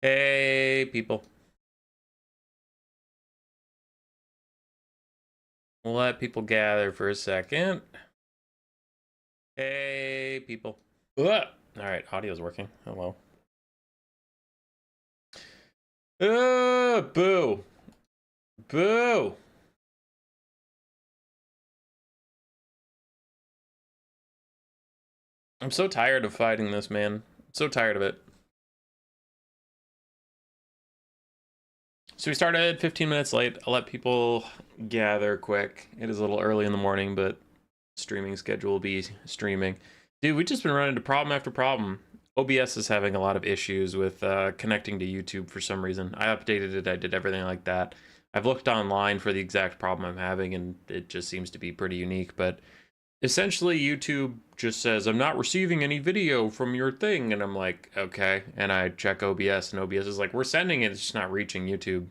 Hey, people. We'll let people gather for a second. Hey, people. Ugh. All right, audio's working. Hello. Boo. Boo. I'm so tired of fighting this, man. I'm so tired of it. So we started 15 minutes late. I'll let people gather quick. It is a little early in the morning, but streaming schedule will be streaming. Dude, we've just been running into problem after problem. OBS is having a lot of issues with connecting to YouTube for some reason. I updated it, I did everything like that. I've looked online for the exact problem I'm having, and it just seems to be pretty unique. But essentially, YouTube just says, I'm not receiving any video from your thing. And I'm like, okay. And I check OBS, and OBS is like, we're sending it, it's just not reaching YouTube.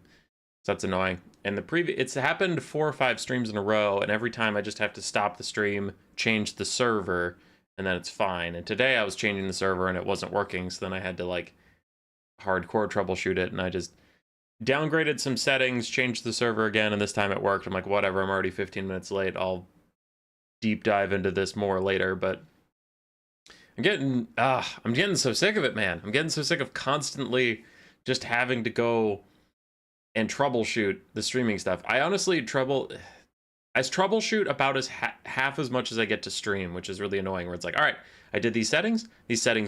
So that's annoying. And it's happened 4 or 5 streams in a row, and every time I just have to stop the stream, change the server, and then it's fine. And today I was changing the server and it wasn't working, so then I had to like hardcore troubleshoot it, and I just downgraded some settings, changed the server again, and this time it worked. I'm like, whatever, I'm already 15 minutes late. I'll deep dive into this more later, but I'm getting so sick of it, man. I'm getting so sick of constantly just having to go and troubleshoot the streaming stuff. I honestly troubleshoot about half as much as I get to stream, which is really annoying, where it's like, all right, I did these settings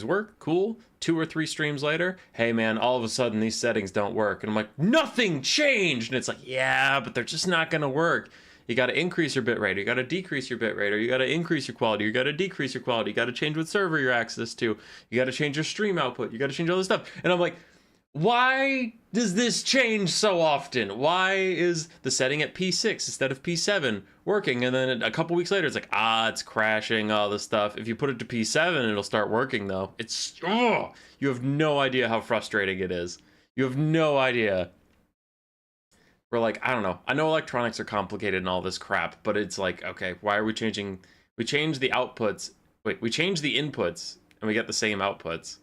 work, cool. 2 or 3 streams later, hey man, all of a sudden these settings don't work. And I'm like, nothing changed. And it's like, yeah, but they're just not gonna work. You gotta increase your bitrate, you gotta decrease your bitrate, or you gotta increase your quality, you gotta decrease your quality, you gotta change what server you're access to, you gotta change your stream output, you gotta change all this stuff. And I'm like, why does this change so often? Why is the setting at P6 instead of P7 working? And then a couple weeks later, it's like, it's crashing, all this stuff. If you put it to P7, it'll start working, though. You have no idea how frustrating it is. You have no idea. We're like, I don't know. I know electronics are complicated and all this crap, but it's like, okay, why are we changing? We change the outputs. Wait, we change the inputs, and we get the same outputs.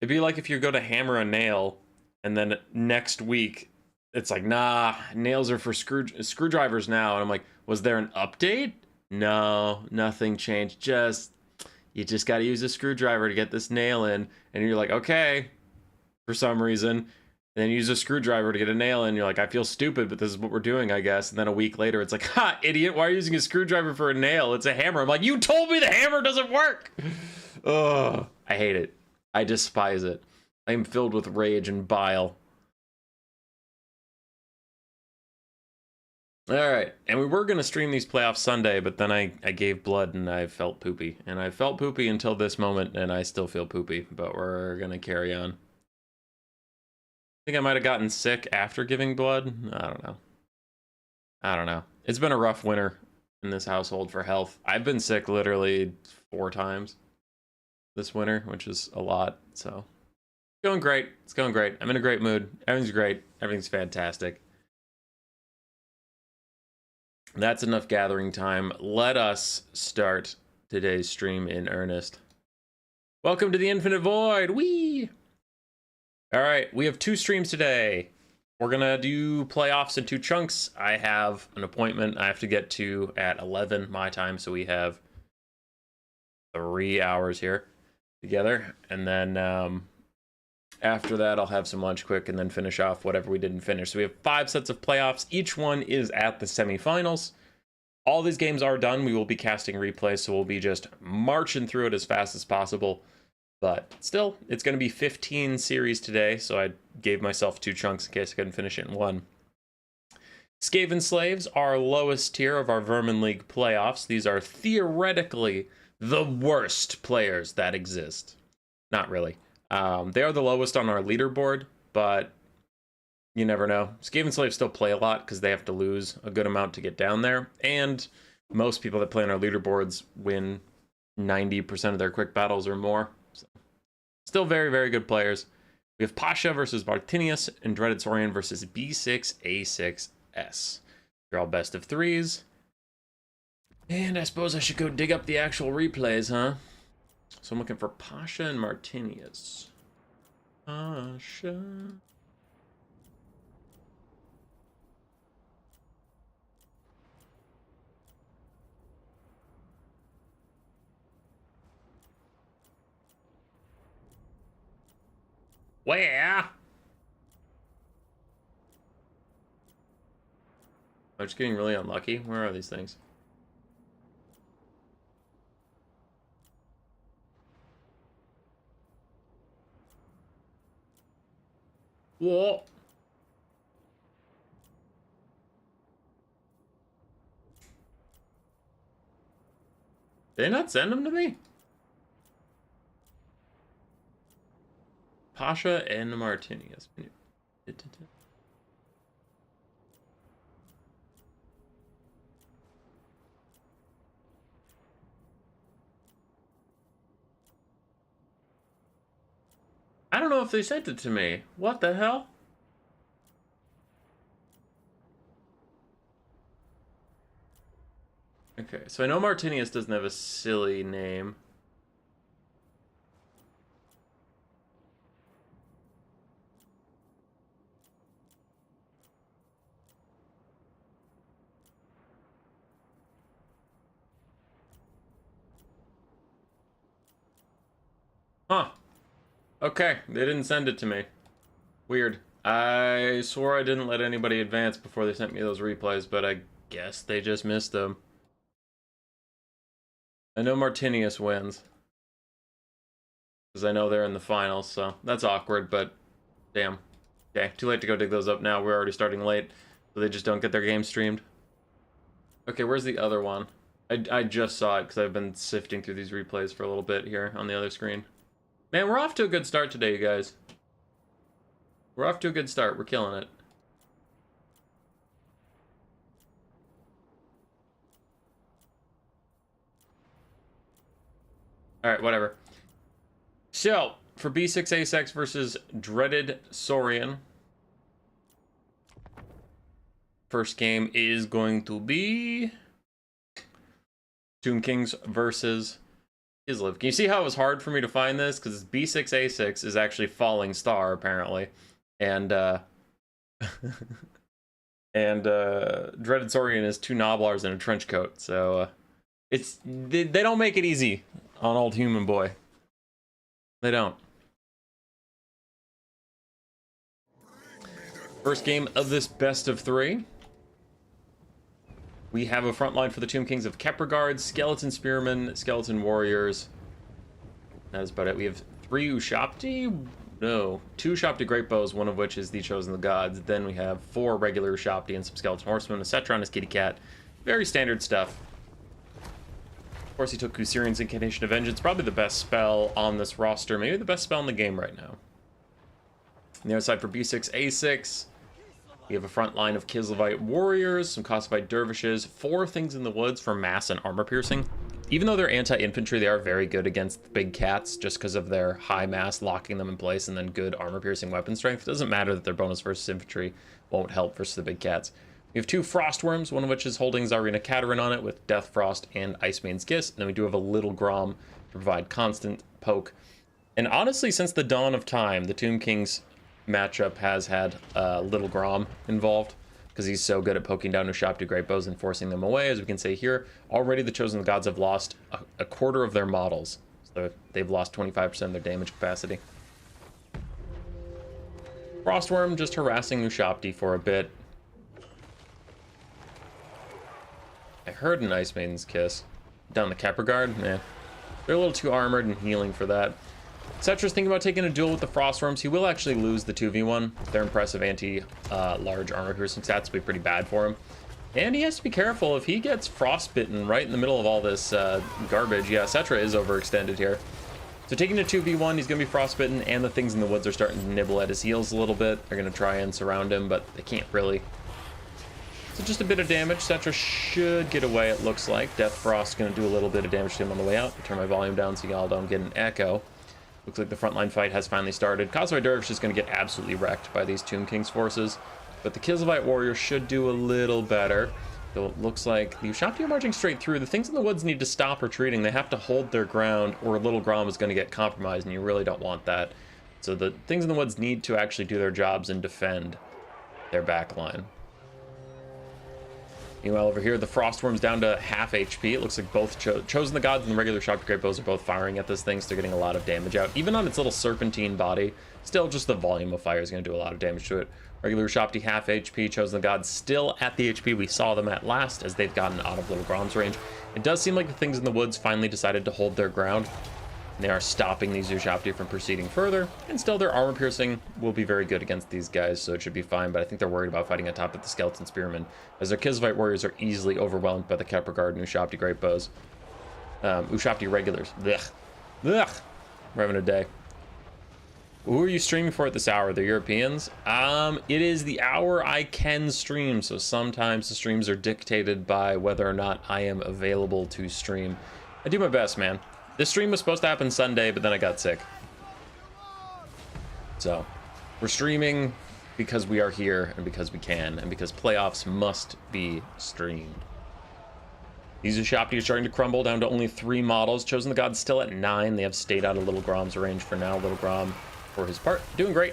It'd be like if you go to hammer a nail, and then next week, it's like, nah, nails are for screwdrivers now. And I'm like, was there an update? No, nothing changed. You just got to use a screwdriver to get this nail in. And you're like, okay, for some reason. And then you use a screwdriver to get a nail in. You're like, I feel stupid, but this is what we're doing, I guess. And then a week later, it's like, ha, idiot, why are you using a screwdriver for a nail? It's a hammer. I'm like, you told me the hammer doesn't work. Ugh, I hate it. I despise it. I am filled with rage and bile. Alright, and we were going to stream these playoffs Sunday, but then I gave blood and I felt poopy. And I felt poopy until this moment, and I still feel poopy, but we're going to carry on. I think I might have gotten sick after giving blood. I don't know. It's been a rough winter in this household for health. I've been sick literally 4 times this winter, which is a lot, so going great. It's going great. I'm in a great mood. Everything's great. Everything's fantastic. That's enough gathering time. Let us start today's stream in earnest. Welcome to the Infinite Void. Whee! All right, we have 2 streams today. We're gonna do playoffs in 2 chunks. I have an appointment I have to get to at 11 my time, so we have 3 hours here together, and then after that I'll have some lunch quick and then finish off whatever we didn't finish. So we have 5 sets of playoffs. Each one is at the semifinals. All these games are done. We will be casting replays, so we'll be just marching through it as fast as possible. But still, it's going to be 15 series today, so I gave myself 2 chunks in case I couldn't finish it in one. Skaven Slaves are lowest tier of our Vermin League playoffs. These are theoretically the worst players that exist. Not really. They are the lowest on our leaderboard, but you never know. Skavenslaves still play a lot because they have to lose a good amount to get down there, and most people that play on our leaderboards win 90% of their quick battles or more. So, still very, very good players. We have Pasha versus Bartinius and Dreaded Saurian versus B6A6S. They're all best of 3s. And I suppose I should go dig up the actual replays, huh? So I'm looking for Pasha and Martinius. Asha. Where? I'm just getting really unlucky. Where are these things? What? Did they not send them to me? Pasha and Martinius. I don't know if they sent it to me. What the hell? Okay, so I know Martinius doesn't have a silly name. Huh. Okay, they didn't send it to me. Weird. I swore I didn't let anybody advance before they sent me those replays, but I guess they just missed them. I know Martinius wins. Because I know they're in the finals, so that's awkward, but damn. Okay, too late to go dig those up now. We're already starting late, so they just don't get their game streamed. Okay, where's the other one? I just saw it because I've been sifting through these replays for a little bit here on the other screen. Man, we're off to a good start today, you guys. We're off to a good start. We're killing it. Alright, whatever. So, for B6A6 versus Dreaded Saurian, first game is going to be Tomb Kings versus Kislev. Can you see how it was hard for me to find this? Because B6A6 is actually Falling Star, apparently. And, Dreaded Saurian is two Noblars in a trench coat. So, they don't make it easy on old human boy. They don't. First game of this best of three. We have a front line for the Tomb Kings of Kepragard, Skeleton Spearmen, Skeleton Warriors. That is about it. We have 3 Ushapti? No, 2 Ushapti Great Bows, one of which is the Chosen of the Gods. Then we have 4 regular Ushapti and some Skeleton Horsemen, a Cetron, a Kitty Cat. Very standard stuff. Of course, he took Kusirian's Incantation of Vengeance, probably the best spell on this roster, maybe the best spell in the game right now. On the other side for B6A6, we have a front line of Kislevite Warriors, some Kosovo Dervishes, 4 Things in the Woods for mass and armor piercing. Even though they're anti-infantry, they are very good against the big cats, just because of their high mass locking them in place and then good armor piercing weapon strength. It doesn't matter that their bonus versus infantry won't help versus the big cats. We have 2 Frostworms, one of which is holding Tsarina Katerin on it with Death Frost and Iceman's Kiss. And then we do have a Little Grom to provide constant poke. And honestly, since the dawn of time, the Tomb Kings matchup has had Little Grom involved, because he's so good at poking down Ushapti Great Bows and forcing them away. As we can see here, already the Chosen of the Gods have lost a quarter of their models. So they've lost 25% of their damage capacity. Frostworm just harassing Ushapti for a bit. I heard an Ice Maiden's Kiss. Down the Kepragard? Nah. They're a little too armored and healing for that. Cetra's thinking about taking a duel with the Frostworms. He will actually lose the 2v1. Their impressive anti-large armor piercing stats will be pretty bad for him. And he has to be careful if he gets frostbitten right in the middle of all this garbage. Yeah, Cetra is overextended here. So taking a 2v1, he's going to be frostbitten, and the Things in the Woods are starting to nibble at his heels a little bit. They're going to try and surround him, but they can't really. So just a bit of damage. Cetra should get away, it looks like. Death Frost going to do a little bit of damage to him on the way out. Turn my volume down so y'all don't get an echo. Looks like the frontline fight has finally started. Kosovo Dervish is going to get absolutely wrecked by these Tomb Kings forces. But the Kislevite Warriors should do a little better. Though it looks like the Ushapti are marching straight through. The Things in the Woods need to stop retreating. They have to hold their ground, or Little Grom is going to get compromised, and you really don't want that. So the things in the woods need to actually do their jobs and defend their back line. Meanwhile, over here, the Frostworm's down to half HP. It looks like both Chosen the Gods and the regular Sharp Great Bows are both firing at this thing, so they're getting a lot of damage out. Even on its little serpentine body, still just the volume of fire is going to do a lot of damage to it. Regular Ushapti half HP, Chosen the Gods still at the HP we saw them at last, as they've gotten out of Little Grom's range. It does seem like the things in the woods finally decided to hold their ground. They are stopping these Ushapti from proceeding further, and still their armor piercing will be very good against these guys, so it should be fine, but I think they're worried about fighting on top of the Skeleton Spearmen, as their Kislevite warriors are easily overwhelmed by the Kepler Guard and Ushapti Great Bows. Ushapti regulars. Ugh. Ugh. We're having a day. Who are you streaming for at this hour? The Europeans? It is the hour I can stream, so sometimes the streams are dictated by whether or not I am available to stream. I do my best, man. This stream was supposed to happen Sunday, but then I got sick. So, we're streaming because we are here, and because we can, and because playoffs must be streamed. These Ushapti are starting to crumble down to only 3 models. Chosen the Gods still at 9. They have stayed out of Little Grom's range for now. Little Grom, for his part, doing great.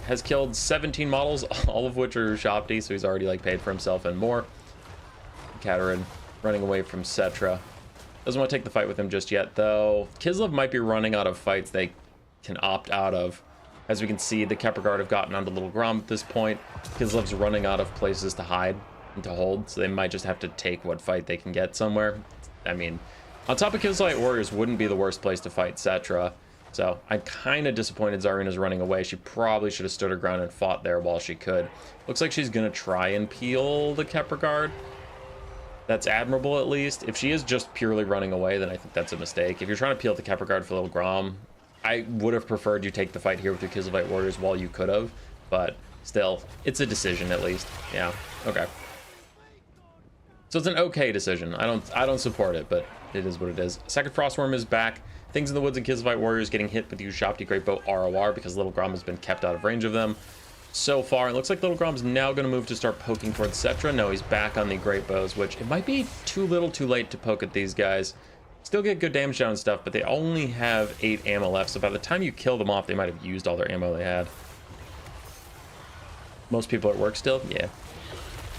Has killed 17 models, all of which are Ushapti, so he's already like paid for himself and more. Katerin running away from Cetra. Doesn't want to take the fight with him just yet, though. Kislev might be running out of fights they can opt out of. As we can see, the Kepler Guard have gotten onto Little Grom at this point. Kislev's running out of places to hide and to hold, so they might just have to take what fight they can get somewhere. I mean, on top of Kislevite warriors wouldn't be the worst place to fight Cetra. So I'm kind of disappointed Zarina's running away. She probably should have stood her ground and fought there while she could. Looks like she's going to try and peel the Kepler Guard. That's admirable, at least. If she is just purely running away, then I think that's a mistake. If you're trying to peel the Kepler Guard for Little Grom, I would have preferred you take the fight here with your Kislevite warriors while you could have, but still, it's a decision at least. Yeah, okay. So it's an okay decision. I don't support it, but it is what it is. Second Frostworm is back. Things in the woods and Kislevite warriors getting hit with the Ushapti Great Bow ROR because Little Grom has been kept out of range of them. So far, it looks like Little Grom's now going to move to start poking towards Cetra. No, he's back on the Great Bows, which it might be too little too late to poke at these guys. Still get good damage down and stuff, but they only have 8 ammo left, so by the time you kill them off, they might have used all their ammo they had. Most people at work still? Yeah.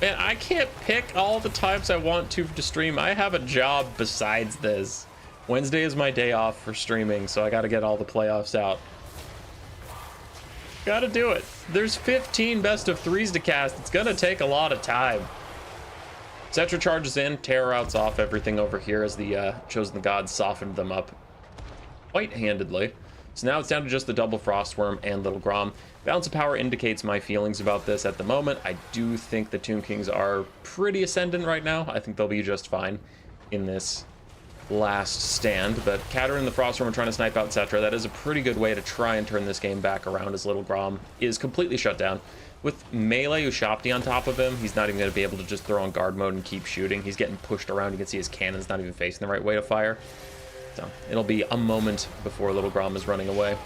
Man, I can't pick all the times I want to stream. I have a job besides this. Wednesday is my day off for streaming, so I got to get all the playoffs out. Gotta do it. There's 15 best of 3s to cast. It's gonna take a lot of time. Cetra charges in, terror outs off everything over here as the Chosen the Gods softened them up quite handedly. So now it's down to just the double Frostworm and Little Grom. Balance of power indicates my feelings about this at the moment. I do think the Tomb Kings are pretty ascendant right now. I think they'll be just fine in this last stand, but Katerin and the Frostworm are trying to snipe out Cetra. That is a pretty good way to try and turn this game back around, as Little Grom is completely shut down. With melee Ushapti on top of him, he's not even going to be able to just throw on guard mode and keep shooting. He's getting pushed around. You can see his cannon's not even facing the right way to fire. So it'll be a moment before Little Grom is running away.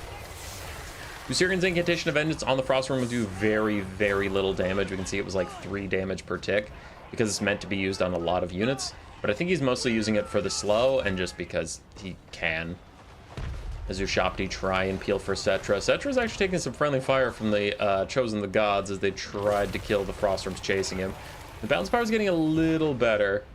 Usurian's Incantation of Vengeance on the Frostworm will do very, very little damage. We can see it was like 3 damage per tick because it's meant to be used on a lot of units. But I think he's mostly using it for the slow and just because he can. As Ushapti try and peel for Cetra. Cetra's actually taking some friendly fire from the Chosen the Gods as they tried to kill the Frostworms chasing him. The balance power is getting a little better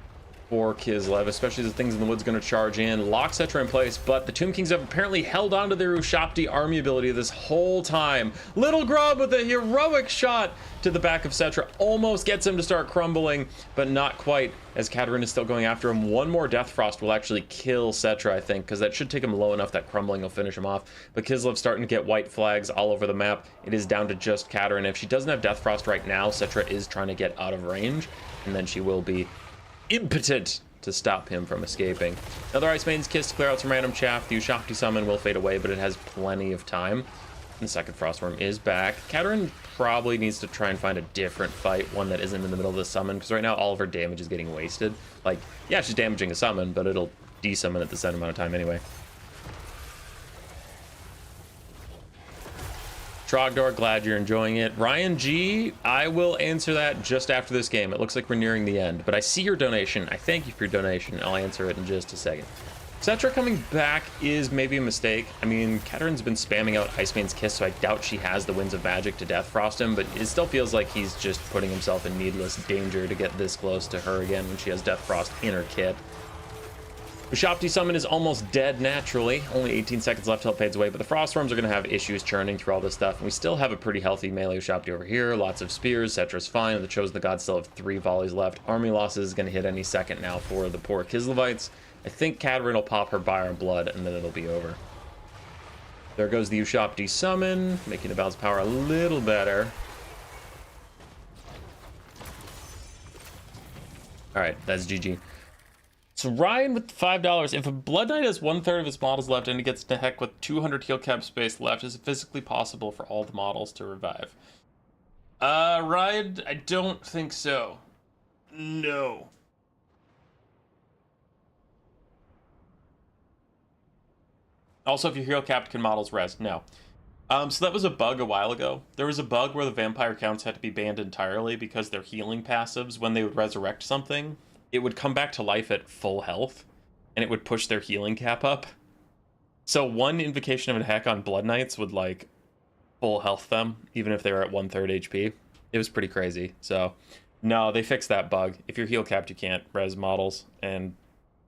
for Kislev, especially as the things in the woods going to charge in, lock Cetra in place, but the Tomb Kings have apparently held on to their Ushapti army ability this whole time. Little Grom with a heroic shot to the back of Cetra almost gets him to start crumbling, but not quite, as Katerin is still going after him. One more Death Frost will actually kill Cetra, I think, because that should take him low enough that crumbling will finish him off. But Kislev's starting to get white flags all over the map. It is down to just Katerin. If she doesn't have Death Frost right now, Cetra is trying to get out of range, and then she will be impotent to stop him from escaping. Another Ice Maiden's Kiss to clear out some random chaff. The Ushapti summon will fade away, but it has plenty of time. And the second Frostworm is back. Katerin probably needs to try and find a different fight, one that isn't in the middle of the summon, because right now all of her damage is getting wasted. Like, yeah, she's damaging a summon, but it'll desummon at the same amount of time anyway. Trogdor, glad you're enjoying it. Ryan G, I will answer that just after this game. It looks like we're nearing the end, but I see your donation. I thank you for your donation. I'll answer it in just a second. Cetra coming back is maybe a mistake. I mean, Katerin's been spamming out Iceman's Kiss, so I doubt she has the Winds of Magic to Death Frost him, but it still feels like he's just putting himself in needless danger to get this close to her again when she has Death Frost in her kit. Ushapti Summon is almost dead naturally. Only 18 seconds left till it fades away, but the Frost Worms are going to have issues churning through all this stuff, and we still have a pretty healthy melee Ushapti over here. Lots of spears. Cetra's fine, and the Chosen of the Gods still have 3 volleys left. Army losses is going to hit any second now for the poor Kislevites. I think Katerin will pop her Byron Blood, and then it'll be over. There goes the Ushapti Summon, making the balance power a little better. Alright, that's GG. So Ryan with $5. If a Blood Knight has 1/3 of his models left and he gets to heck with 200 heal cap space left, is it physically possible for all the models to revive? Ryan, I don't think so. No. Also, if your hero capped, can models res? No. So that was a bug a while ago. There was a bug where the vampire counts had to be banned entirely because their healing passives, when they would resurrect something, it would come back to life at full health, and it would push their healing cap up. So one Invocation of a Heck on Blood Knights would, like, full health them, even if they were at 1/3 HP. It was pretty crazy. So, no, they fixed that bug. If you're heal capped, you can't res models, and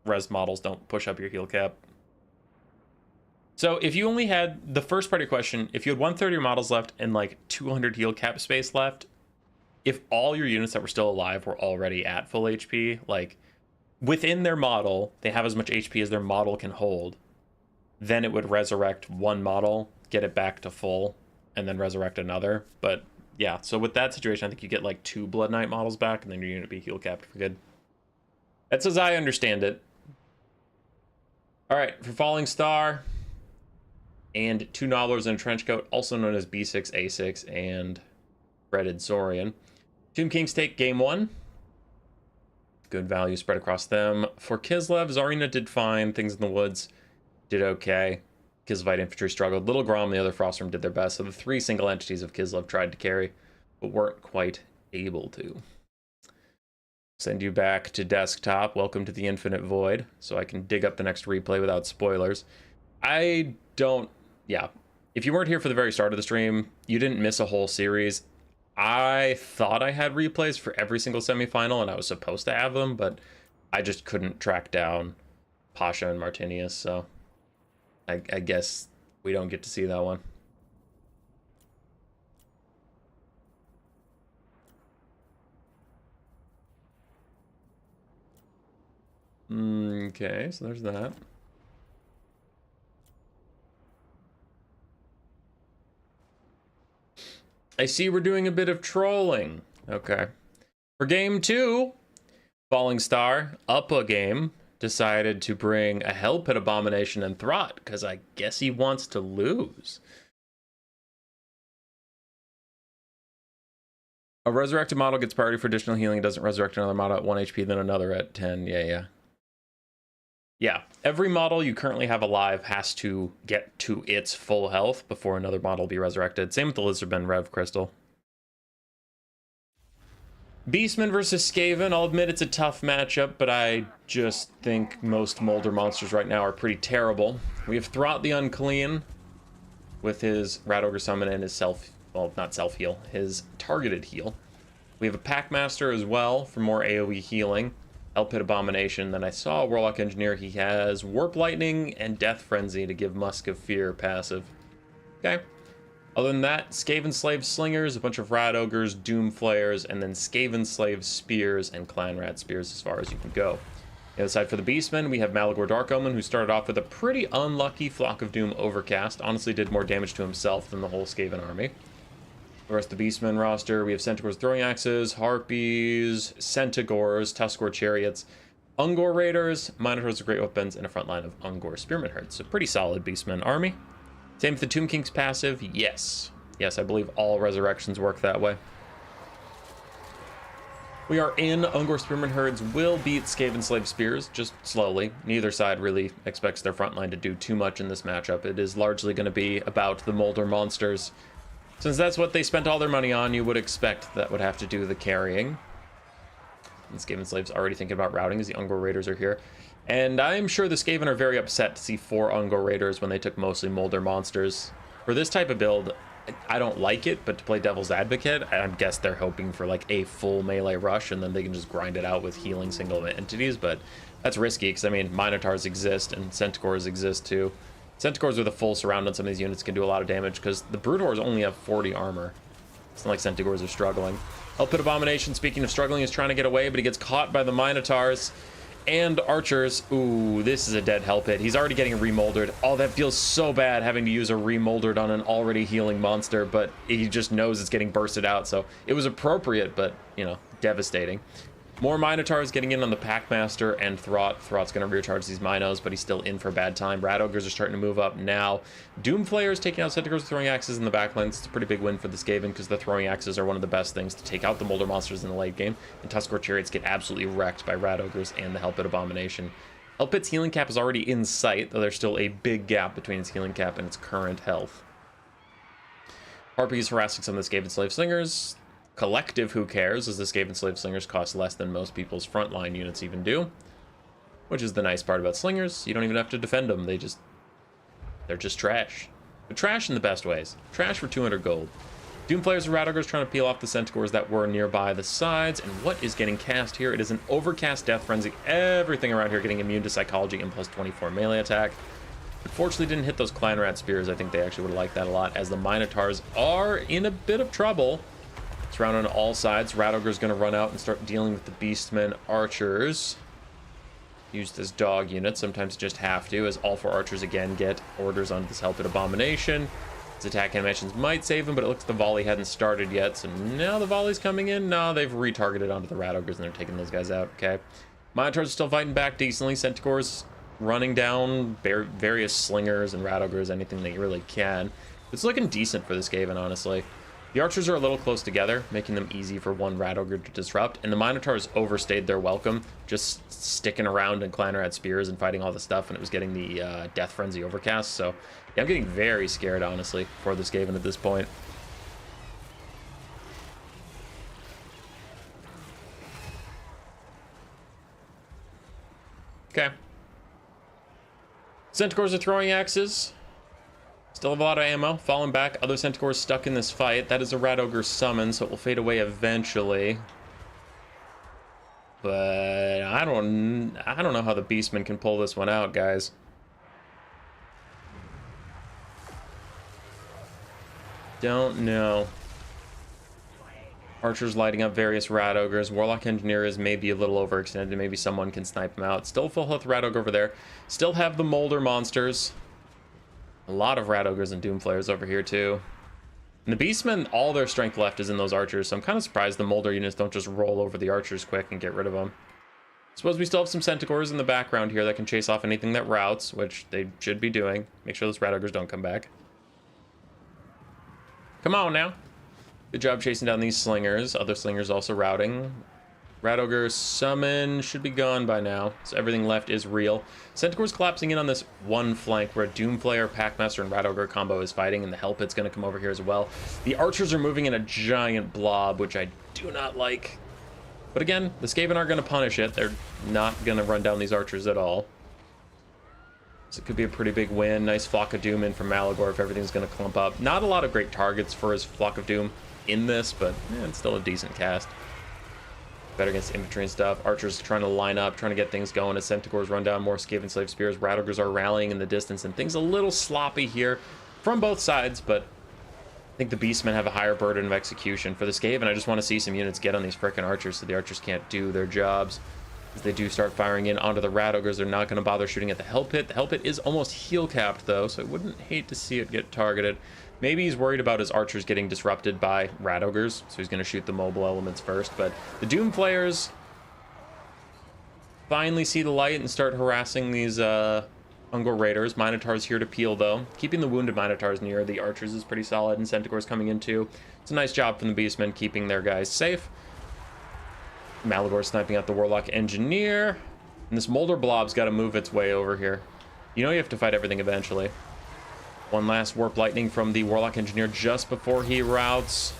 res models don't push up your heal cap. So if you only had, the first part of your question, if you had 1/3 of your models left and like 200 heal cap space left, if all your units that were still alive were already at full HP, like within their model, they have as much HP as their model can hold, then it would resurrect one model, get it back to full, and then resurrect another. But yeah, so with that situation, I think you get like 2 Blood Knight models back, and then your unit be heal capped for good. That's as I understand it. All right, for Falling Star, and 2 Nobblers in a trench coat, also known as B6, A6, and Breaded Zorian. Tomb Kings take game 1. Good value spread across them. For Kislev, Zarina did fine. Things in the Woods did okay. Kislevite infantry struggled. Little Grom and the other Frostworm did their best. So the 3 single entities of Kislev tried to carry, but weren't quite able to. Send you back to desktop. Welcome to the Infinite Void, so I can dig up the next replay without spoilers. I don't... Yeah, if you weren't here for the very start of the stream, you didn't miss a whole series. I thought I had replays for every single semifinal, and I was supposed to have them, but I just couldn't track down Pasha and Martinius, so I guess we don't get to see that one. Okay, so there's that. I see we're doing a bit of trolling. Okay. For game 2, Falling Star, up a game, decided to bring a Hell Pit Abomination and Throt, because I guess he wants to lose. A resurrected model gets priority for additional healing. It doesn't resurrect another model at 1 HP, then another at 10. Yeah, every model you currently have alive has to get to its full health before another model will be resurrected. Same with the Lizardmen Rev Crystal. Beastmen versus Skaven. I'll admit it's a tough matchup, but I just think most Molder monsters right now are pretty terrible. We have Throt the Unclean with his Rat Ogre Summon and his not self-heal, his targeted heal. We have a Packmaster as well for more AoE healing. Hell Pit Abomination. Then I saw a Warlock Engineer. He has Warp Lightning and Death Frenzy to give Musk of Fear passive. Okay. Other than that, Skavenslave Slingers, a bunch of Rat Ogres, Doom Flayers, and then Skavenslave Spears and Clan Rat Spears as far as you can go. The other side for the Beastmen, we have Malagor Dark Omen, who started off with a pretty unlucky Flock of Doom Overcast. Honestly did more damage to himself than the whole Skaven army. The rest of the Beastmen roster, we have Centaurs Throwing Axes, Harpies, Centaurs, Tuskor Chariots, Ungor Raiders, Minotaurs of Great Weapons, and a front line of Ungor Spearman Herds. So pretty solid Beastmen army. Same with the Tomb King's passive, yes. Yes, I believe all resurrections work that way. We are in. Ungor Spearman Herds will beat Skavenslave Spears, just slowly. Neither side really expects their front line to do too much in this matchup. It is largely going to be about the Molder monsters. Since that's what they spent all their money on, you would expect that would have to do the carrying. And Skavenslave's already thinking about routing as the Ungor Raiders are here. And I'm sure the Skaven are very upset to see 4 Ungor Raiders when they took mostly Molder monsters. For this type of build, I don't like it, but to play Devil's Advocate, I guess they're hoping for like a full melee rush, and then they can just grind it out with healing single entities, but that's risky, because I mean, Minotaurs exist, and Centaurs exist too. Centaurs with a full surround on some of these units can do a lot of damage, because the Broodhors only have 40 armor. It's not like Centaurs are struggling. Hellpit Abomination, speaking of struggling, is trying to get away, but he gets caught by the Minotaurs and archers. Ooh, this is a dead Hellpit. He's already getting remoldered. Oh, that feels so bad having to use a remoldered on an already healing monster, but he just knows it's getting bursted out, so it was appropriate, but, you know, devastating. More Minotaurs getting in on the Packmaster and Throt. Throt's going to recharge these Minos, but he's still in for a bad time. Rat Ogres are starting to move up now. Doomflayers taking out Centaurs with throwing axes in the backlines. It's a pretty big win for the Skaven, because the throwing axes are one of the best things to take out the Molder monsters in the late game. And Tuskor Chariots get absolutely wrecked by Rat Ogres and the Hellpit Abomination. Hellpit's healing cap is already in sight, though there's still a big gap between its healing cap and its current health. Harpies harassing some of the Skavenslave-Slingers. Collective, who cares, as the Skavenslave-Slingers cost less than most people's frontline units even do. Which is the nice part about Slingers. You don't even have to defend them. They're just trash. But trash in the best ways. Trash for 200 gold. Doomflayers and Rat Ogres trying to peel off the Centaurs that were nearby the sides. And what is getting cast here? It is an Overcast Death Frenzy. Everything around here getting immune to Psychology and plus 24 melee attack. Unfortunately, didn't hit those Clan Rat Spears. I think they actually would have liked that a lot, as the Minotaurs are in a bit of trouble. Surrounded on all sides. Rat Ogre's going to run out and start dealing with the Beastmen archers. Used as dog units. Sometimes just have to, as all 4 archers again get orders onto this Hellpit Abomination. His attack animations might save him, but it looks the volley hadn't started yet. So now the volley's coming in. No, they've retargeted onto the Rat Ogres and they're taking those guys out. Okay. Minotaurs are still fighting back decently. Centaurs running down various Slingers and Rat Ogres, anything they really can. It's looking decent for this Skaven, honestly. The archers are a little close together, making them easy for one Rat Ogre to disrupt, and the Minotaurs overstayed their welcome, just sticking around in Clan Rat Spears and fighting all the stuff, and it was getting the Death Frenzy Overcast, so yeah, I'm getting very scared, honestly, for this Skaven at this point. Okay. Centaurs are throwing axes. Still have a lot of ammo. Falling back. Other Centaurs stuck in this fight. That is a Rat Ogre summon, so it will fade away eventually. But I don't know how the Beastmen can pull this one out, guys. Don't know. Archers lighting up various Rat Ogres. Warlock Engineer is maybe a little overextended. Maybe someone can snipe him out. Still full health Rat Ogre over there. Still have the Molder monsters. A lot of Rat Ogres and Doomflayers over here too. And the Beastmen, all their strength left is in those archers, so I'm kind of surprised the Molder units don't just roll over the archers quick and get rid of them. Suppose we still have some Centaurs in the background here that can chase off anything that routes, which they should be doing. Make sure those Rat Ogres don't come back. Come on now. Good job chasing down these Slingers. Other Slingers also routing. Rat Ogre summon should be gone by now, so everything left is real. Centaur's collapsing in on this one flank where Doomflayer, Packmaster, and Rat Ogre combo is fighting, and the Hellpit's going to come over here as well. The archers are moving in a giant blob, which I do not like. But again, the Skaven aren't going to punish it. They're not going to run down these archers at all. So it could be a pretty big win. Nice Flock of Doom in from Malagor if everything's going to clump up. Not a lot of great targets for his Flock of Doom in this, but yeah, it's still a decent cast. Better against infantry and stuff. Archers trying to line up, trying to get things going as Centaurs run down more Skavenslave Spears. Rat Ogres are rallying in the distance, and things a little sloppy here from both sides, but I think the Beastmen have a higher burden of execution. For the Skaven, I just want to see some units get on these frickin' archers so the archers can't do their jobs. As they do start firing in onto the Rat Ogres, they're not going to bother shooting at the Hellpit. The Hellpit is almost heal capped, though, so I wouldn't hate to see it get targeted. Maybe he's worried about his archers getting disrupted by Rat Ogres, so he's going to shoot the mobile elements first. But the Doomflayers finally see the light and start harassing these Ungor Raiders. Minotaurs here to peel, though. Keeping the wounded Minotaurs near the archers is pretty solid, and Centaurs coming in, too. It's a nice job from the Beastmen keeping their guys safe. Malagor sniping out the Warlock Engineer. And this Molder Blob's got to move its way over here. You know you have to fight everything eventually. One last Warp Lightning from the Warlock Engineer just before he routes.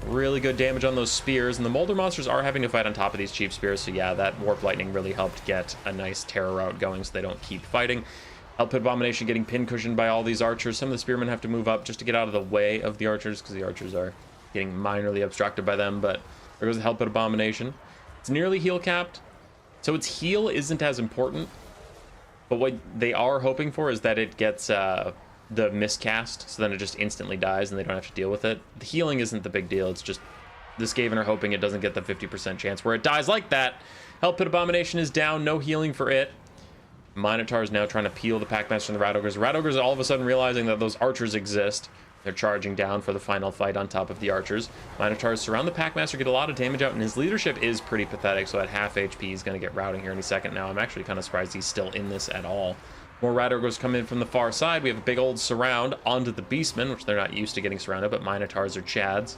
Really good damage on those spears, and the Molder monsters are having to fight on top of these cheap spears, so yeah, that Warp Lightning really helped get a nice terror route going so they don't keep fighting. Hellpit Abomination getting pin cushioned by all these archers. Some of the spearmen have to move up just to get out of the way of the archers, because the archers are getting minorly obstructed by them, but there goes the Hellpit Abomination. It's nearly heal capped, so its heal isn't as important, but what they are hoping for is that it gets the miscast, so then it just instantly dies and they don't have to deal with it. The healing isn't the big deal, it's just the Skaven are hoping it doesn't get the 50% chance where it dies like that. Hellpit Abomination is down, no healing for it. Minotaur is now trying to peel the Packmaster and the Rat Ogres. Rat Ogres are all of a sudden realizing that those archers exist. They're charging down for the final fight on top of the archers. Minotaurs surround the Packmaster, get a lot of damage out, and his leadership is pretty pathetic, so at half HP he's going to get routing here any second now. I'm actually kind of surprised he's still in this at all. More Rat Ogres come in from the far side. We have a big old surround onto the Beastmen, which they're not used to getting surrounded, but Minotaurs are Chads.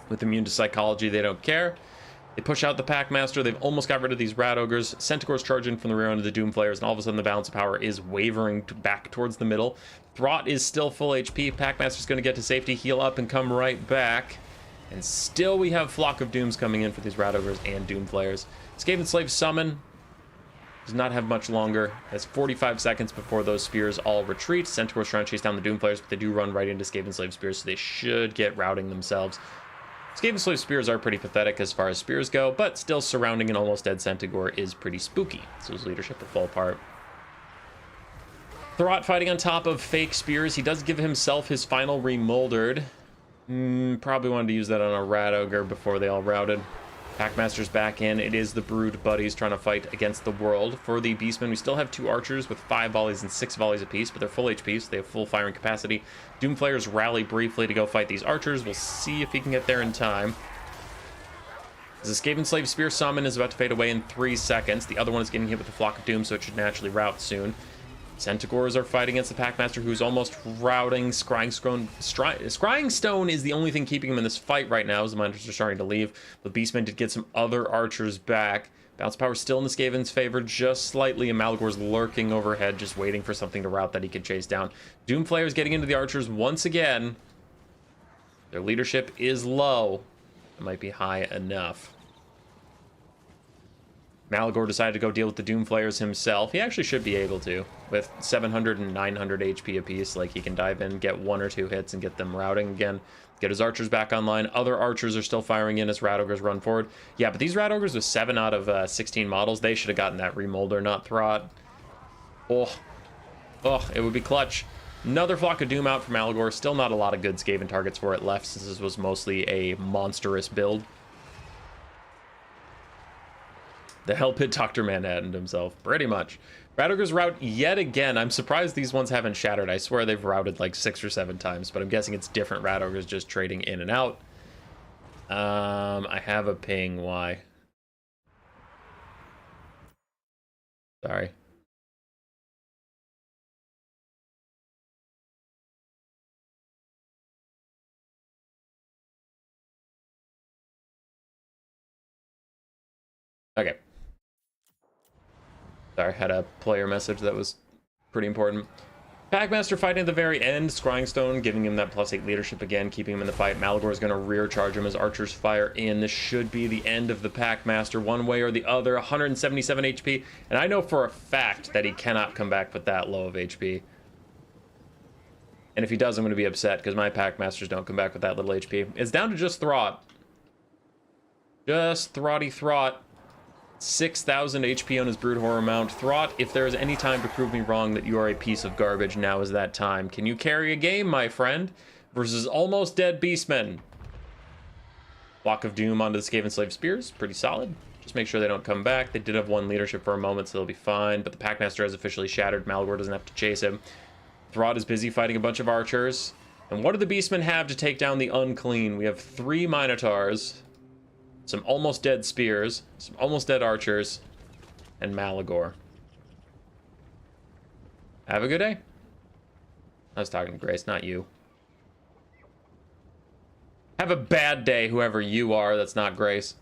With immune to psychology, they don't care. They push out the Packmaster. They've almost got rid of these Rat Ogres. Centaurs charge in from the rear end of the Doomflayers, and all of a sudden the balance of power is wavering back towards the middle. Throt is still full HP. Packmaster's going to get to safety, heal up, and come right back. And still we have Flock of Dooms coming in for these Rat Ogres and Doomflayers. Skavenslave Summon does not have much longer. It's 45 seconds before those spears all retreat. Centaurs trying to chase down the Doomflayers, but they do run right into Skavenslave spears, so they should get routing themselves. Skavenslave spears are pretty pathetic as far as spears go, but still surrounding an almost dead Centaur is pretty spooky, so his leadership will fall apart. Throt fighting on top of fake spears. He does give himself his final remoldered. Probably wanted to use that on a Rat Ogre before they all routed. Packmaster's back in. It is the Brood Buddies trying to fight against the world. For the Beastmen, we still have 2 archers with 5 volleys and 6 volleys apiece, but they're full HP, so they have full firing capacity. Doomflayers rally briefly to go fight these archers. We'll see if he can get there in time. The Skavenslave Spear Summon is about to fade away in 3 seconds. The other one is getting hit with the Flock of Doom, so it should naturally rout soon. Centaurs are fighting against the Packmaster, who's almost routing. Scrying Stone is the only thing keeping him in this fight right now, as the Minotaurs are starting to leave. The Beastmen did get some other archers back. Bounce power still in the Skaven's favor, just slightly, and Malagor's lurking overhead, just waiting for something to rout that he can chase down. Doomflayer's getting into the archers once again. Their leadership is low. It might be high enough. Malagor decided to go deal with the Doomflayers himself. He actually should be able to. With 700 and 900 HP apiece, like he can dive in, get 1 or 2 hits, and get them routing again. Get his archers back online. Other archers are still firing in as Rat Ogres run forward. Yeah, but these Rat Ogres with 7 out of 16 models, they should have gotten that remolder, not Throt. Oh, it would be clutch. Another Flock of Doom out from Malagor. Still not a lot of good Skaven targets for it left, since this was mostly a monstrous build. The Hellpit Dr. Manhattan himself, pretty much. Rat Ogres rout yet again. I'm surprised these ones haven't shattered. I swear they've routed like 6 or 7 times, but I'm guessing it's different Rat Ogres just trading in and out. I have a ping. Why? Sorry. Okay. Sorry, had a player message that was pretty important. Packmaster fighting at the very end. Scrying Stone giving him that +8 leadership again, keeping him in the fight. Malagor is going to rear charge him as archers fire in. This should be the end of the Packmaster one way or the other. 177 HP, and I know for a fact that he cannot come back with that low of HP. And if he does, I'm going to be upset, because my Packmasters don't come back with that little HP. It's down to just Throt. Just Throtty Throt. 6,000 HP on his Brood Horror mount. Throt, if there is any time to prove me wrong that you are a piece of garbage, now is that time. Can you carry a game, my friend? Versus almost dead Beastmen. Flock of Doom onto the Skavenslave Spears. Pretty solid. Just make sure they don't come back. They did have 1 leadership for a moment, so they'll be fine. But the Packmaster has officially shattered. Malagor doesn't have to chase him. Throt is busy fighting a bunch of archers. And what do the Beastmen have to take down the Unclean? We have 3 Minotaurs. Some almost dead spears, some almost dead archers, and Malagor. Have a good day. I was talking to Grace, not you. Have a bad day, whoever you are. That's not Grace.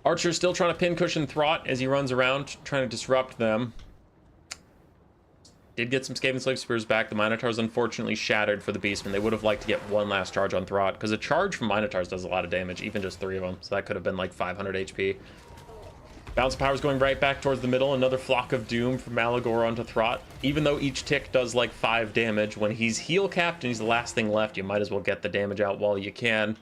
Archer's still trying to pincushion Throt as he runs around, trying to disrupt them. Did get some Skavenslave Spears back. The Minotaurs unfortunately shattered for the Beastmen. They would have liked to get one last charge on Throt, because a charge from Minotaurs does a lot of damage, even just 3 of them. So that could have been like 500 HP. Bounce Power's going right back towards the middle. Another Flock of Doom from Malagor onto Throt. Even though each tick does like 5 damage, when he's heal capped and he's the last thing left, you might as well get the damage out while you can.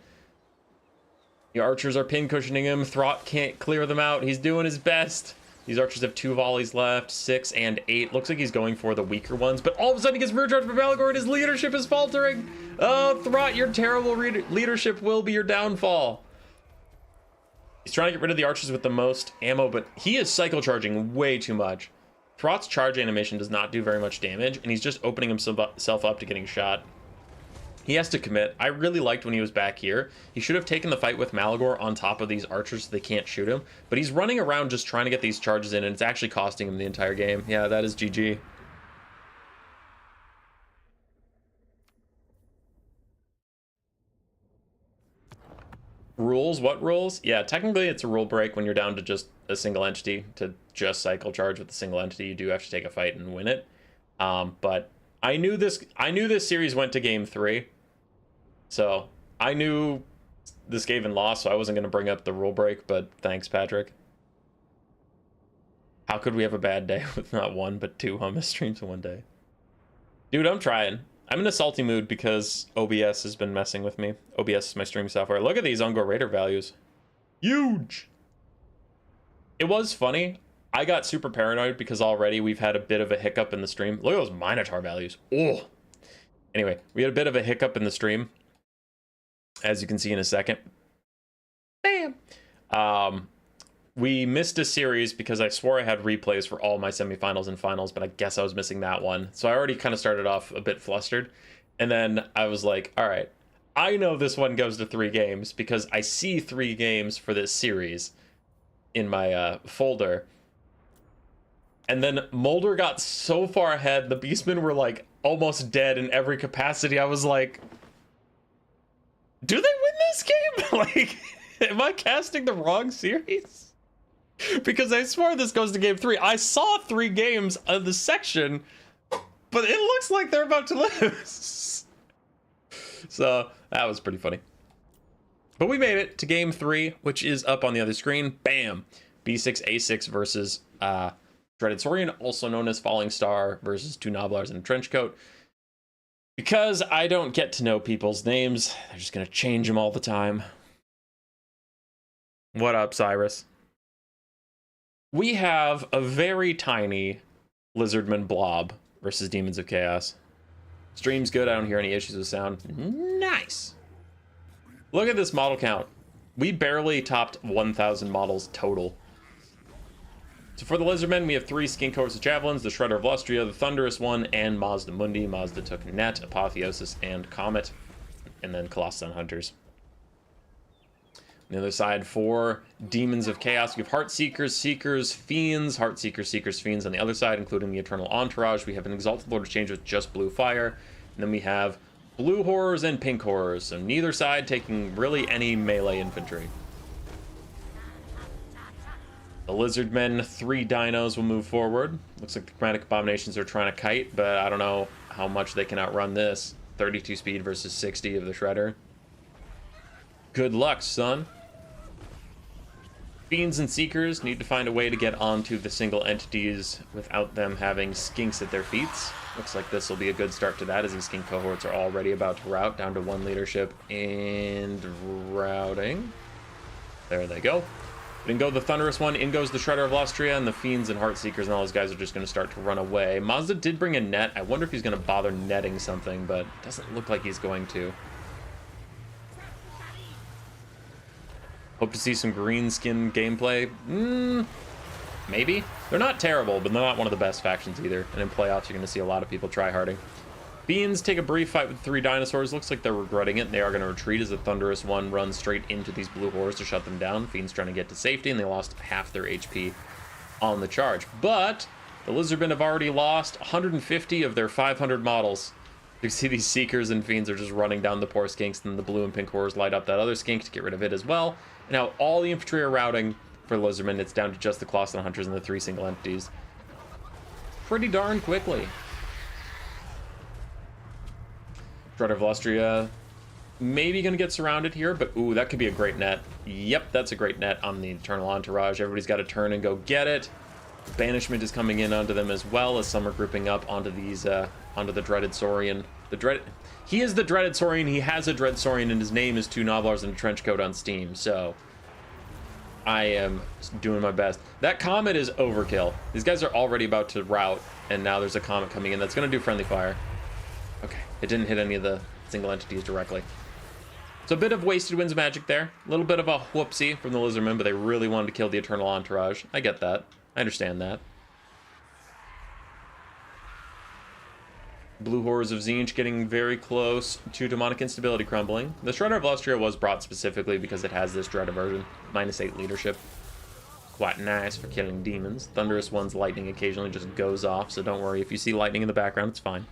The archers are pin cushioning him. Throt can't clear them out. He's doing his best. These archers have 2 volleys left, 6 and 8. Looks like he's going for the weaker ones, but all of a sudden he gets rear charge from Malagor and his leadership is faltering. Oh, Throt, your terrible leadership will be your downfall. He's trying to get rid of the archers with the most ammo, but he is cycle charging way too much. Throt's charge animation does not do very much damage, and he's just opening himself up to getting shot. He has to commit. I really liked when he was back here. He should have taken the fight with Malagor on top of these archers so they can't shoot him. But he's running around just trying to get these charges in, and it's actually costing him the entire game. Yeah, that is GG. Rules? What rules? Yeah, technically it's a rule break when you're down to just a single entity. To just cycle charge with a single entity, you do have to take a fight and win it. But I knew this series went to game 3. So I knew the Skaven lost, so I wasn't going to bring up the rule break, but thanks, Patrick. How could we have a bad day with not 1 but 2 hummus streams in one day? Dude, I'm trying. I'm in a salty mood because OBS has been messing with me. OBS is my streaming software. Look at these Ungo Raider values. Huge! It was funny. I got super paranoid because already we've had a bit of a hiccup in the stream. Look at those Minotaur values. Oh! Anyway, we had a bit of a hiccup in the stream, as you can see in a second. Bam! We missed a series because I swore I had replays for all my semifinals and finals, but I guess I was missing that one. So I already kind of started off a bit flustered. And then I was like, all right, I know this one goes to 3 games because I see 3 games for this series in my folder. And then Mulder got so far ahead, the Beastmen were like almost dead in every capacity. I was like, do they win this game? Like, am I casting the wrong series? Because I swear this goes to game 3. I saw 3 games of the section, but it looks like they're about to lose. So that was pretty funny. But we made it to game 3, which is up on the other screen. Bam! B6, A6 versus Dreaded Saurian, also known as Falling Star, versus 2 Noblars in a trench coat. Because I don't get to know people's names, they're just going to change them all the time. What up, Cyrus? We have a very tiny Lizardman blob versus Demons of Chaos. Stream's good. I don't hear any issues with sound. Nice. Look at this model count. We barely topped 1,000 models total. So for the Lizardmen, we have 3 Skin Coats of Javelins, the Shredder of Lustria, the Thunderous One, and Mazda Mundi. Mazda took Net, Apotheosis, and Comet, and then Colossus Hunters. On the other side, 4 Demons of Chaos. We have Heartseekers, Seekers, Fiends, Heartseekers, Seekers, Fiends on the other side, including the Eternal Entourage. We have an Exalted Lord of Change with just blue fire. And then we have blue horrors and pink horrors. So neither side taking really any melee infantry. The Lizardmen, 3 dinos will move forward. Looks like the Chromatic Abominations are trying to kite, but I don't know how much they can outrun this. 32 speed versus 60 of the Shredder. Good luck, son. Fiends and Seekers need to find a way to get onto the single entities without them having skinks at their feet. Looks like this will be a good start to that, as these skink cohorts are already about to rout down to 1 leadership and routing. There they go. In go the Thunderous One, in goes the Shredder of Lustria, and the Fiends and Heartseekers and all those guys are just going to start to run away. Mazda did bring a net. I wonder if he's going to bother netting something, but it doesn't look like he's going to. Hope to see some Greenskin gameplay. Maybe. They're not terrible, but they're not one of the best factions either. And in playoffs, you're going to see a lot of people try-harding. Fiends take a brief fight with 3 dinosaurs. Looks like they're regretting it. They are going to retreat as the Thunderous One runs straight into these blue horrors to shut them down. Fiends trying to get to safety, and they lost half their HP on the charge. But the Lizardmen have already lost 150 of their 500 models. You see these Seekers and Fiends are just running down the poor skinks, and the blue and pink horrors light up that other skink to get rid of it as well. And now all the infantry are routing for Lizardmen. It's down to just the Colossus Hunters and the 3 single entities. Pretty darn quickly. Shredder of Lustria maybe gonna get surrounded here, but ooh, that could be a great net. Yep, that's a great net on the Eternal Entourage. Everybody's got to turn and go get it. Banishment is coming in onto them as well, as some are grouping up onto these, onto the Dreaded Saurian. He is the Dreaded Saurian. He has a Dread Saurian, and his name is Two Noblars in a Trench Coat on Steam. So I am doing my best. That Comet is overkill. These guys are already about to rout, and now there's a Comet coming in that's going to do friendly fire. Okay, it didn't hit any of the single entities directly. So a bit of wasted winds of magic there. A little bit of a whoopsie from the Lizardmen, but they really wanted to kill the Eternal Entourage. I get that. I understand that. Blue Horrors of Tzeentch getting very close to Demonic Instability crumbling. The Shredder of Lustria was brought specifically because it has this Dread aversion. -8 leadership. Quite nice for killing demons. Thunderous One's lightning occasionally just goes off, so don't worry. If you see lightning in the background, it's fine.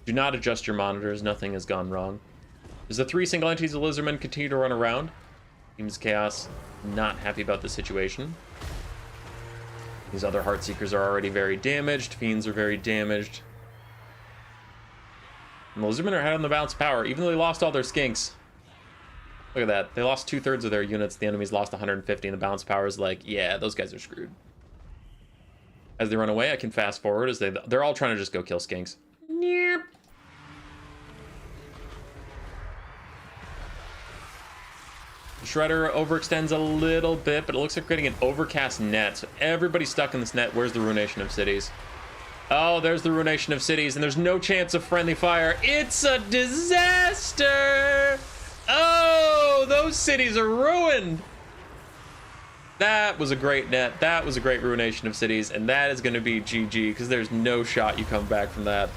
Do not adjust your monitors. Nothing has gone wrong. As the 3 single entities of Lizardmen continue to run around, Teams Chaos not happy about the situation. These other Heartseekers are already very damaged. Fiends are very damaged. And the Lizardmen are ahead on the bounce power, even though they lost all their skinks. Look at that. They lost 2/3 of their units. The enemy's lost 150, and the bounce power is like, yeah, those guys are screwed. As they run away, I can fast forward as they're all trying to just go kill skinks. Yep. Shredder overextends a little bit, but it looks like creating an overcast net. So everybody's stuck in this net. Where's the Ruination of Cities? Oh, there's the Ruination of Cities, and there's no chance of friendly fire. It's a disaster! Oh, those cities are ruined! That was a great net. That was a great Ruination of Cities, and that is going to be GG, because there's no shot you come back from that.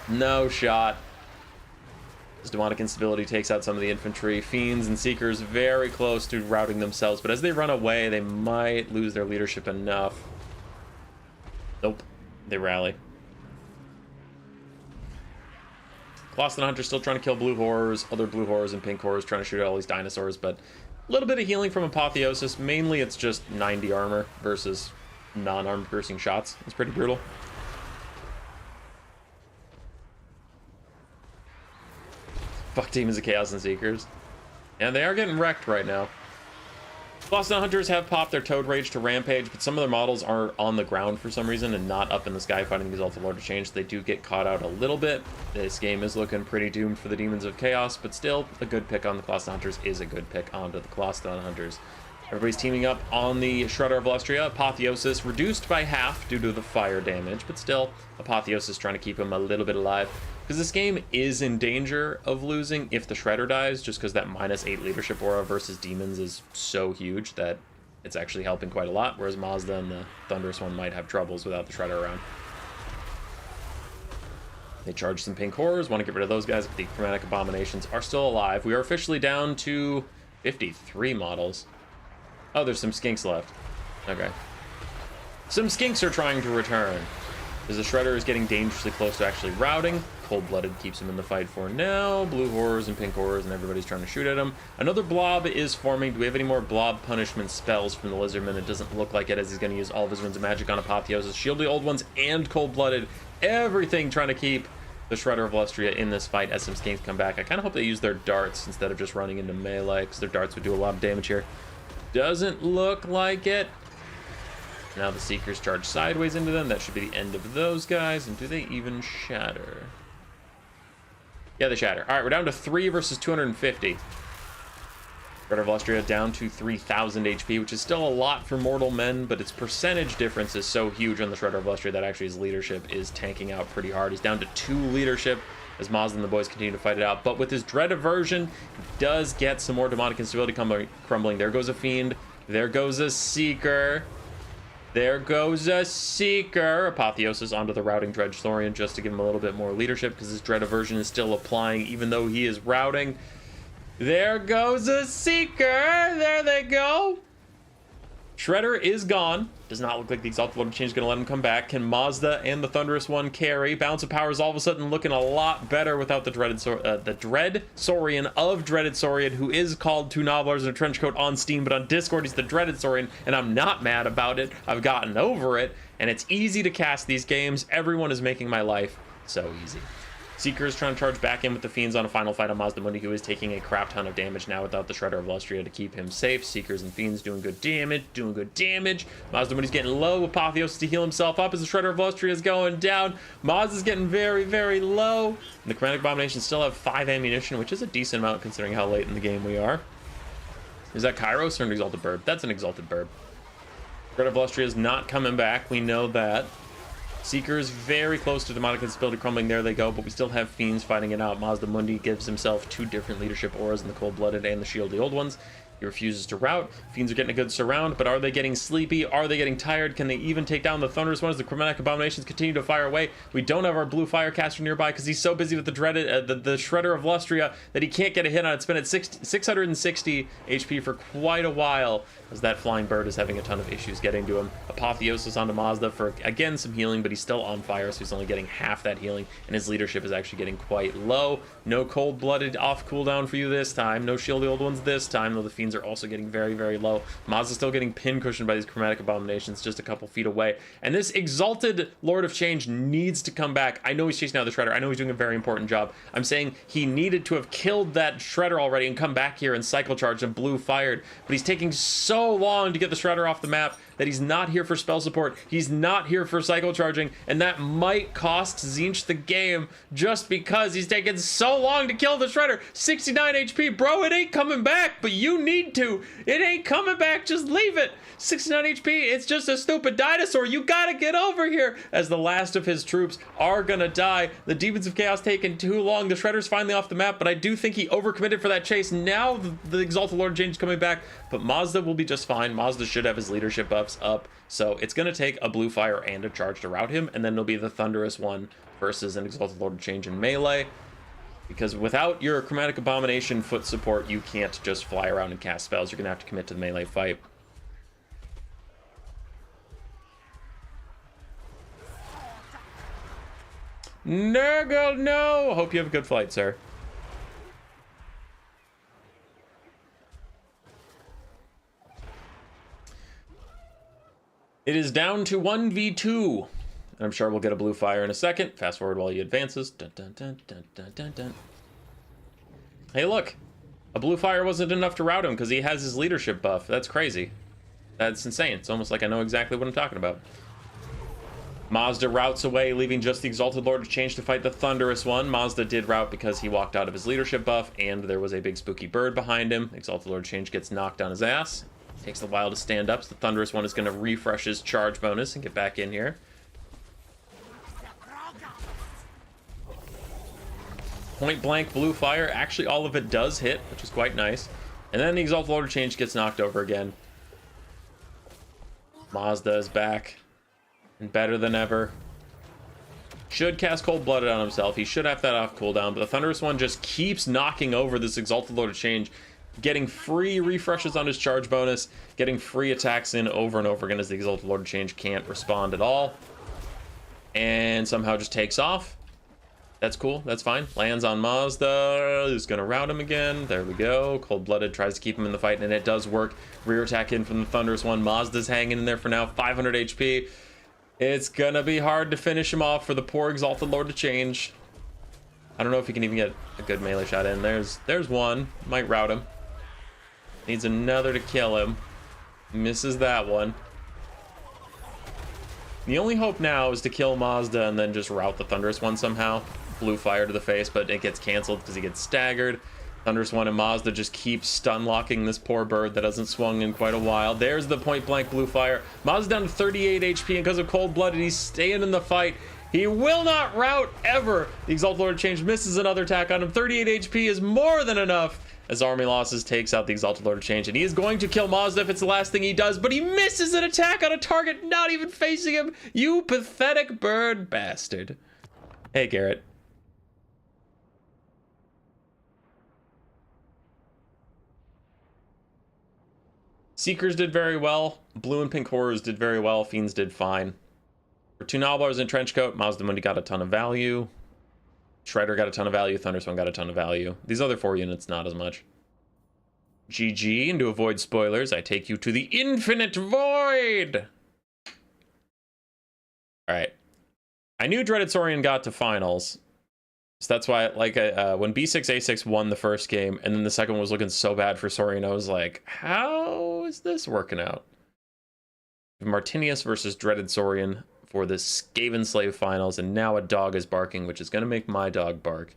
No shot. As Demonic Instability takes out some of the infantry, Fiends and Seekers very close to routing themselves, but as they run away, they might lose their leadership enough. Nope, they rally. Colossus Hunter's still trying to kill blue horrors, other blue horrors and pink horrors trying to shoot at all these dinosaurs, but a little bit of healing from Apotheosis. Mainly it's just 90 armor versus non-armor piercing shots. It's pretty brutal. Fuck Demons of Chaos and Seekers. And they are getting wrecked right now. Colossus Hunters have popped their Toad Rage to Rampage, but some of their models are on the ground for some reason and not up in the sky fighting these Ultra Lord of Change. So they do get caught out a little bit. This game is looking pretty doomed for the Demons of Chaos, but still a good pick on the Colossus Hunters is a good pick onto the Colossus Hunters. Everybody's teaming up on the Shredder of Lustria. Apotheosis reduced by half due to the fire damage, but still Apotheosis trying to keep him a little bit alive. Because this game is in danger of losing if the Shredder dies, just because that -8 leadership aura versus demons is so huge that it's actually helping quite a lot, whereas Mazda and the Thunderous One might have troubles without the Shredder around. They charge some pink horrors, want to get rid of those guys, but the Chromatic Abominations are still alive. We are officially down to 53 models. Oh, there's some skinks left. Okay. Some skinks are trying to return. As the Shredder is getting dangerously close to actually routing. Cold-Blooded keeps him in the fight for now. Blue horrors and pink horrors, and everybody's trying to shoot at him. Another blob is forming. Do we have any more blob punishment spells from the Lizardman? It doesn't look like it, as he's going to use all of his winds of magic on Apotheosis. Shield the Old Ones and Cold-Blooded. Everything trying to keep the Shredder of Lustria in this fight as some skinks come back. I kind of hope they use their darts instead of just running into melee, because their darts would do a lot of damage here. Doesn't look like it. Now the Seekers charge sideways into them. That should be the end of those guys. And do they even shatter? Yeah, they shatter. All right, we're down to 3 versus 250. Shredder of Lustria down to 3,000 HP, which is still a lot for mortal men, but its percentage difference is so huge on the Shredder of Lustria that actually his leadership is tanking out pretty hard. He's down to 2 leadership as Mazda and the boys continue to fight it out. But with his Dread Aversion, he does get some more Demonic Instability crumbling. There goes a Fiend. There goes a Seeker. There goes a Seeker. Apotheosis onto the routing Dread Saurian just to give him a little bit more leadership because his Dread Aversion is still applying even though he is routing. There goes a Seeker. There they go. Shredder is gone. Does not look like the Exalted Lord of Change is going to let him come back. Can Mazda and the Thunderous One carry? Balance of Power is all of a sudden looking a lot better without the Dread Saurian of Dreaded Saurian, who is called Two Noblars in a Trench Coat on Steam, but on Discord he's the Dreaded Saurian, and I'm not mad about it. I've gotten over it, and it's easy to cast these games. Everyone is making my life so easy. Seeker's trying to charge back in with the Fiends on a final fight on Mazda Mundi, who is taking a crap ton of damage now without the Shredder of Lustria to keep him safe. Seekers and Fiends doing good damage. Mazda Mundi's getting low. Apotheosis to heal himself up as the Shredder of Lustria is going down. Maz is getting very, very low. And the Chromatic Abominations still have 5 ammunition, which is a decent amount considering how late in the game we are. Is that Kairos or an Exalted Bird? That's an Exalted Bird. Shredder of Lustria is not coming back. We know that. Seeker is very close to Demonic Instability crumbling. There they go, but we still have Fiends fighting it out. Mazda Mundi gives himself 2 different leadership auras in the Cold-Blooded and the Shield, the old ones. He refuses to rout. Fiends are getting a good surround, but are they getting sleepy? Are they getting tired? Can they even take down the Thunderous ones? The Chromatic Abominations continue to fire away. We don't have our blue Firecaster nearby because he's so busy with the dreaded the Shredder of Lustria that he can't get a hit on it. It's been at 660 HP for quite a while as that Flying Bird is having a ton of issues getting to him. Apotheosis onto Mazda for, again, some healing, but he's still on fire, so he's only getting half that healing, and his leadership is actually getting quite low. No Cold-Blooded off cooldown for you this time. No Shield the old ones this time, though the Fiends are also getting very, very low. Mazda's still getting pin cushioned by these Chromatic Abominations just a couple feet away. And this Exalted Lord of Change needs to come back. I know he's chasing out the Shredder. I know he's doing a very important job. I'm saying he needed to have killed that Shredder already and come back here and cycle charge and blue fired. But he's taking so long to get the Shredder off the map that he's not here for spell support. He's not here for cycle charging, and that might cost Tzeentch the game just because he's taking so long to kill the Shredder. 69 HP, bro, it ain't coming back, but you need to. It ain't coming back, just leave it. 69 HP, it's just a stupid dinosaur. You gotta get over here. As the last of his troops are gonna die. The Demons of Chaos taking too long. The Shredder's finally off the map, but I do think he overcommitted for that chase. Now the Exalted Lord of Change is coming back, but Mazda will be just fine. Mazda should have his leadership buffs up, so it's gonna take a blue fire and a charge to rout him, and then it'll be the Thunderous one versus an Exalted Lord of Change in melee, because without your Chromatic Abomination foot support, you can't just fly around and cast spells. You're gonna have to commit to the melee fight. Nurgle, no! Hope you have a good flight, sir. It is down to 1v2. And I'm sure we'll get a blue fire in a second. Fast forward while he advances. Dun, dun, dun, dun, dun, dun, dun. Hey, look. A blue fire wasn't enough to rout him because he has his leadership buff. That's crazy. That's insane. It's almost like I know exactly what I'm talking about. Mazda routs away, leaving just the Exalted Lord of Change to fight the Thunderous one. Mazda did rout because he walked out of his leadership buff, and there was a big spooky bird behind him. Exalted Lord of Change gets knocked on his ass. Takes a while to stand up, so the Thunderous one is going to refresh his charge bonus and get back in here. Point blank blue fire. Actually, all of it does hit, which is quite nice. And then the Exalted Lord of Change gets knocked over again. Mazda is back. And better than ever. Should cast Cold-Blooded on himself. He should have that off cooldown, but the Thunderous one just keeps knocking over this Exalted Lord of Change, getting free refreshes on his charge bonus, getting free attacks in over and over again as the Exalted Lord of Change can't respond at all. And somehow just takes off. That's cool. That's fine. Lands on Mazda. Is going to rout him again. There we go. Cold-Blooded tries to keep him in the fight, and it does work. Rear attack in from the Thunderous one. Mazda's hanging in there for now. 500 HP. It's going to be hard to finish him off for the poor Exalted Lord of Change. I don't know if he can even get a good melee shot in. There's one. Might rout him. Needs another to kill him. Misses that one. The only hope now is to kill Mazda and then just rout the Thunderous one somehow. Blue fire to the face, but it gets canceled because he gets staggered. Thunderous one and Mazda just keep stun locking this poor bird that hasn't swung in quite a while. There's the point blank blue fire. Mazda down to 38 HP, and because of Cold-Blooded, he's staying in the fight. He will not rout ever. The Exalted Lord of Change misses another attack on him. 38 HP is more than enough as Army Losses takes out the Exalted Lord of Change, and he is going to kill Mazda if it's the last thing he does, but he misses an attack on a target not even facing him. You pathetic bird bastard. Hey, Garrett. Seekers did very well. Blue and pink horrors did very well. Fiends did fine. For 2 Nobblers in Trenchcoat, Mazda Mundi got a ton of value. Shredder got a ton of value. Thunderous one got a ton of value. These other 4 units, not as much. GG, and to avoid spoilers, I take you to the Infinite Void! Alright. I knew Dreaded Saurian got to finals. So that's why, like, when B6A6 won the first game, and then the second one was looking so bad for Saurian, I was like, how is this working out? Martinius versus Dreaded Saurian for the Skavenslave finals, and now a dog is barking, which is going to make my dog bark.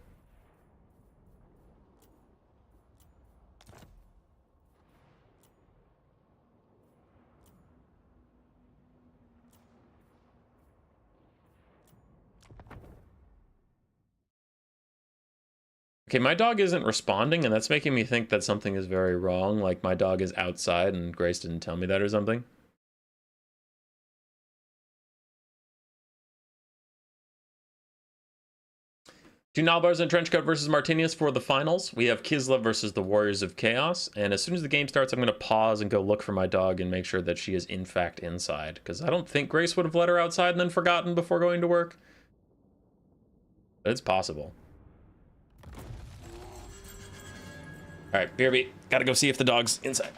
Okay, my dog isn't responding, and that's making me think that something is very wrong. Like, my dog is outside, and Grace didn't tell me that or something. Two Nalbars in Trenchcoat versus Martinius for the finals. We have Kislev versus the Warriors of Chaos, and as soon as the game starts, I'm going to pause and go look for my dog and make sure that she is in fact inside, because I don't think Grace would have let her outside and then forgotten before going to work. But it's possible. All right, BRB, gotta go see if the dog's inside.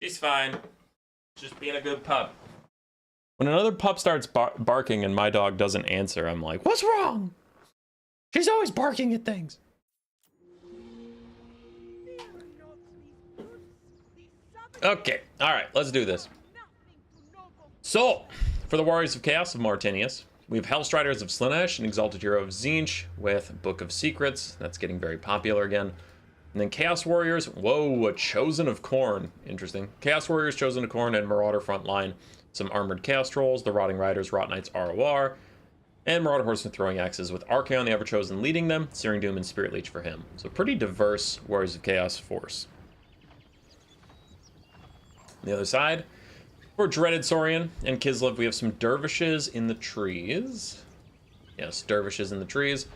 She's fine. Just being a good pup. When another pup starts barking and my dog doesn't answer, I'm like, what's wrong? She's always barking at things. Okay, all right, let's do this. So, for the Warriors of Chaos of Martinius, we have Hellstriders of Slaanesh and Exalted Hero of Tzeentch with Book of Secrets. That's getting very popular again. And then Chaos Warriors, whoa, a Chosen of Khorne. Interesting. Chaos Warriors, Chosen of Khorne, and Marauder Frontline. Some Armored Chaos Trolls, the Rotting Riders, Rot Knights, ROR, and Marauder Horsemen Throwing Axes with Archaon, the Everchosen, leading them, Searing Doom, and Spirit Leech for him. So pretty diverse Warriors of Chaos force. On the other side, for Dreaded Saurian and Kislev, we have some Dervishes in the trees. Yes, Dervishes in the trees.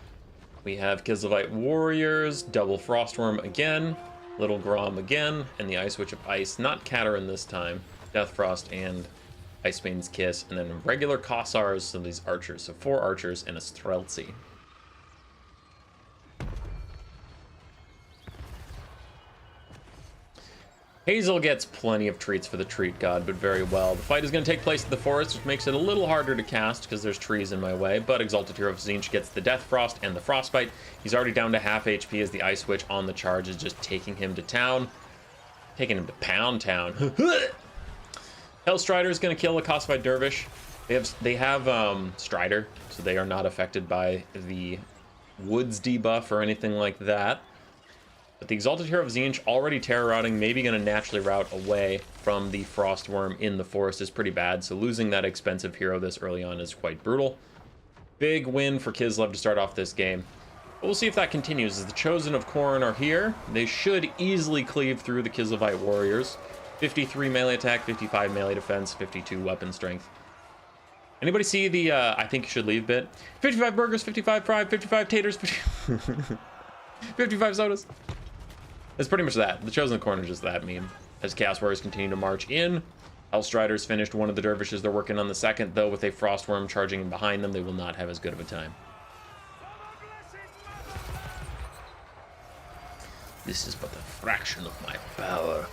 We have Kislevite Warriors, Double Frostworm again, Little Grom again, and the Ice Witch of Ice, not Caterin this time, Death Frost and Icebane's Kiss, and then regular Kossars, so these archers. So 4 archers and a Streltsy. Hazel gets plenty of treats for the treat god, but very well. The fight is going to take place in the forest, which makes it a little harder to cast because there's trees in my way, but Exalted Hero of Tzeentch gets the Death Frost and the Frostbite. He's already down to half HP as the Ice Witch on the charge is just taking him to town. Taking him to Pound Town. Hellstrider is going to kill a Kossovite Dervish. They have Strider, so they are not affected by the Woods debuff or anything like that. But the Exalted Hero of Tzeentch already terror routing, maybe going to naturally route away from the Frostworm in the forest is pretty bad, so losing that expensive hero this early on is quite brutal. Big win for Kislev to start off this game. But we'll see if that continues. As the Chosen of Khorne are here, they should easily cleave through the Kislevite Warriors. 53 melee attack, 55 melee defense, 52 weapon strength. Anybody see the I think you should leave bit? 55 burgers, 55 fried, 55 taters, 55 sodas. It's pretty much that. The Chosen of Khorne is just that meme. As Chaos Warriors continue to march in, Hellstriders finished one of the Dervishes. They're working on the second, though, with a Frostworm charging in behind them. They will not have as good of a time. This is but a fraction of my power.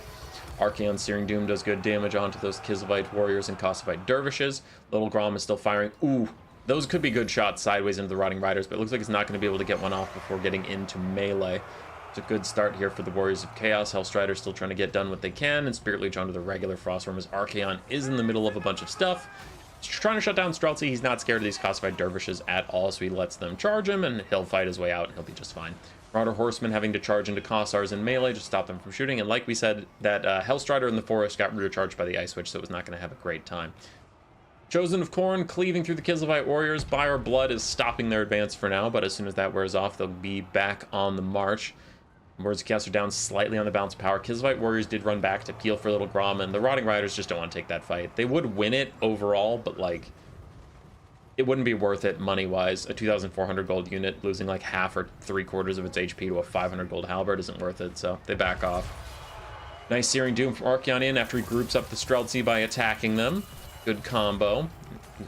Archaon Searing Doom does good damage onto those Kislevite Warriors and Kossovite Dervishes. Little Grom is still firing. Ooh, those could be good shots sideways into the Rotting Riders, but it looks like it's not going to be able to get one off before getting into melee. It's a good start here for the Warriors of Chaos. Hellstrider still trying to get done what they can, and Spirit Leech onto the regular Frostworm as Archaon is in the middle of a bunch of stuff. He's trying to shut down Streltsy. He's not scared of these Kossovite Dervishes at all, so he lets them charge him, and he'll fight his way out, and he'll be just fine. Marauder Horsemen having to charge into Kossars in melee to stop them from shooting, and like we said, that Hellstrider in the forest got recharged by the Ice Witch, so it was not going to have a great time. Chosen of Khorne cleaving through the Kislevite Warriors. Buyer Blood is stopping their advance for now, but as soon as that wears off, they'll be back on the march. Warriors of Chaos are down slightly on the bounce power. Kislevite Warriors did run back to peel for Little Grom, and the Rotting Riders just don't want to take that fight. They would win it overall, but like, it wouldn't be worth it money-wise. A 2,400 gold unit losing like half or 3/4 of its HP to a 500 gold halberd isn't worth it, so they back off. Nice Searing Doom from Archaon in after he groups up the Streltsy by attacking them. Good combo.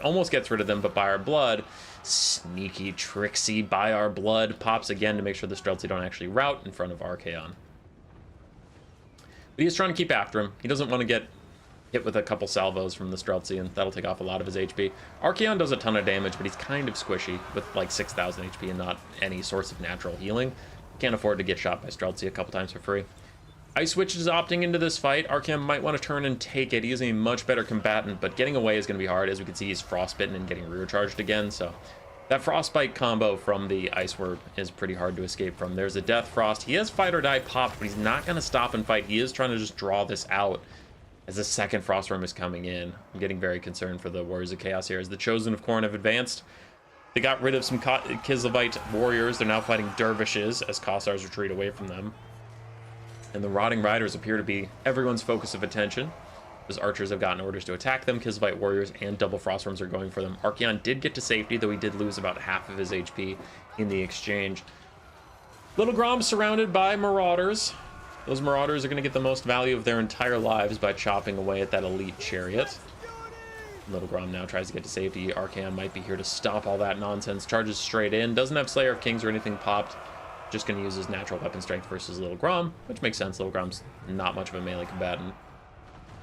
Almost gets rid of them, but by our blood, sneaky, tricksy, by our blood pops again to make sure the Streltsy don't actually rout in front of Archaon. But he's trying to keep after him. He doesn't want to get hit with a couple salvos from the Streltsy, and that'll take off a lot of his HP. Archaon does a ton of damage, but he's kind of squishy with like 6,000 HP and not any source of natural healing. Can't afford to get shot by Streltsy a couple times for free. Ice Witch is opting into this fight. Archaon might want to turn and take it. He is a much better combatant, but getting away is going to be hard. As we can see, he's frostbitten and getting rear charged again, so that Frostbite combo from the Ice Word is pretty hard to escape from. There's a Death Frost. He has Fight or Die popped, but he's not going to stop and fight. He is trying to just draw this out as the second Frost Worm is coming in. I'm getting very concerned for the Warriors of Chaos here as the Chosen of Khorne have advanced. They got rid of some Kislevite warriors. They're now fighting dervishes as Kossars retreat away from them. And the Rotting Riders appear to be everyone's focus of attention, as archers have gotten orders to attack them. Kislevite warriors and double Frostworms are going for them. Archaon did get to safety, though he did lose about half of his HP in the exchange. Little Grom surrounded by Marauders. Those Marauders are going to get the most value of their entire lives by chopping away at that elite chariot. Little Grom now tries to get to safety. Archaon might be here to stop all that nonsense. Charges straight in. Doesn't have Slayer of Kings or anything popped. Just going to use his natural weapon strength versus Little Grom, which makes sense. Little Grom's not much of a melee combatant.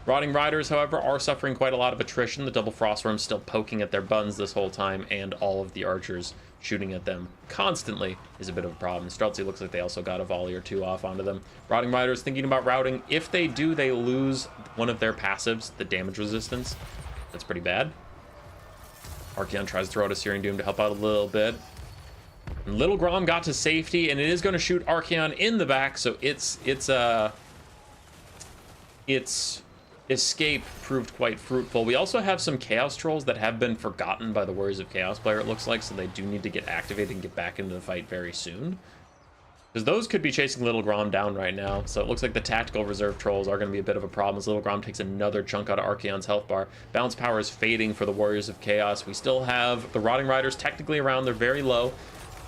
Rotting Riders, however, are suffering quite a lot of attrition. The double Frostworms still poking at their buns this whole time, and all of the archers shooting at them constantly is a bit of a problem. Streltsy looks like they also got a volley or two off onto them. Rotting Riders thinking about routing. If they do, they lose one of their passives, the damage resistance. That's pretty bad. Archaon tries to throw out a Searing Doom to help out a little bit. And Little Grom got to safety, and it is going to shoot Archaon in the back, so its escape proved quite fruitful. We also have some Chaos Trolls that have been forgotten by the Warriors of Chaos player, it looks like, so they do need to get activated and get back into the fight very soon. Because those could be chasing Little Grom down right now, so it looks like the tactical reserve trolls are going to be a bit of a problem as Little Grom takes another chunk out of Archaon's health bar. Balance power is fading for the Warriors of Chaos. We still have the Rotting Riders technically around. They're very low.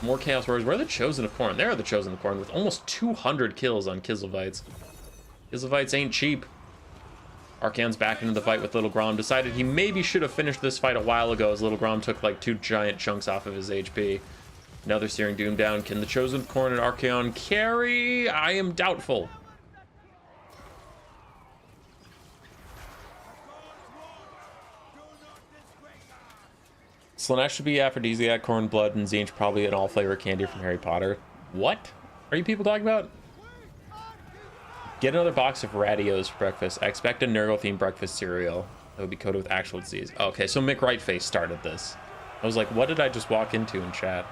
More Chaos Warriors. Where are the Chosen of Khorne? There are the Chosen of Khorne with almost 200 kills on Kislevites. Kislevites ain't cheap. Archaon's back into the fight with Little Grom. Decided he maybe should have finished this fight a while ago as Little Grom took like 2 giant chunks off of his HP. Another Searing Doom down. Can the Chosen of Khorne and Archaon carry? I am doubtful. Slaanesh should be Aphrodisiac, Corn Blood, and Zinch probably an all-flavor candy from Harry Potter. What are you people talking about? Get another box of Radios for breakfast. I expect a Nurgle-themed breakfast cereal that would be coated with actual disease. Okay, so Mick Rightface started this. I was like, what did I just walk into in chat?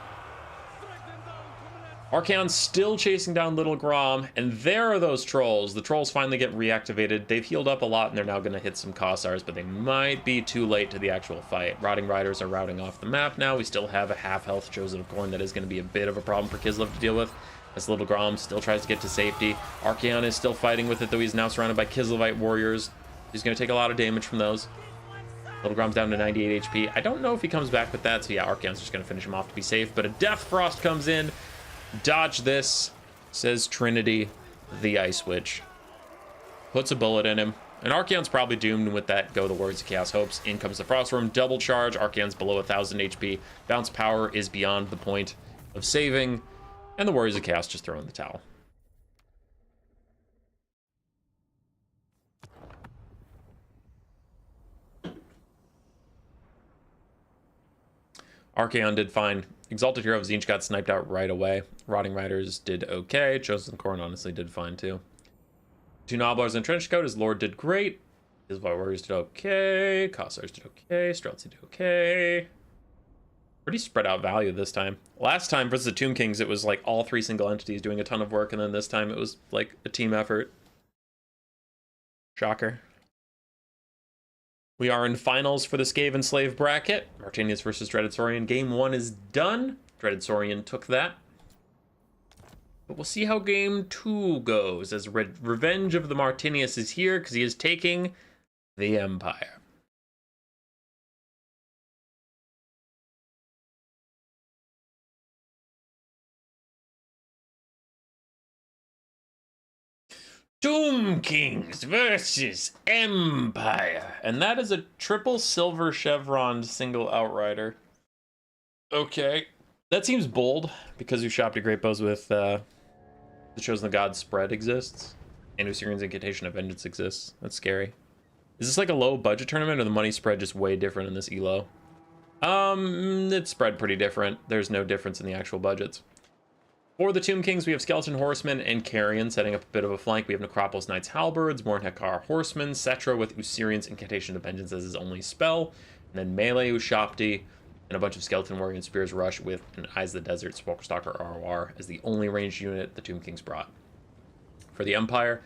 Archaon's still chasing down Little Grom, and there are those trolls. The trolls finally get reactivated. They've healed up a lot, and they're now going to hit some Kossars, but they might be too late to the actual fight. Rotting Riders are routing off the map now. We still have a half-health Chosen of Khorne that is going to be a bit of a problem for Kislev to deal with, as Little Grom still tries to get to safety. Archaon is still fighting with it, though he's now surrounded by Kislevite warriors. He's going to take a lot of damage from those. Little Grom's down to 98 HP. I don't know if he comes back with that, so yeah, Archaon's just going to finish him off to be safe, but a Death Frost comes in. Dodge this, says Trinity, the Ice Witch. Puts a bullet in him. And Archaon's probably doomed with that go the Warriors of Chaos hopes. In comes the Frostworm, double charge. Archaon's below 1,000 HP. Bounce power is beyond the point of saving. And the Warriors of Chaos just throw in the towel. Archaon did fine. Exalted Hero of Zinch got sniped out right away. Rotting Riders did okay. Chosen of Khorne honestly did fine too. 2 Nobblers in Trenchcoat. His Lord did great. His Warriors did okay. Kossars did okay. Streltsy did okay. Pretty spread out value this time. Last time versus the Tomb Kings, it was like all 3 single entities doing a ton of work, and then this time it was like a team effort. Shocker. We are in finals for the Skaven Slave bracket. Martinius versus Dreaded Saurian. Game 1 is done. Dreaded Saurian took that. But we'll see how game 2 goes, as Revenge of the Martinius is here, because he is taking the Empire. Tomb Kings versus Empire. And that is a triple silver chevron single outrider. Okay. That seems bold because Ushopti Great Bows with the Chosen of God spread exists. And Usirian's Incantation of Vengeance exists. That's scary. Is this like a low budget tournament or the money spread just way different in this ELO? It's spread pretty different. There's no difference in the actual budgets. For the Tomb Kings, we have Skeleton Horsemen and Carrion setting up a bit of a flank. We have Necropolis Knights Halberds, Mornhekar Horsemen, Cetra with Usirian's Incantation of Vengeance as his only spell, and then Melee Ushopti, and a bunch of Skeleton Warrior and Spears Rush with an Eyes of the Desert Stalker ROR as the only ranged unit the Tomb Kings brought. For the Empire,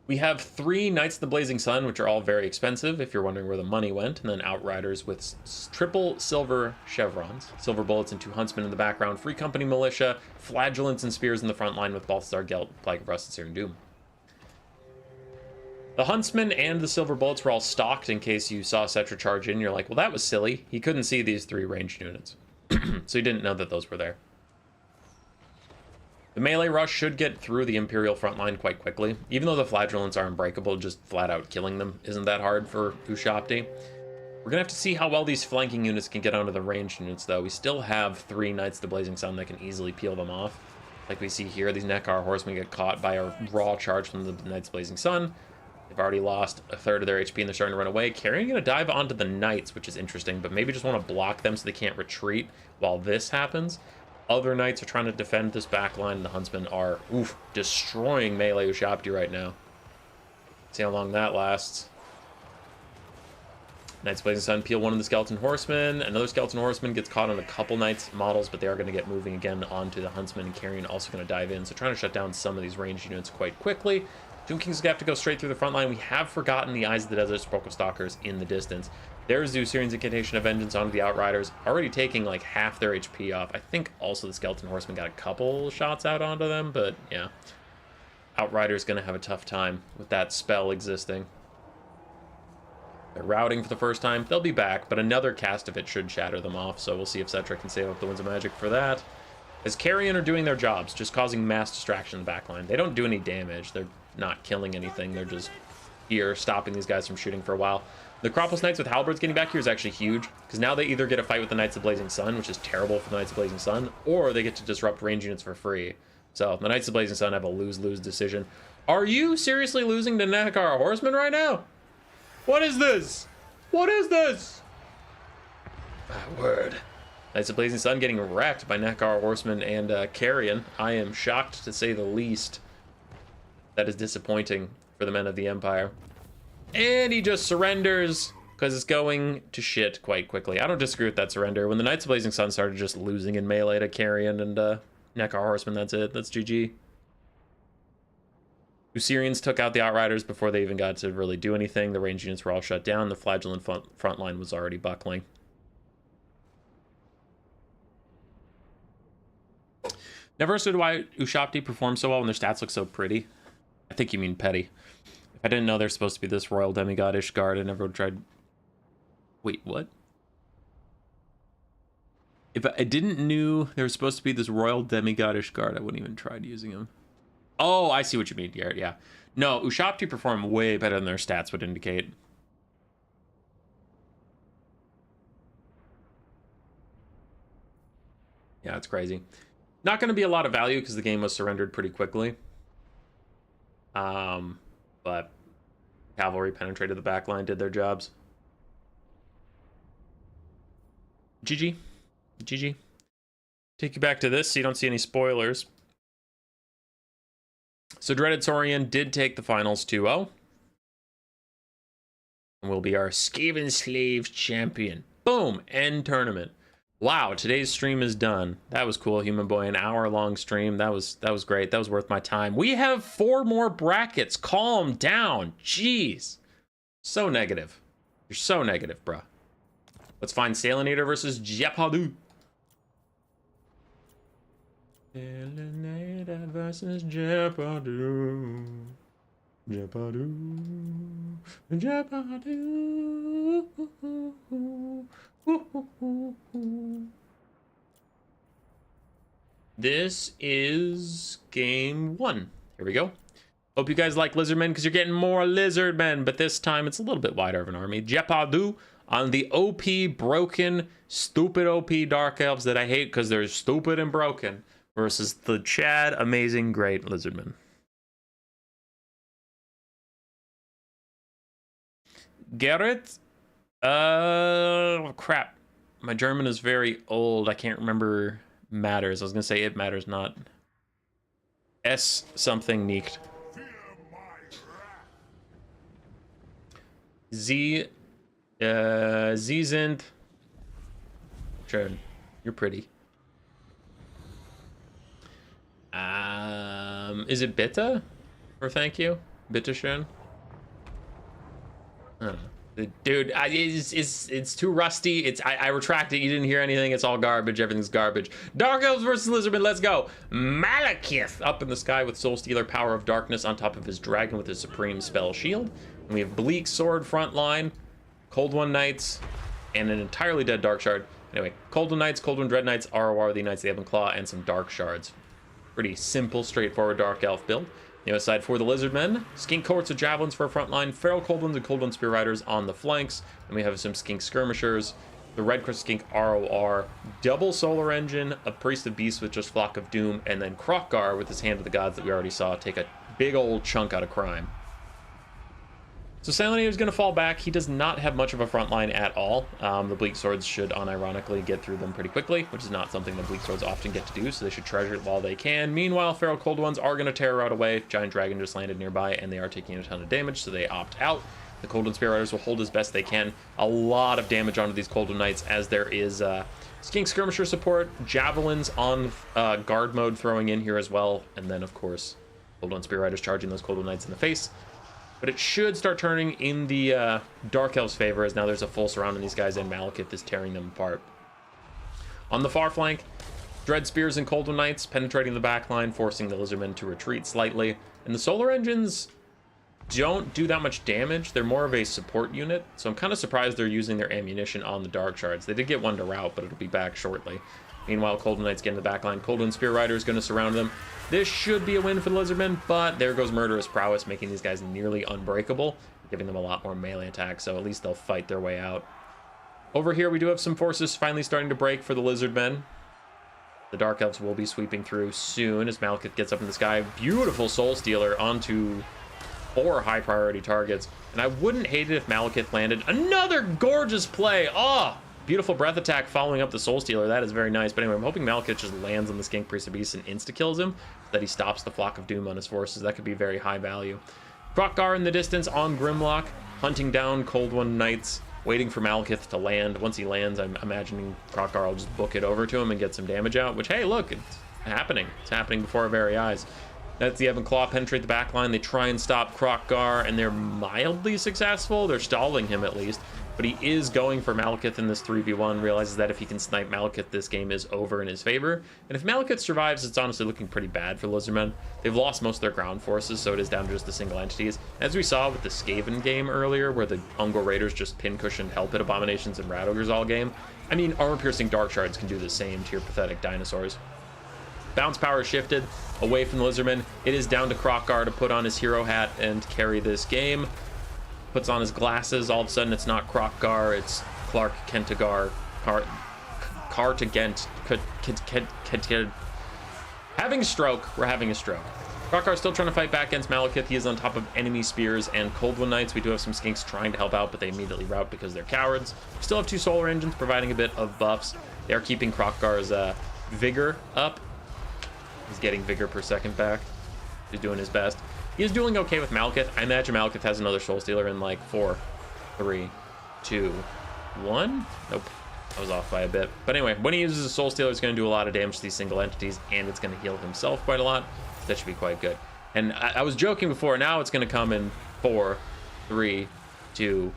we have 3 Knights of the Blazing Sun, which are all very expensive, if you're wondering where the money went, and then Outriders with triple silver chevrons, silver bullets and 2 huntsmen in the background, Free Company Militia, Flagellants and Spears in the front line with Balthazar Gelt, Plague of Rust, and Searing Doom. The huntsmen and the silver bullets were all stocked in case you saw Cetra charge in. You're like, well, that was silly. He couldn't see these 3 ranged units, so he didn't know that those were there. The melee rush should get through the Imperial front line quite quickly. Even though the Flagellants are unbreakable, just flat out killing them isn't that hard for Ushopti. We're gonna have to see how well these flanking units can get onto the ranged units, though. We still have 3 Knights of the Blazing Sun that can easily peel them off. Like we see here, these Nekar Horsemen get caught by a raw charge from the Knights of the Blazing Sun. They've already lost a third of their HP and they're starting to run away. Carrion gonna dive onto the Knights, which is interesting, but maybe just want to block them so they can't retreat while this happens. Other Knights are trying to defend this back line, and the Huntsmen are, destroying melee Ushopti right now. See how long that lasts. Knights Blazing Sun peel one of the Skeleton Horsemen. Another Skeleton Horseman gets caught on a couple Knights models, but they are going to get moving again onto the Huntsman, and Carrion also going to dive in. So trying to shut down some of these ranged units quite quickly. Tomb Kings have to go straight through the front line. We have forgotten the Eyes of the Desert Sepulchral Stalkers in the distance. There's the Usirian's Incantation of Vengeance onto the Outriders, already taking like half their HP off. I think also the Skeleton Horseman got a couple shots out onto them, but yeah. Outrider's going to have a tough time with that spell existing. They're routing for the first time. They'll be back, but another cast of it should shatter them off, so we'll see if Cetra can save up the Winds of Magic for that. As Carrion are doing their jobs, just causing mass distraction in the backline. They don't do any damage. They're not killing anything. They're just here, stopping these guys from shooting for a while. The Necropolis Knights with Halberds getting back here is actually huge, because now they either get a fight with the Knights of Blazing Sun, which is terrible for the Knights of Blazing Sun, or they get to disrupt range units for free. So the Knights of Blazing Sun have a lose-lose decision. Are you seriously losing to Nekar Horsemen right now? What is this? What is this? My word. Knights of Blazing Sun getting wrecked by Nekar Horsemen and Carrion. I am shocked to say the least. That is disappointing for the men of the Empire. And he just surrenders because it's going to shit quite quickly. I don't disagree with that surrender. When the Knights of Blazing Sun started just losing in melee to Carrion and Nekar Horsemen, that's it. That's GG. Usirians took out the Outriders before they even got to really do anything. The ranged units were all shut down. The Flagellant front line was already buckling. Never understood why Ushopti performs so well when their stats look so pretty. I think you mean petty. If I didn't know they're supposed to be this royal demigod-ish guard, I never would tried... Wait, what? If I didn't knew they were supposed to be this royal demigod-ish guard, I wouldn't even tried using them. Oh, I see what you mean, Garrett, yeah. No, Ushopti perform way better than their stats would indicate. Yeah, it's crazy. Not going to be a lot of value because the game was surrendered pretty quickly. But cavalry penetrated the back line, did their jobs. GG. GG. Take you back to this so you don't see any spoilers. So Dreaded Saurian did take the finals 2-0. And will be our Skavenslave champion. Boom! End tournament. Wow, today's stream is done. That was cool, Human Boy. An hour-long stream. That was great. That was worth my time. We have 4 more brackets. Calm down. Jeez. So negative. You're so negative, bruh. Let's find Salinator versus Jeopardy. Salinator versus Jeopardy. Jeopardy. Jeopardy. This is game 1. Here we go. Hope you guys like Lizardmen because you're getting more Lizardmen, but this time it's a little bit wider of an army. Jeopadu on the OP, broken, stupid OP Dark Elves that I hate because they're stupid and broken versus the Chad, amazing, great Lizardmen. Gerrit? Crap. My German is very old. I can't remember matters. I was going to say it matters not. S something nicht. Sie sind schön. You're pretty. Is it bitte? Or thank you? Bitte schön? I don't know. Dude, it's too rusty. I retract it. You didn't hear anything. It's all garbage. Everything's garbage. Dark Elves versus Lizardmen. Let's go. Malekith up in the sky with Soul Stealer, Power of Darkness on top of his dragon with his supreme spell shield. And we have Bleak Sword front line, Cold One Knights, and an entirely dead Dark Shard. Anyway, Cold One Knights, Cold One Dread Knights, ROR the Knights of the Ebon Claw, and some Dark Shards. Pretty simple, straightforward Dark Elf build. The other side for the Lizardmen, Skink Cohorts of Javelins for a front line, Feral Cold Ones and Cold One Spear Riders on the flanks, and we have some Skink Skirmishers, the Red Crest Skink ROR, double Solar Engine, a Priest of Beasts with just Flock of Doom, and then Krokgar with his Hand of the Gods that we already saw take a big old chunk out of crime. So Silent Eater is going to fall back. He does not have much of a front line at all. The Bleak Swords should unironically get through them pretty quickly, which is not something that Bleak Swords often get to do, so they should treasure it while they can. Meanwhile, Feral Cold Ones are going to tear out away. Giant Dragon just landed nearby, and they are taking a ton of damage, so they opt out. The Cold One Spear Riders will hold as best they can. A lot of damage onto these Cold One Knights, as there is Skink Skirmisher support, Javelins on guard mode throwing in here as well, and then, of course, Cold One Spear Riders charging those Cold One Knights in the face. But it should start turning in the Dark Elves' favor, as now there's a full surround on these guys, and Malekith is tearing them apart. On the far flank, Dread Spears and Cold One Knights penetrating the back line, forcing the Lizardmen to retreat slightly. And the Solar Engines don't do that much damage. They're more of a support unit, so I'm kind of surprised they're using their ammunition on the Dark Shards. They did get one to rout, but it'll be back shortly. Meanwhile, Cold One Knights get in the back line. Cold One Spear Rider is going to surround them. This should be a win for the Lizardmen, but there goes Murderous Prowess, making these guys nearly unbreakable, giving them a lot more melee attack, so at least they'll fight their way out. Over here, we do have some forces finally starting to break for the Lizardmen. The Dark Elves will be sweeping through soon as Malekith gets up in the sky. Beautiful Soul Stealer onto 4 high priority targets, and I wouldn't hate it if Malekith landed another gorgeous play. Oh! Beautiful breath attack following up the Soul Stealer. That is very nice. But anyway, I'm hoping Malekith just lands on the Skink Priest of Beasts and insta-kills him, so that he stops the Flock of Doom on his forces. That could be very high value. Krokgar in the distance on Grimlock, hunting down Cold One Knights, waiting for Malekith to land. Once he lands, I'm imagining Krokgar will just book it over to him and get some damage out, which, hey, look, it's happening. It's happening before our very eyes. That's the Ebon Claw penetrate the back line. They try and stop Krokgar, and they're mildly successful. They're stalling him, at least. But he is going for Malekith in this 3v1, realizes that if he can snipe Malekith, this game is over in his favor. And if Malekith survives, it's honestly looking pretty bad for Lizardmen. They've lost most of their ground forces, so it is down to just the single entities. As we saw with the Skaven game earlier, where the Ungor Raiders just pin-cushioned Hellpit Abominations and Rat Ogres all game, I mean, armor-piercing Dark Shards can do the same to your pathetic dinosaurs. Bounce power shifted away from the Lizardmen. It is down to Krokgar to put on his hero hat and carry this game. Puts on his glasses. All of a sudden, it's not Krokgar, it's Clark Kentagar. Having a stroke. We're having a stroke. Krokgar's still trying to fight back against Malekith. He is on top of enemy spears and Cold One Knights. We do have some Skinks trying to help out, but they immediately rout because they're cowards. Still have 2 Solar Engines providing a bit of buffs. They are keeping Krokgar's vigor up. He's getting vigor per second back. He's doing his best. He is doing okay with Malekith. I imagine Malekith has another Soul Stealer in like 4, 3, 2, 1. Nope. I was off by a bit. But anyway, when he uses a Soul Stealer, it's going to do a lot of damage to these single entities, and it's going to heal himself quite a lot. That should be quite good. And I was joking before. Now it's going to come in 4, 3, 2,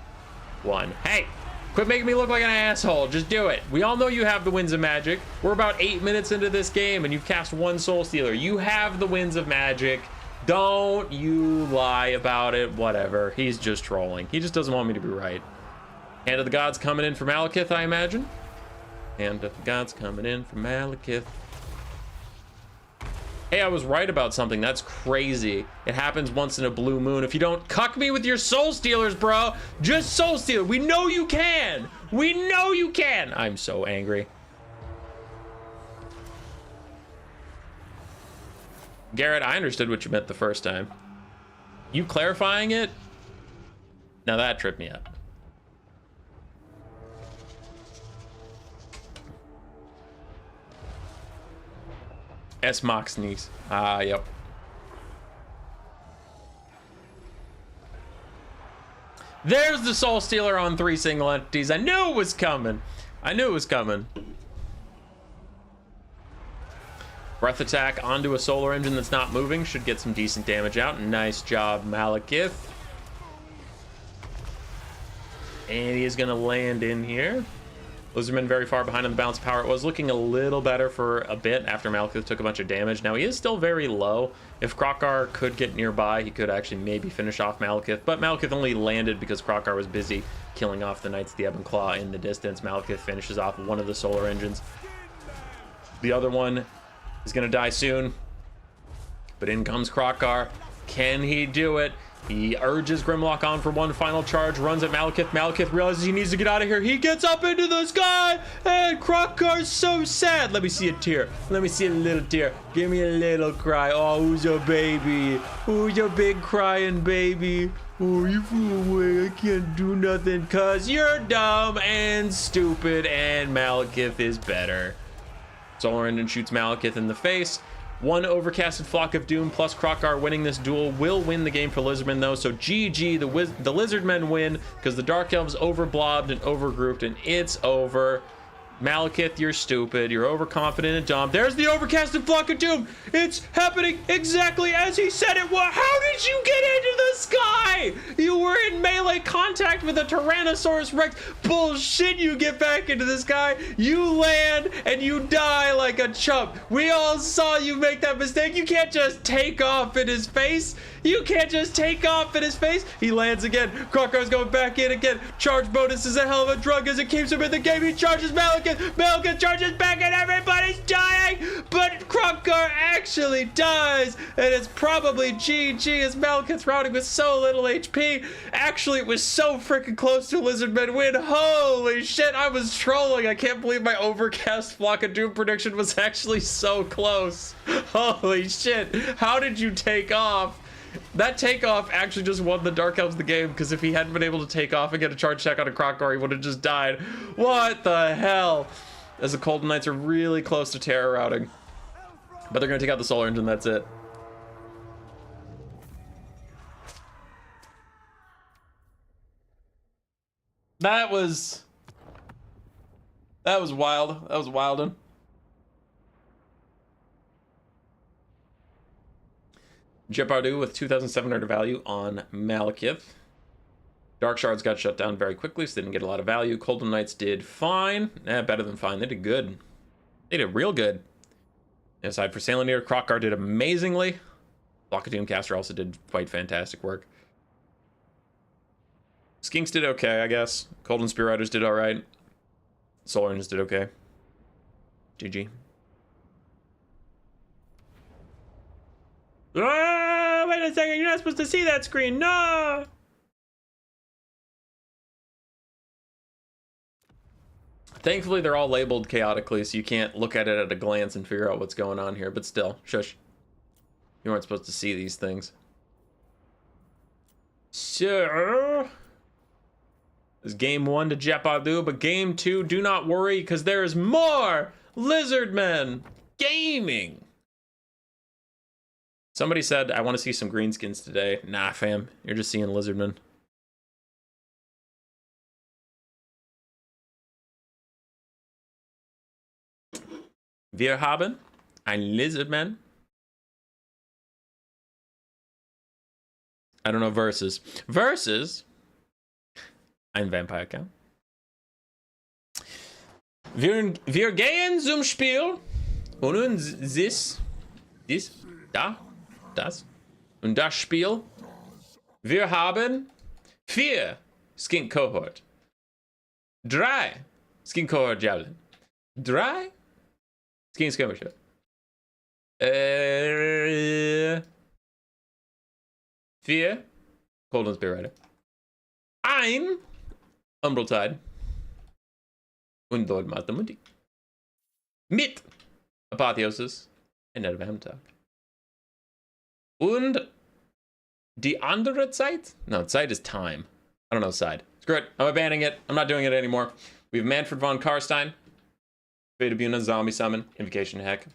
1. Hey! Quit making me look like an asshole. Just do it. We all know you have the Winds of Magic. We're about 8 minutes into this game, and you've cast 1 Soul Stealer. You have the Winds of Magic. Don't you lie about it. Whatever. He's just trolling. He just doesn't want me to be right. Hand of the Gods coming in for Malekith, I imagine. Hand of the Gods coming in for Malekith. Hey, I was right about something. That's crazy. It happens once in a blue moon. If you don't cuck me with your soul stealers, bro, just soul steal. We know you can. We know you can. I'm so angry. Garrett, I understood what you meant the first time. You clarifying it? Now that tripped me up. S-Mock sneaks. Ah, yep. There's the Soul Stealer on 3 single entities. I knew it was coming. I knew it was coming. Breath attack onto a solar engine that's not moving. Should get some decent damage out. Nice job, Malekith. And he is going to land in here. Lizardmen very far behind on the balance of power. It was looking a little better for a bit after Malekith took a bunch of damage. Now he is still very low. If Krokar could get nearby, he could actually maybe finish off Malekith. But Malekith only landed because Krokar was busy killing off the Knights of the Ebon Claw in the distance. Malekith finishes off one of the solar engines. The other one is going to die soon. But in comes Krokar. Can he do it? He urges Grimlock on for one final charge, runs at Malekith. Malekith realizes he needs to get out of here. He gets up into the sky, and Krokar's so sad. Let me see a tear. Let me see a little tear. Give me a little cry. Oh, who's your baby? Who's your big crying baby? Oh, you flew away. I can't do nothing because you're dumb and stupid, and Malekith is better. Solar Engine shoots Malekith in the face. One overcasted Flock of Doom plus Krokar winning this duel will win the game for Lizardmen, though. So GG, the Lizardmen win because the Dark Elves overblobbed and overgrouped, and it's over. Malekith, you're stupid. You're overconfident and dumb. There's the overcasted Flock of Doom. It's happening exactly as he said it was. How did you get into the sky? You were in melee contact with a Tyrannosaurus Rex. Bullshit, you get back into the sky. You land and you die like a chump. We all saw you make that mistake. You can't just take off in his face. You can't just take off in his face. He lands again. Krokar's going back in again. Charge bonus is a hell of a drug as it keeps him in the game. He charges Malekith. Malekith charges back and everybody's dying. But Krokar actually dies. And it's probably GG as Malekith's routing with so little HP. Actually, it was so freaking close to Lizardmen win. Holy shit, I was trolling. I can't believe my overcast Flock of Doom prediction was actually so close. Holy shit. How did you take off? That takeoff actually just won the Dark Elves the game, because if he hadn't been able to take off and get a charge check on a Krokar, he would have just died. What the hell? As the Cold Knights are really close to terror routing. But they're going to take out the Solar Engine, that's it. That was wild. That was wildin'. Jepardu with 2,700 value on Malekith. Dark Shards got shut down very quickly, so they didn't get a lot of value. Golden Knights did fine. Better than fine. They did good. They did real good. Aside for Salanir, Krokar did amazingly. Flock of Doomcaster also did quite fantastic work. Skinks did okay, I guess. Golden Spear Riders did alright. Solar Engines did okay. GG. Ah, wait a second, you're not supposed to see that screen. No! Thankfully, they're all labeled chaotically, so you can't look at it at a glance and figure out what's going on here. But still, shush. You weren't supposed to see these things. So, it's game 1 to Jepardu, but game 2, do not worry, because there is more Lizardmen gaming. Somebody said, I want to see some Greenskins today. Nah, fam. You're just seeing Lizardmen. Wir haben ein Lizardman. I don't know versus. Versus ein Vampire Count. Wir gehen zum Spiel. Und das und das Spiel. Wir haben 4 Skink Cohort, 3 Skink Cohort Javelin, 3 Skink Skirmisher, Vier. Cold and Spearrider. Ein. Umbral Und dort Mathematik. Mit Apotheosis and Adventag. Und die andere Zeit? No, Zeit is time. I don't know side. Screw it. I'm abandoning it. I'm not doing it anymore. We have Manfred von Karstein. Fadabuna, Zombie Summon. Invocation Heck.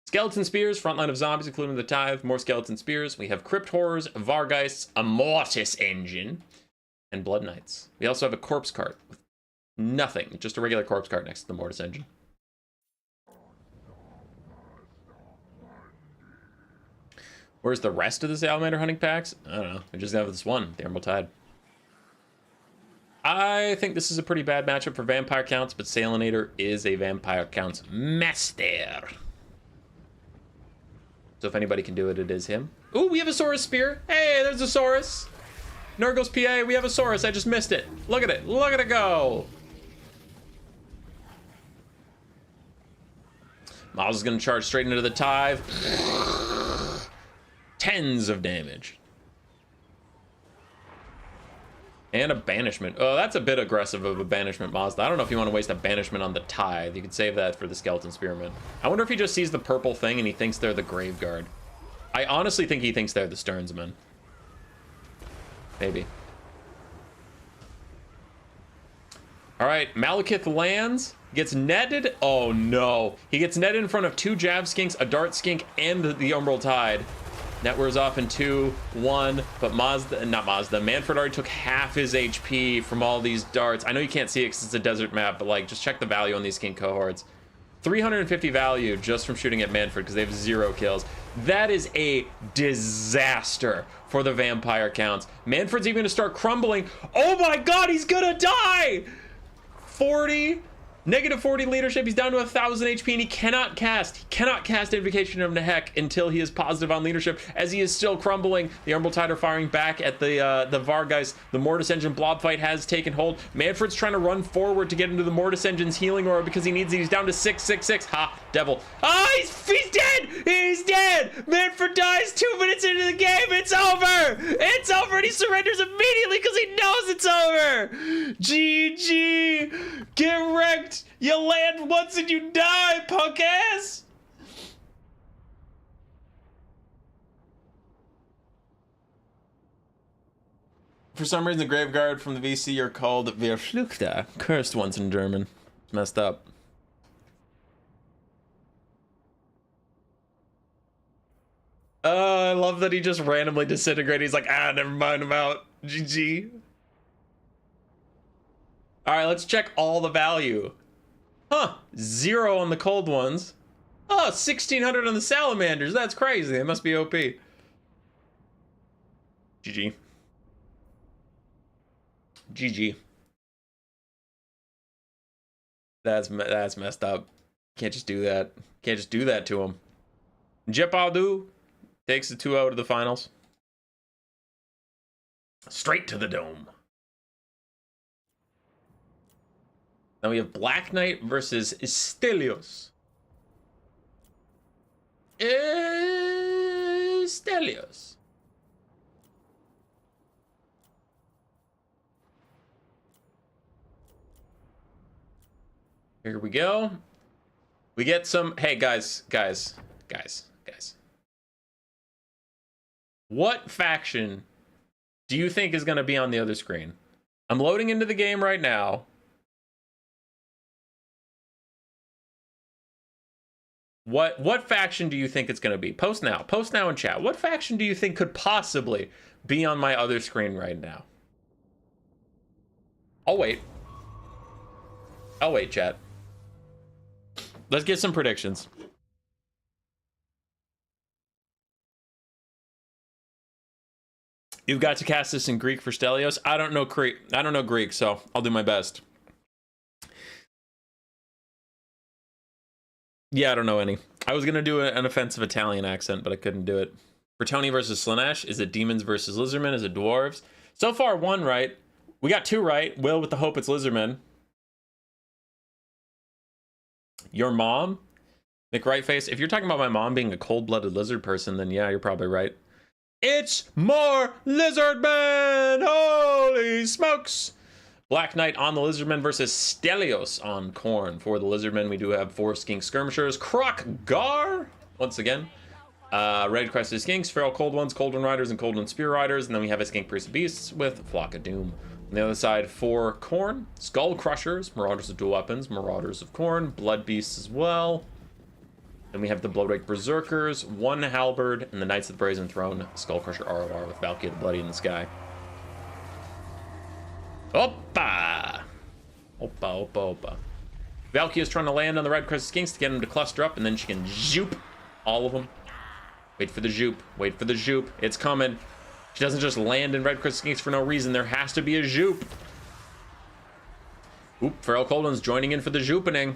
Skeleton Spears, frontline of zombies, including the Tithe. More Skeleton Spears. We have Crypt Horrors, Vargeists, a Mortis Engine, and Blood Knights. We also have a Corpse Cart with nothing. Just a regular Corpse Cart next to the Mortis Engine. Where's the rest of the Salamander hunting packs? I don't know. We just have this one, the Emerald Tide. I think this is a pretty bad matchup for Vampire Counts, but Salinator is a Vampire Counts master. So if anybody can do it, it is him. Ooh, we have a Saurus Spear. Hey, there's a Saurus. Nurgle's PA, we have a Saurus. I just missed it. Look at it. Look at it go. Miles is going to charge straight into the Tithe. Tens of damage. And a banishment. Oh, that's a bit aggressive of a banishment, Mazda. I don't know if you want to waste a banishment on the Tithe. You could save that for the Skeleton Spearman. I wonder if he just sees the purple thing and he thinks they're the Graveguard. I honestly think he thinks they're the Stearnsmen. Maybe. All right, Malekith lands. Gets netted. Oh, no. He gets netted in front of 2 Jav Skinks, a Dart Skink, and the Umbral Tide. Net wears off in 2-1, but Manfred already took half his HP from all these darts. I know you can't see it because it's a desert map, but like, just check the value on these skink cohorts. 350 value just from shooting at Manfred because they have 0 kills. That is a disaster for the Vampire Counts. Manfred's even gonna start crumbling. Oh my God, he's gonna die! 40. Negative 40 leadership, he's down to 1,000 HP and he cannot cast Invocation of Nehek until he is positive on leadership, as he is still crumbling. The Umbral Tide are firing back at the Vargeist. The Mortis Engine blob fight has taken hold. Manfred's trying to run forward to get into the Mortis Engine's healing aura because he needs it. He's down to 666. Ha, devil. Ah, he's dead! He's dead! Manfred dies 2 minutes into the game. It's over! It's over, and he surrenders immediately because he knows it's over! GG! Get wrecked! You land once and you die, punk ass! For some reason, the Graveguard from the VC are called Verfluchter. Cursed ones in German. It's messed up. I love that he just randomly disintegrated. He's like, ah, never mind, I'm out. GG. All right, let's check all the value. Huh, 0 on the cold ones. Oh, 1,600 on the salamanders. That's crazy. They must be OP. GG. GG. That's messed up. Can't just do that. Can't just do that to him. Jepadu takes the 2-0 to the finals. Straight to the dome. Now we have Black Knight versus Stelios. Stelios. Here we go. We get some... Hey, guys. What faction do you think is going to be on the other screen? I'm loading into the game right now. What faction do you think it's going to be? Post now in chat. What faction do you think could possibly be on my other screen right now? I'll wait, chat. Let's get some predictions. You've got to cast this in Greek for Stelios. I don't know Greek, so I'll do my best. Yeah, I don't know any. I was going to do an offensive Italian accent, but I couldn't do it. For Tony versus Slanesh, is it Demons versus Lizardmen? Is it Dwarves? So far, 1 right. We got 2 right. Will with the hope it's Lizardmen. Your mom? McRightface, if you're talking about my mom being a cold-blooded lizard person, then yeah, you're probably right. It's more Lizardmen! Holy smokes! Black Knight on the Lizardmen versus Stelios on Khorne. For the Lizardmen, we do have 4 Skink Skirmishers. Kroq-Gar, once again. Red Crested Skinks, Feral Cold Ones, Cold One Riders, and Cold One Spear Riders. And then we have a Skink Priest of Beasts with Flock of Doom. On the other side, for Khorne, Skull Crushers, Marauders of Dual Weapons, Marauders of Khorne, Blood Beasts as well. Then we have the Bloodwake Berserkers, 1 Halberd, and the Knights of the Brazen Throne, Skullcrusher ROR with Valkyrie the Bloody in the sky. Oppa! Oppa, oppa, oppa. Valkyrie is trying to land on the Red Crested Skinks to get them to cluster up, and then she can zoop all of them. Wait for the zoop. Wait for the zoop. It's coming. She doesn't just land in Red Crested Skinks for no reason. There has to be a zoop. Oop, Feral Cold One's joining in for the zoopening.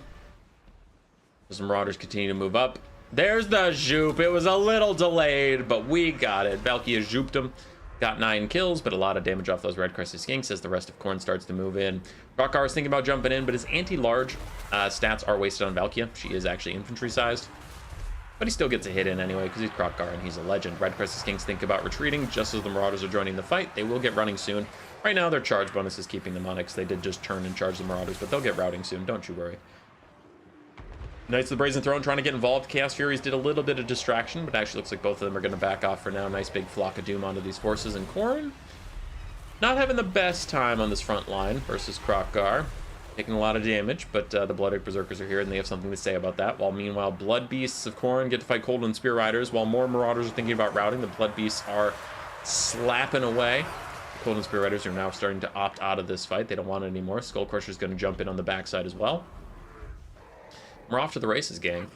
The Marauders continue to move up. There's the zoop. It was a little delayed, but we got it. Valkyrie zooped him. Got 9 kills, but a lot of damage off those Red Crested Skinks as the rest of Khorne starts to move in. Kroq-Gar is thinking about jumping in, but his anti-large stats are wasted on Valkyrie. She is actually infantry-sized. But he still gets a hit in anyway, because he's Kroq-Gar and he's a legend. Red Crested Skinks think about retreating just as the Marauders are joining the fight. They will get running soon. Right now, their charge bonus is keeping them on it, because they did just turn and charge the Marauders, but they'll get routing soon. Don't you worry. Knights of the Brazen Throne trying to get involved. Chaos Furies did a little bit of distraction, but actually looks like both of them are going to back off for now. Nice big flock of doom onto these forces. And Khorne not having the best time on this front line versus Kroq-Gar. Taking a lot of damage, but the Bloodwake Berserkers are here, and they have something to say about that. While meanwhile, Blood Beasts of Khorne get to fight Cold One Spear Riders. While more Marauders are thinking about routing, the Blood Beasts are slapping away. The Cold One Spear Riders are now starting to opt out of this fight. They don't want it anymore. Skullcrusher is going to jump in on the backside as well. We're off to the races, gang.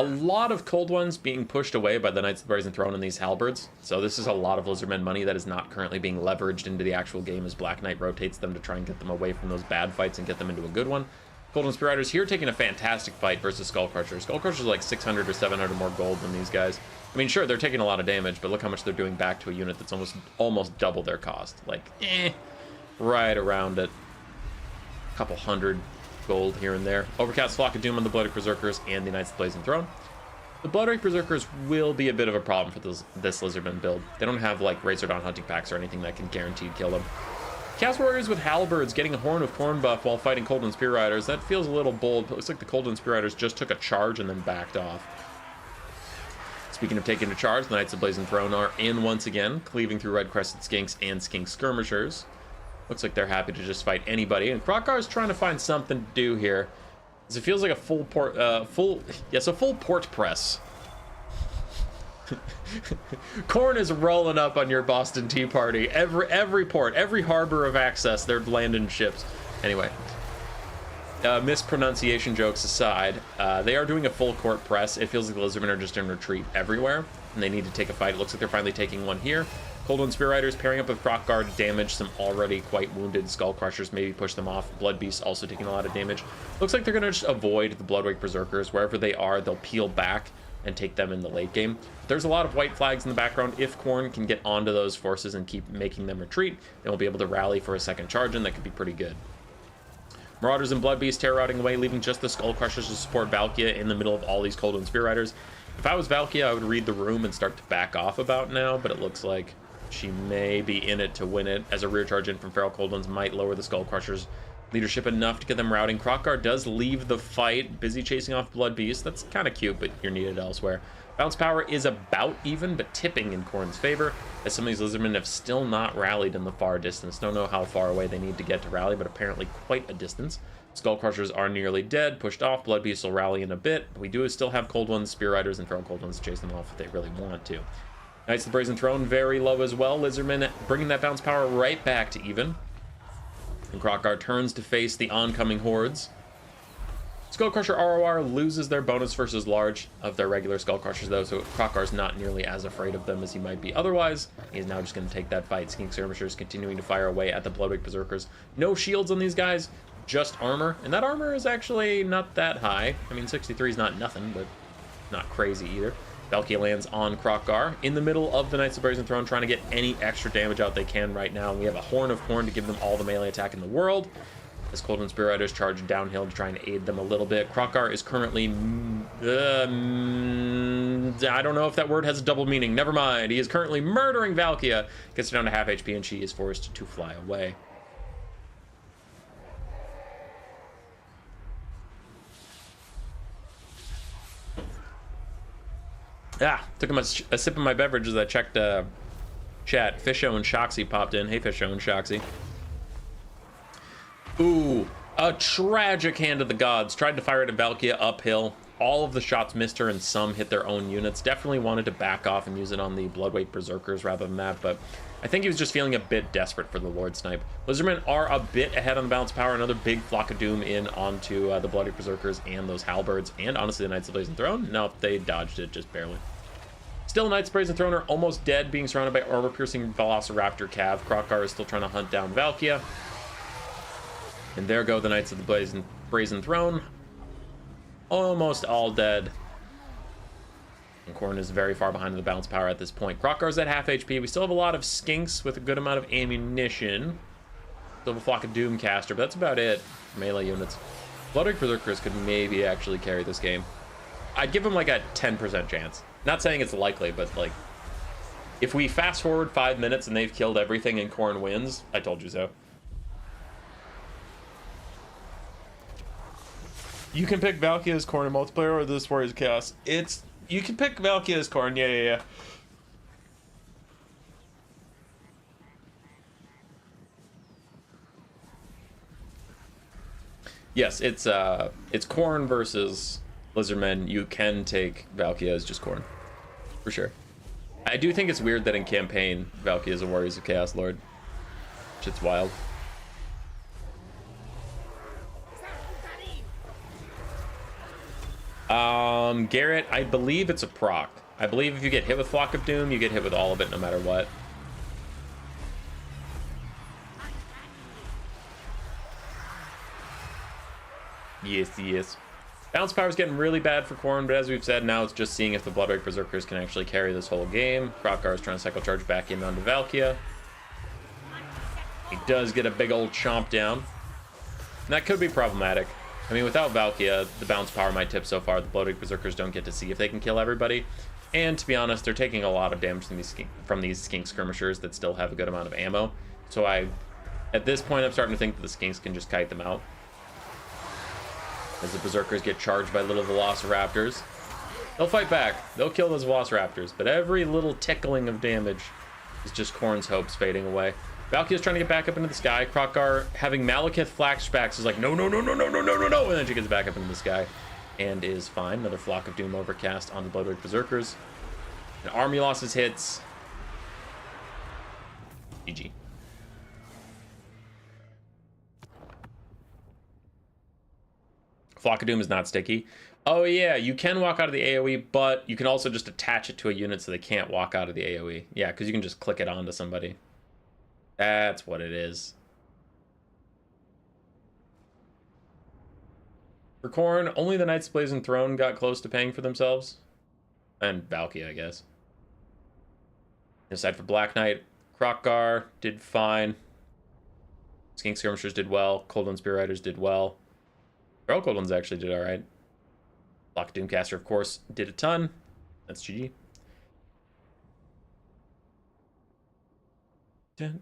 A lot of Cold Ones being pushed away by the Knights of the Brazen Throne and these Halberds. So this is a lot of Lizardmen money that is not currently being leveraged into the actual game as Black Knight rotates them to try and get them away from those bad fights and get them into a good one. Cold One Spear Riders here taking a fantastic fight versus Skullcrusher. Skullcrusher's like 600 or 700 more gold than these guys. I mean, sure, they're taking a lot of damage, but look how much they're doing back to a unit that's almost double their cost. Like, right around it. A couple hundred gold here and there. Overcast Flock of Doom on the Bloodwake Berserkers and the Knights of the Blazing Throne. The Bloodwake Berserkers will be a bit of a problem for this Lizardman build. They don't have like Razor Dawn hunting packs or anything that can guaranteed kill them. Chaos Warriors with Halberds getting a Horn of Khorne buff while fighting Cold One Spear Riders. That feels a little bold, but it looks like the Cold One Spear Riders just took a charge and then backed off. Speaking of taking a charge, the Knights of Blazing Throne are in once again, cleaving through Red Crested Skinks and Skink Skirmishers. Looks like they're happy to just fight anybody, and Kroq-Gar is trying to find something to do here. As it feels like a full port press. Khorne is rolling up on your Boston Tea Party. Every port, every harbor of access, they're landing ships. Anyway, mispronunciation jokes aside, they are doing a full court press. It feels like the Lizardmen are just in retreat everywhere, and they need to take a fight. It looks like they're finally taking one here. Cold One Spear Riders pairing up with Kroq-Gar to damage some already quite wounded Skull Crushers, maybe push them off. Blood Beasts also taking a lot of damage. Looks like they're going to just avoid the Bloodwake Berserkers. Wherever they are, they'll peel back and take them in the late game. There's a lot of white flags in the background. If Khorne can get onto those forces and keep making them retreat, then we'll be able to rally for a second charge, and that could be pretty good. Marauders and Blood Beasts terror routing away, leaving just the Skull Crushers to support Valkyrie in the middle of all these Cold One Spear Riders. If I was Valkyrie, I would read the room and start to back off about now, but it looks like she may be in it to win it, as a rear charge in from Feral Cold Ones might lower the Skull Crushers' leadership enough to get them routing. Kroq-Gar does leave the fight, busy chasing off Blood Beast. That's kind of cute, but you're needed elsewhere. Bounce power is about even, but tipping in Khorne's favor, as some of these Lizardmen have still not rallied in the far distance. Don't know how far away they need to get to rally, but apparently quite a distance. Skull Crushers are nearly dead, pushed off. Blood Beasts will rally in a bit. We do still have Cold Ones, Spear Riders, and Feral Cold Ones to chase them off if they really want to. Knights of the Brazen Throne very low as well. Lizardmen bringing that bounce power right back to even. And Kroq-Gar turns to face the oncoming hordes. Skullcrusher ROR loses their bonus versus large of their regular Skullcrushers though, so Kroq-Gar's not nearly as afraid of them as he might be otherwise. He's now just going to take that fight. Skink Skirmishers continuing to fire away at the Bloodwake Berserkers. No shields on these guys, just armor, and that armor is actually not that high. I mean, 63 is not nothing, but not crazy either. Valkyrie lands on Kroq-Gar in the middle of the Knights of the Brazen Throne, trying to get any extra damage out they can right now. We have a Horn of Khorne to give them all the melee attack in the world. As Cold and Spear Riders charge downhill to try and aid them a little bit. Krokar is currently... I don't know if that word has a double meaning. Never mind. He is currently murdering Valkia. Gets down to half HP, and she is forced to fly away. Took him a sip of my beverage as I checked chat. Fisho and Shoxy popped in. Hey, Fisho and Shoxy. Ooh, a tragic hand of the gods. Tried to fire it at Valkia uphill. All of the shots missed her, and some hit their own units. Definitely wanted to back off and use it on the Bloodweight Berserkers rather than that, but I think he was just feeling a bit desperate for the Lord Snipe. Lizardmen are a bit ahead on the balance power. Another big Flock of Doom in onto the Bloody Berserkers and those Halberds, and honestly the Knights of the Blazing Throne. Nope, they dodged it just barely. Still, Knights of the Brazen Throne are almost dead, being surrounded by armor-piercing Velociraptor Cav. Krokar is still trying to hunt down Valkia. And there go the Knights of the Brazen Throne. Almost all dead. And Khorne is very far behind the balance power at this point. Krokar's at half HP. We still have a lot of skinks with a good amount of ammunition. Still have a Flock of Doom caster, but that's about it for melee units. Bloodweight Berserkers could maybe actually carry this game. I'd give them like a 10% chance. Not saying it's likely, but like, if we fast forward 5 minutes and they've killed everything and Khorne wins, I told you so. You can pick Valkia as Khorne in multiplayer, or this Warriors Chaos. You can pick Valkia as Khorne, yeah. Yes, it's Khorne versus Lizardmen. You can take Valkia as just Khorne, for sure. I do think it's weird that in campaign, Valkia is a Warriors of Chaos Lord. Shit's wild. Garrett, I believe it's a proc. I believe if you get hit with Flock of Doom, you get hit with all of it no matter what. Yes. Balance power is getting really bad for Khorne, but as we've said, now it's just seeing if the Bloodweight Berserkers can actually carry this whole game. Krokar is trying to cycle charge back in onto Valkia. He does get a big old chomp down. And that could be problematic. I mean, without Valkia, the bounce power might tip so far. The Bloodweight Berserkers don't get to see if they can kill everybody. And to be honest, they're taking a lot of damage from these skink skirmishers that still have a good amount of ammo. So at this point, I'm starting to think that the skinks can just kite them out. As the Berserkers get charged by little Velociraptors. They'll fight back. They'll kill those Velociraptors. But every little tickling of damage is just Khorne's hopes fading away. Valkyria's trying to get back up into the sky. Krokar, having Malekith flashbacks, is like, no. And then she gets back up into the sky and is fine. Another Flock of Doom overcast on the Bloodweight Berserkers. And army losses hits. GG. Flock of Doom is not sticky. Oh yeah, you can walk out of the AoE, but you can also just attach it to a unit so they can't walk out of the AoE. Yeah, because you can just click it onto somebody. That's what it is. For Khorne, only the Knights of the Blazing Throne got close to paying for themselves. And Valkia, I guess. Aside for Black Knight, Krokar did fine. Skink Skirmishers did well. Cold One Spear Riders did well. Feral Cold Ones actually did alright. Flock of Doomcaster, of course, did a ton. That's GG. Back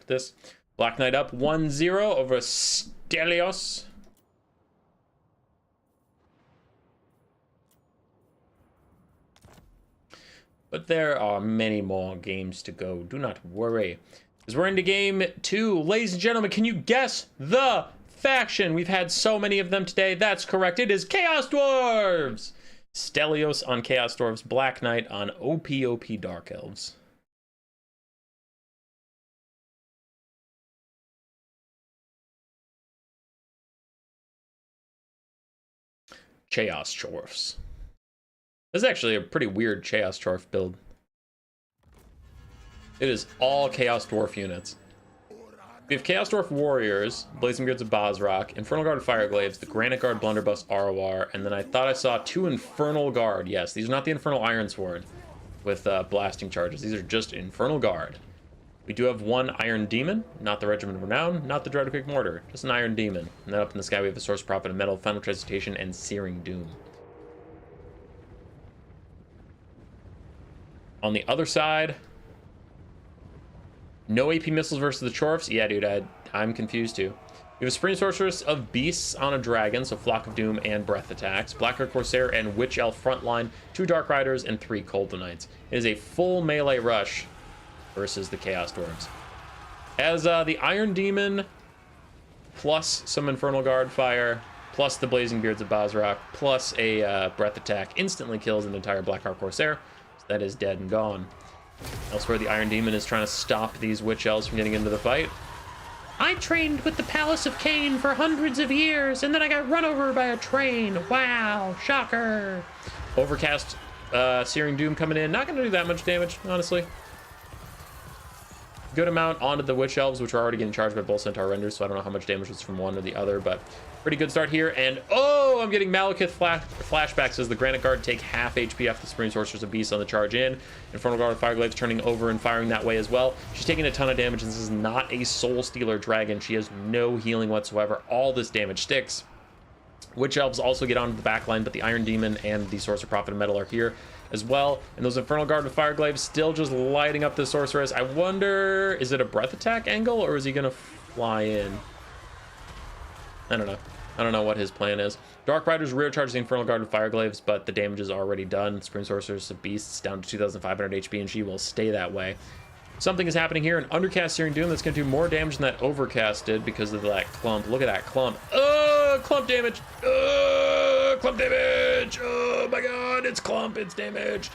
to this. Black Knight up 1-0 over Stelios. But there are many more games to go. Do not worry. As we're into game 2, ladies and gentlemen, can you guess the faction? We've had so many of them today. That's correct. It is Chaos Dwarves. Stelios on Chaos Dwarves, Black Knight on OPOP Dark Elves. Chaos Dwarfs. This is actually a pretty weird Chaos Dwarf build. It is all Chaos Dwarf units. We have Chaos Dwarf Warriors, Blazing Beards of Bosrock, Infernal Guard Fireglaves, the Granite Guard Blunderbuss Arwar, and then I thought I saw 2 Infernal Guard. Yes, these are not the Infernal Ironsword with blasting charges. These are just Infernal Guard. We do have one Iron Demon, not the Regiment of Renown, not the Dreadquick Mortar, just an Iron Demon. And then up in the sky we have a Source Prophet of Metal, Final Transmutation, and Searing Doom. On the other side, no AP missiles versus the Dwarfs. Yeah, dude, I'm confused too. We have a Supreme Sorceress of Beasts on a Dragon, so Flock of Doom and Breath attacks. Blackguard Corsair and Witch Elf frontline, 2 Dark Riders, and 3 Cold Knights. It is a full melee rush versus the Chaos Dwarves. As the Iron Demon, plus some Infernal Guard fire, plus the Blazing Beards of Basrak, plus a Breath attack, instantly kills an entire Blackguard Corsair. So that is dead and gone. Elsewhere, the Iron Demon is trying to stop these Witch Elves from getting into the fight. I trained with the Palace of Cain for hundreds of years, and then I got run over by a train. Wow, shocker. Overcast, Searing Doom coming in. Not going to do that much damage, honestly. Good amount onto the Witch Elves, which are already getting charged by Bull Centaur Renders, so I don't know how much damage was from one or the other, but pretty good start here. And, oh, I'm getting Malekith flashbacks as the Granite Guard take half HP off the Supreme Sorceress of Beast on the charge in. Infernal Guard with Fireglaives turning over and firing that way as well. She's taking a ton of damage, and this is not a Soul Stealer Dragon. She has no healing whatsoever. All this damage sticks. Witch Elves also get onto the back line, but the Iron Demon and the Sorcerer Prophet of Metal are here as well. And those Infernal Guard with Fireglaives still just lighting up the Sorceress. I wonder, is it a Breath attack angle, or is he going to fly in? I don't know. I don't know what his plan is. Dark Riders rear charge the Infernal Guard with Fireglaives, but the damage is already done. Supreme Sorceress of Beasts down to 2,500 HP, and she will stay that way. Something is happening here. An Undercast Searing Doom that's going to do more damage than that Overcast did because of that clump. Look at that clump. Oh, clump damage. Oh, clump damage. Oh my god, it's clump. It's damaged.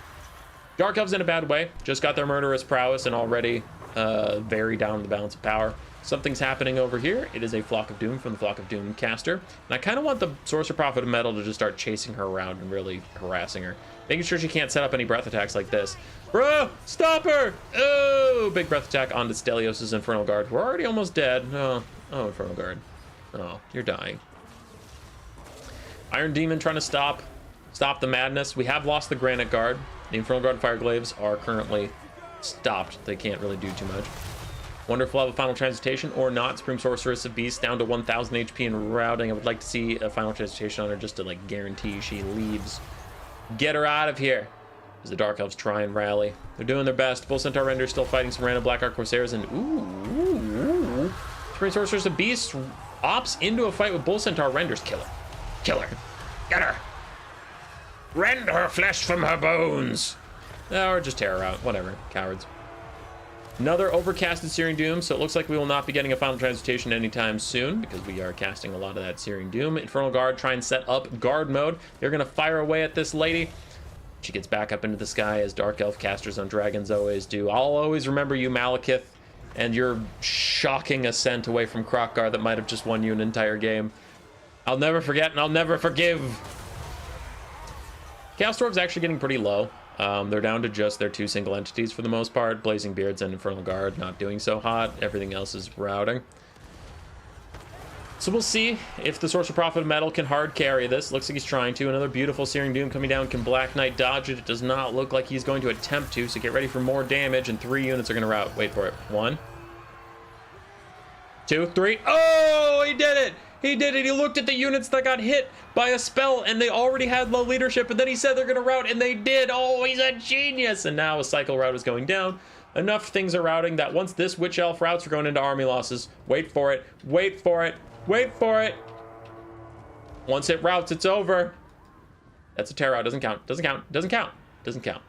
Dark Elves in a bad way. Just got their murderous prowess and already very down the balance of power. Something's happening over here. It is a Flock of Doom from the Flock of Doom caster. And I kind of want the Sorcerer Prophet of Metal to just start chasing her around and really harassing her. Making sure she can't set up any breath attacks like this. Bro, stop her! Oh, big breath attack onto Stelios' Infernal Guard. We're already almost dead. Oh, Infernal Guard. Oh, you're dying. Iron Demon trying to stop the madness. We have lost the Granite Guard. The Infernal Guard Fireglaves are currently stopped. They can't really do too much. Wonder if we'll have a Final Transmutation or not. Supreme Sorceress of Beast down to 1,000 HP and routing. I would like to see a Final Transmutation on her just to like guarantee she leaves. Get her out of here. As the Dark Elves try and rally. They're doing their best. Bull Centaur Render still fighting some random Blackguard Corsairs, and ooh. Supreme Sorceress of Beast opts into a fight with Bull Centaur Renders. Kill her. Kill her. Get her. Rend her flesh from her bones. Or just tear her out. Whatever. Cowards. Another overcasted Searing Doom, so it looks like we will not be getting a Final Transmutation anytime soon because we are casting a lot of that Searing Doom. Infernal Guard try and set up guard mode. They're going to fire away at this lady. She gets back up into the sky as Dark Elf casters on dragons always do. I'll always remember you, Malekith, and your shocking ascent away from Kroq-Gar that might have just won you an entire game. I'll never forget and I'll never forgive. Chaos Dwarves actually getting pretty low. They're down to just their 2 single entities for the most part. Blazing Beards and Infernal Guard not doing so hot. Everything else is routing. So we'll see if the Sorcerer Prophet of Metal can hard carry this. Looks like he's trying to. Another beautiful Searing Doom coming down. Can Black Knight dodge it? It does not look like he's going to attempt to, so get ready for more damage, and 3 units are going to rout. Wait for it. 1, 2, 3. Oh, he did it! He did it. He looked at the units that got hit by a spell, and they already had low leadership, and then he said they're going to rout, and they did. Oh, he's a genius. And now a cycle rout is going down. Enough things are routing that once this Witch Elf routs, we're going into army losses. Wait for it. Wait for it. Wait for it. Once it routs, it's over. That's a tear out. Doesn't count. Doesn't count. Doesn't count. Doesn't count.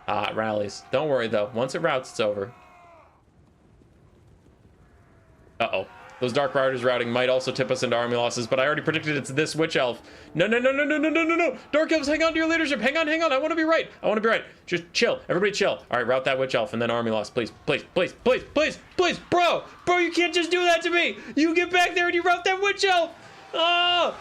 Ah, it rallies. Don't worry, though. Once it routs, it's over. Uh-oh. Those Dark Riders routing might also tip us into army losses, but I already predicted it's this Witch Elf. No. Dark Elves, hang on to your leadership. Hang on. I want to be right. Just chill. Everybody chill. All right, route that Witch Elf and then army loss. Please. Bro, you can't just do that to me. You get back there and you route that Witch Elf. Ah!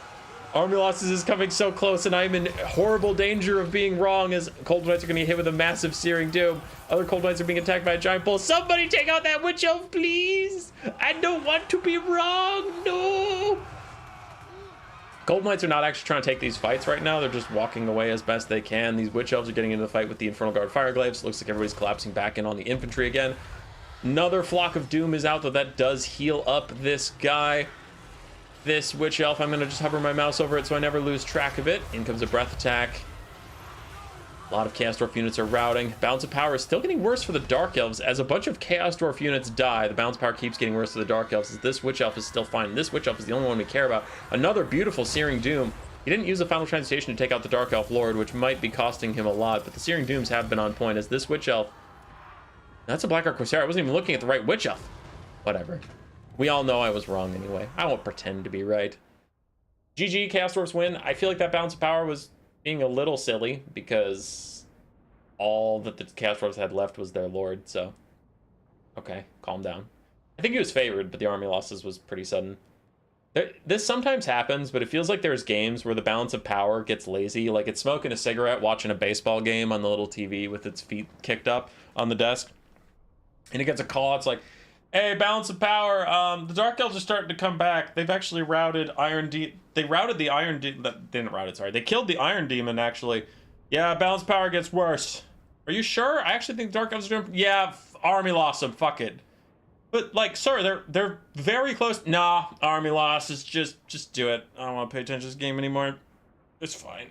Army losses is coming so close, and I'm in horrible danger of being wrong as Cold Knights are going to get hit with a massive Searing Doom. Other Cold Knights are being attacked by a giant bull. Somebody take out that Witch Elf, please! I don't want to be wrong, no! Cold Knights are not actually trying to take these fights right now. They're just walking away as best they can. These Witch Elves are getting into the fight with the Infernal Guard Fireglaves. Looks like everybody's collapsing back in on the infantry again. Another Flock of Doom is out, though that does heal up this guy. This Witch Elf, I'm going to just hover my mouse over it so I never lose track of it. In comes a Breath Attack. A lot of Chaos Dwarf units are routing. Balance of Power is still getting worse for the Dark Elves. As a bunch of Chaos Dwarf units die, the Balance of Power keeps getting worse for the Dark Elves, as this Witch Elf is still fine. This Witch Elf is the only one we care about. Another beautiful Searing Doom. He didn't use the Final Transmutation to take out the Dark Elf Lord, which might be costing him a lot, but the Searing Dooms have been on point, as this Witch Elf... That's a Blackguard Corsair. I wasn't even looking at the right Witch Elf. Whatever. We all know I was wrong anyway. I won't pretend to be right. GG, Chaos Dwarfs win. I feel like that Balance of Power was being a little silly, because all that the Chaos Dwarfs had left was their Lord, so... Okay, calm down. I think he was favored, but the army losses was pretty sudden. This sometimes happens, but it feels like there's games where the Balance of Power gets lazy. Like, it's smoking a cigarette, watching a baseball game on the little TV with its feet kicked up on the desk. And it gets a call. It's like, hey, Balance of Power, the Dark Elves are starting to come back. They've actually routed They routed the Iron Demon. Didn't rout it, sorry. They killed the Iron Demon, actually. Yeah, Balance of Power gets worse. Are you sure? I actually think the Dark Elves are doing... Yeah, army lost them. Fuck it. But, like, sir, they're very close. Nah, army losses. Just do it. I don't want to pay attention to this game anymore. It's fine.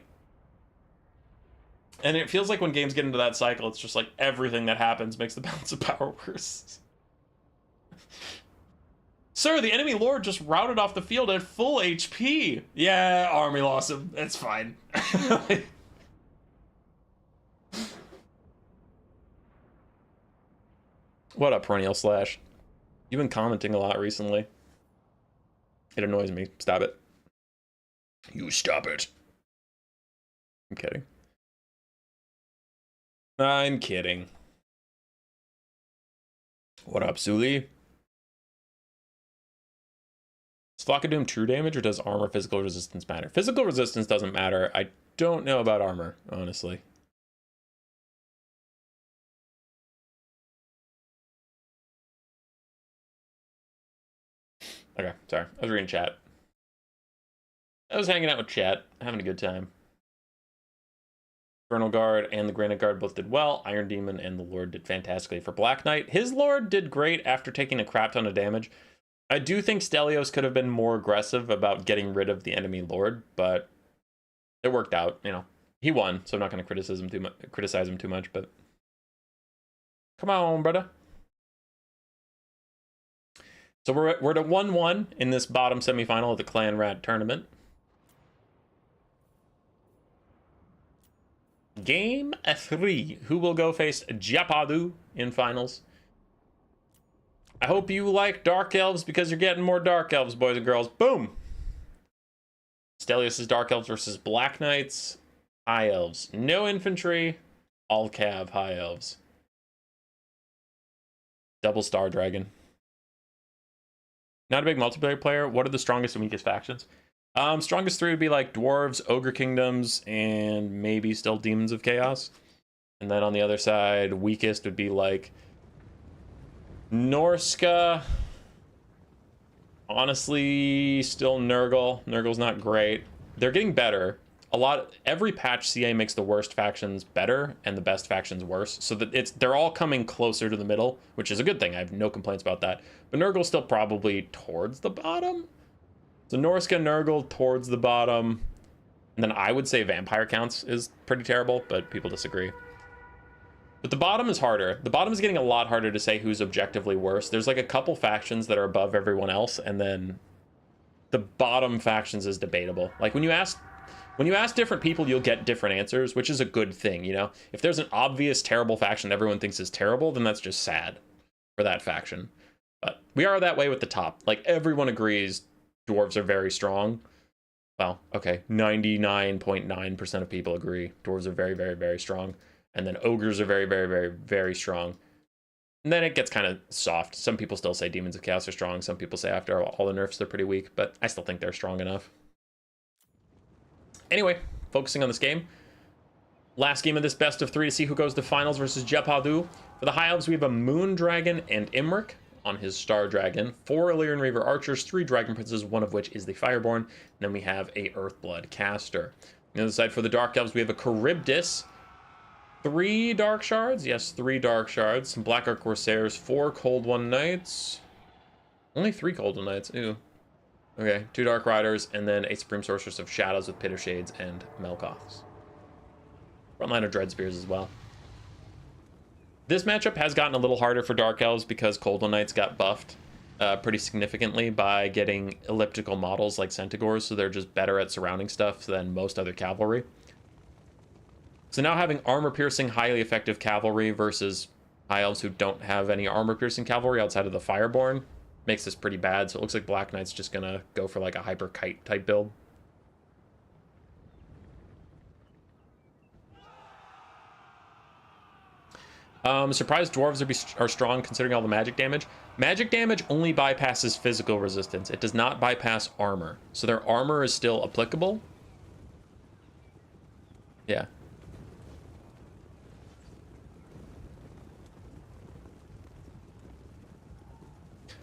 And it feels like when games get into that cycle, it's just like everything that happens makes the Balance of Power worse. Sir, the enemy lord just routed off the field at full HP. Yeah, army lost him. It's fine. What up, Perennial Slash? You've been commenting a lot recently. It annoys me. Stop it. You stop it. I'm kidding. I'm kidding. What up, Suli? Is Flock of Doom true damage, or does armor physical resistance matter? Physical resistance doesn't matter. I don't know about armor, honestly. Okay, sorry. I was reading chat. I was hanging out with chat, having a good time. Infernal Guard and the Granite Guard both did well. Iron Demon and the Lord did fantastically. For Black Knight, his Lord did great after taking a crap ton of damage. I do think Stelios could have been more aggressive about getting rid of the enemy Lord, but it worked out, you know. He won, so I'm not going to criticize him too much, but come on, brother. So we're at 1-1 in this bottom semifinal of the Clan Rat tournament. Game 3. Who will go face Japadu in finals? I hope you like Dark Elves because you're getting more Dark Elves, boys and girls. Boom! Stelios' Dark Elves versus Black Knights. High Elves. No infantry. All cav High Elves. Double Star Dragon. Not a big multiplayer player. What are the strongest and weakest factions? Strongest 3 would be like Dwarves, Ogre Kingdoms, and maybe still Demons of Chaos. And then on the other side, weakest would be like Norska. Honestly, still Nurgle. Nurgle's not great. They're getting better. Every patch CA makes the worst factions better and the best factions worse. So that they're all coming closer to the middle, which is a good thing. I have no complaints about that. But Nurgle's still probably towards the bottom. So Norska, Nurgle towards the bottom. And then I would say Vampire Counts is pretty terrible, but people disagree. But the bottom is harder. The bottom is getting a lot harder to say who's objectively worse. There's like a couple factions that are above everyone else, and then the bottom factions is debatable. Like when you ask different people, you'll get different answers, which is a good thing, you know? If there's an obvious terrible faction that everyone thinks is terrible, then that's just sad for that faction. But we are that way with the top. Like everyone agrees dwarves are very strong. Well, okay, 99.9% of people agree dwarves are very, very, very strong. And then ogres are very, very, very, very strong. And then it gets kind of soft. Some people still say Demons of Chaos are strong. Some people say after all the nerfs they're pretty weak, but I still think they're strong enough. Anyway, focusing on this game. Last game of this best of 3 to see who goes to finals versus Japadu. For the High Elves, we have a Moon Dragon and Imric on his Star Dragon. 4 Illyrian Reaver Archers, 3 Dragon Princes, one of which is the Fireborn. And then we have a Earthblood Caster. On the other side, for the Dark Elves, we have a Charybdis, 3 Dark Shards. Yes, 3 Dark Shards. Some Black Ark Corsairs. 4 Cold One Knights. Only 3 Cold One Knights. Ew. Okay, 2 Dark Riders, and then a Supreme Sorceress of Shadows with Pitter Shades and Melkoths. Frontline of Dread Spears as well. This matchup has gotten a little harder for Dark Elves because Cold One Knights got buffed pretty significantly by getting elliptical models like Centaurs, so they're just better at surrounding stuff than most other cavalry. So now having armor-piercing, highly effective cavalry versus High Elves who don't have any armor-piercing cavalry outside of the Fireborn makes this pretty bad, so it looks like Black Knight's just gonna go for like a Hyper Kite type build. Surprised Dwarves are strong considering all the magic damage. Magic damage only bypasses physical resistance. It does not bypass armor. So their armor is still applicable. Yeah.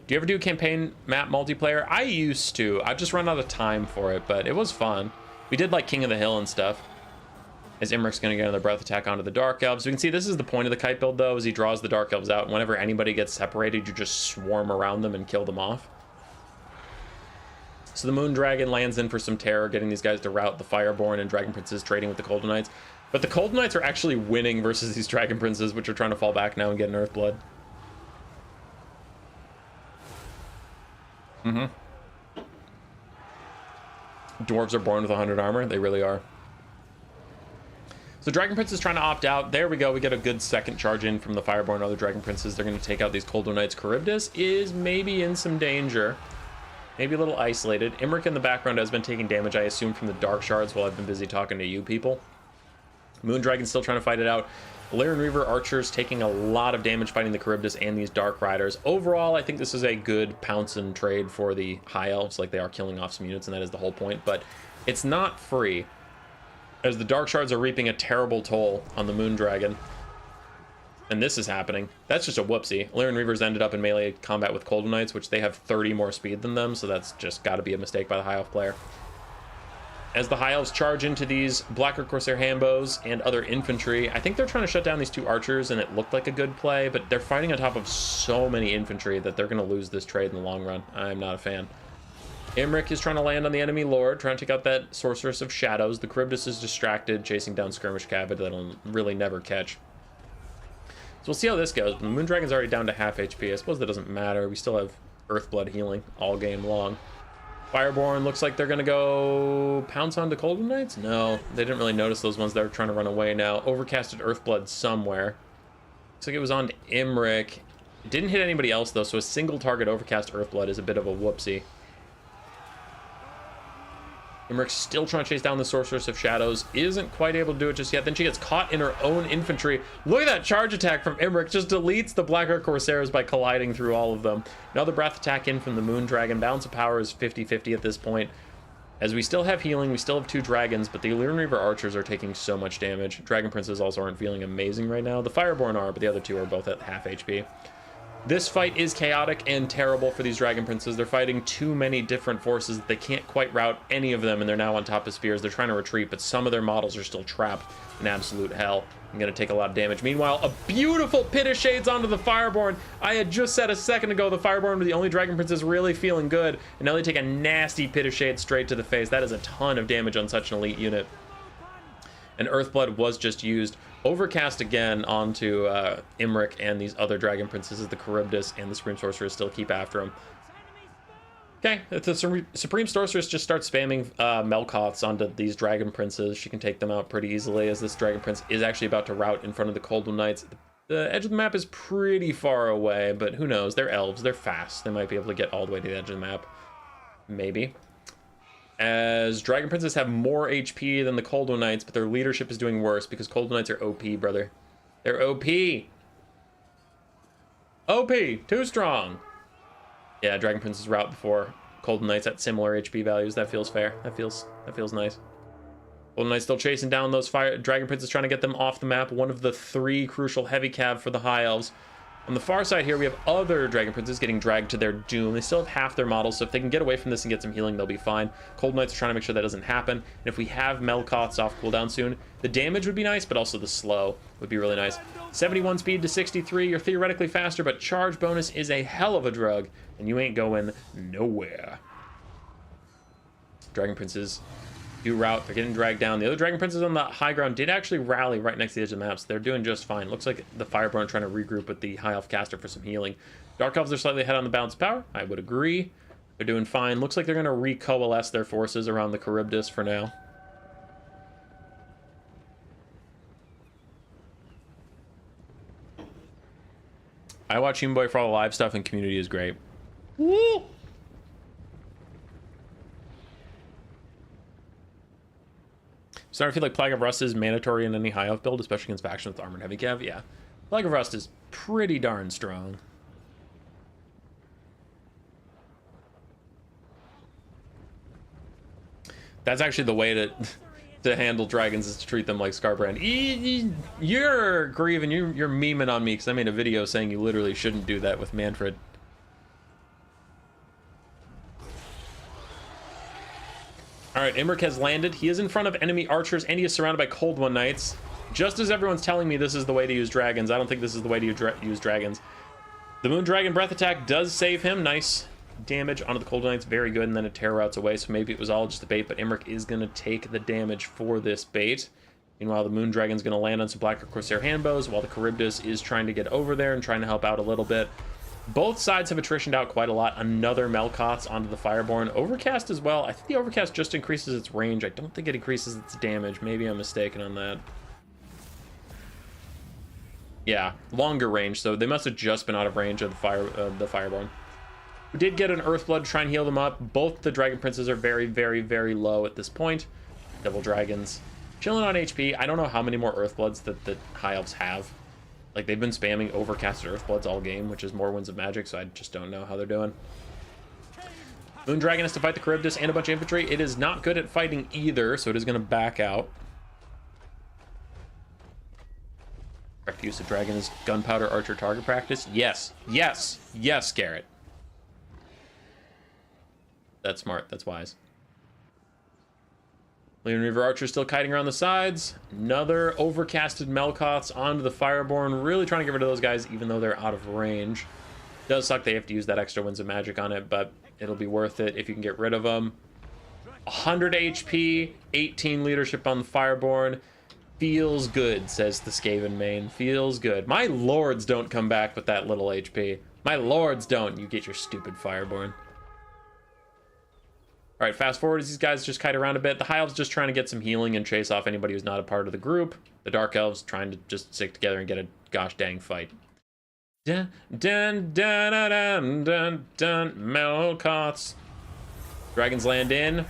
Do you ever do campaign map multiplayer? I used to. I just run out of time for it, but it was fun. We did like King of the Hill and stuff. As Imric's going to get another breath attack onto the Dark Elves. We can see this is the point of the kite build, though, as he draws the Dark Elves out. Whenever anybody gets separated, you just swarm around them and kill them off. So the Moon Dragon lands in for some terror, getting these guys to rout the Fireborn, and Dragon Princes trading with the Cold Knights. But the Cold Knights are actually winning versus these Dragon Princes, which are trying to fall back now and get an Earthblood. Dwarves are born with 100 armor. They really are. So Dragon Prince is trying to opt out. There we go. We get a good second charge in from the Fireborn and other Dragon Princes. They're going to take out these Cold One Knights. Charybdis is maybe in some danger. Maybe a little isolated. Imric in the background has been taking damage, I assume, from the Dark Shards while I've been busy talking to you people. Moon Dragon's still trying to fight it out. Lyran Reaver Archers taking a lot of damage fighting the Charybdis and these Dark Riders. Overall, I think this is a good pounce and trade for the High Elves. Like, they are killing off some units, and that is the whole point. But it's not free, as the Dark Shards are reaping a terrible toll on the Moon Dragon. And this is happening. That's just a whoopsie. Lyran Reavers ended up in melee combat with Cold Knights, which they have 30 more speed than them, so that's just got to be a mistake by the High Elf player. As the High Elves charge into these Black Ark Corsair Hambos and other infantry, I think they're trying to shut down these 2 archers, and it looked like a good play, but they're fighting on top of so many infantry that they're going to lose this trade in the long run. I'm not a fan. Imric is trying to land on the enemy lord, trying to take out that Sorceress of Shadows. The Charybdis is distracted, chasing down Skirmish Cabbage that'll really never catch. So we'll see how this goes. The Moon Dragon's already down to half HP. I suppose that doesn't matter. We still have Earthblood healing all game long. Fireborn looks like they're going to go pounce onto Cold One Knights? No, they didn't really notice those ones that were trying to run away now. Overcasted Earthblood somewhere. Looks like it was on Imric. It didn't hit anybody else, though, so a single target Overcast Earthblood is a bit of a whoopsie. Imric's still trying to chase down the Sorceress of Shadows. Isn't quite able to do it just yet. Then she gets caught in her own infantry. Look at that charge attack from Imric. Just deletes the Black Ark Corsairs by colliding through all of them. Another breath attack in from the Moon Dragon. Balance of power is 50-50 at this point. As we still have healing, we still have 2 dragons, but the Lyran Reaver Archers are taking so much damage. Dragon Princes also aren't feeling amazing right now. The Fireborn are, but the other 2 are both at half HP. This fight is chaotic and terrible for these Dragon Princes. They're fighting too many different forces that they can't quite rout any of them, and they're now on top of spears. They're trying to retreat, but some of their models are still trapped in absolute hell. I'm going to take a lot of damage. Meanwhile, a beautiful Pit of Shades onto the Fireborn. I had just said a second ago the Fireborn were the only Dragon Princes really feeling good, and now they take a nasty Pit of Shades straight to the face. That is a ton of damage on such an elite unit. And Earthblood was just used. Overcast again onto Imric and these other Dragon Princes as the Charybdis and the Supreme Sorceress still keep after him. Okay, if the Supreme Sorceress just starts spamming Melkoths onto these Dragon Princes, she can take them out pretty easily, as this Dragon Prince is actually about to rout in front of the Cold One Knights. The edge of the map is pretty far away, but who knows? They're elves, they're fast. They might be able to get all the way to the edge of the map. Maybe. As Dragon Princes have more HP than the Cold One Knights, but their leadership is doing worse because Cold One Knights are OP, brother. They're OP. OP, too strong. Yeah, Dragon Princes route before Cold One Knights at similar HP values. That feels fair. That feels nice. Cold One Knights still chasing down those Dragon Princes, trying to get them off the map. One of the 3 crucial heavy cav for the High Elves. On the far side here, we have other Dragon Princes getting dragged to their doom. They still have half their models, so if they can get away from this and get some healing, they'll be fine. Cold Knights are trying to make sure that doesn't happen. And if we have Melkoths off cooldown soon, the damage would be nice, but also the slow would be really nice. 71 speed to 63, you're theoretically faster, but charge bonus is a hell of a drug, and you ain't going nowhere. Dragon Princes do route, they're getting dragged down. The other Dragon Princes on the high ground did actually rally right next to the edge of the map, so they're doing just fine. Looks like the Fireborn are trying to regroup with the High Elf caster for some healing. Dark Elves are slightly ahead on the balance of power. I would agree. They're doing fine. Looks like they're going to recoalesce their forces around the Charybdis for now. I watch Human Boy for all the live stuff, and community is great. Woo! Starting to feel like Plague of Rust is mandatory in any high elf build, especially against faction with armored heavy cav. Yeah, Plague of Rust is pretty darn strong. That's actually the way to handle dragons, is to treat them like Scarbrand. You're grieving, you're memeing on me because I made a video saying you literally shouldn't do that with Manfred. All right, Imric has landed. He is in front of enemy archers, and he is surrounded by Cold One Knights. Just as everyone's telling me this is the way to use dragons, I don't think this is the way to use dragons. The Moon Dragon Breath Attack does save him. Nice damage onto the Cold One Knights. Very good, and then it terror routes away, so maybe it was all just a bait, but Imric is going to take the damage for this bait. Meanwhile, the Moon Dragon's going to land on some Black Corsair handbows, while the Charybdis is trying to get over there and trying to help out a little bit. Both sides have attritioned out quite a lot. Another Melkoths onto the Fireborn. Overcast as well. I think the Overcast just increases its range. I don't think it increases its damage. Maybe I'm mistaken on that. Yeah, longer range, so they must have just been out of range of the Fireborn. We did get an Earthblood to try and heal them up. Both the Dragon Princes are very, very, very low at this point. Devil Dragons chilling on HP. I don't know how many more Earthbloods that the High Elves have. Like, they've been spamming overcasted Earthbloods all game, which is more Winds of Magic, so I just don't know how they're doing. Moon Dragon has to fight the Charybdis and a bunch of infantry. It is not good at fighting either, so it is going to back out. Correct use of dragon is gunpowder archer target practice. Yes, yes, yes, Garrett. That's smart, that's wise. Leon Reaver Archer still kiting around the sides. Another overcasted Melkoths onto the Fireborn. Really trying to get rid of those guys, even though they're out of range. Does suck they have to use that extra Winds of Magic on it, but it'll be worth it if you can get rid of them. 100 HP, 18 leadership on the Fireborn. Feels good, says the Skaven main. Feels good. My lords don't come back with that little HP. My lords don't. You get your stupid Fireborn. All right, fast forward as these guys just kite around a bit. The High Elves just trying to get some healing and chase off anybody who's not a part of the group. The Dark Elves trying to just stick together and get a gosh dang fight. Dun, dun, dun, dun, dun, dun, dun. Melkoths. Dragons land in.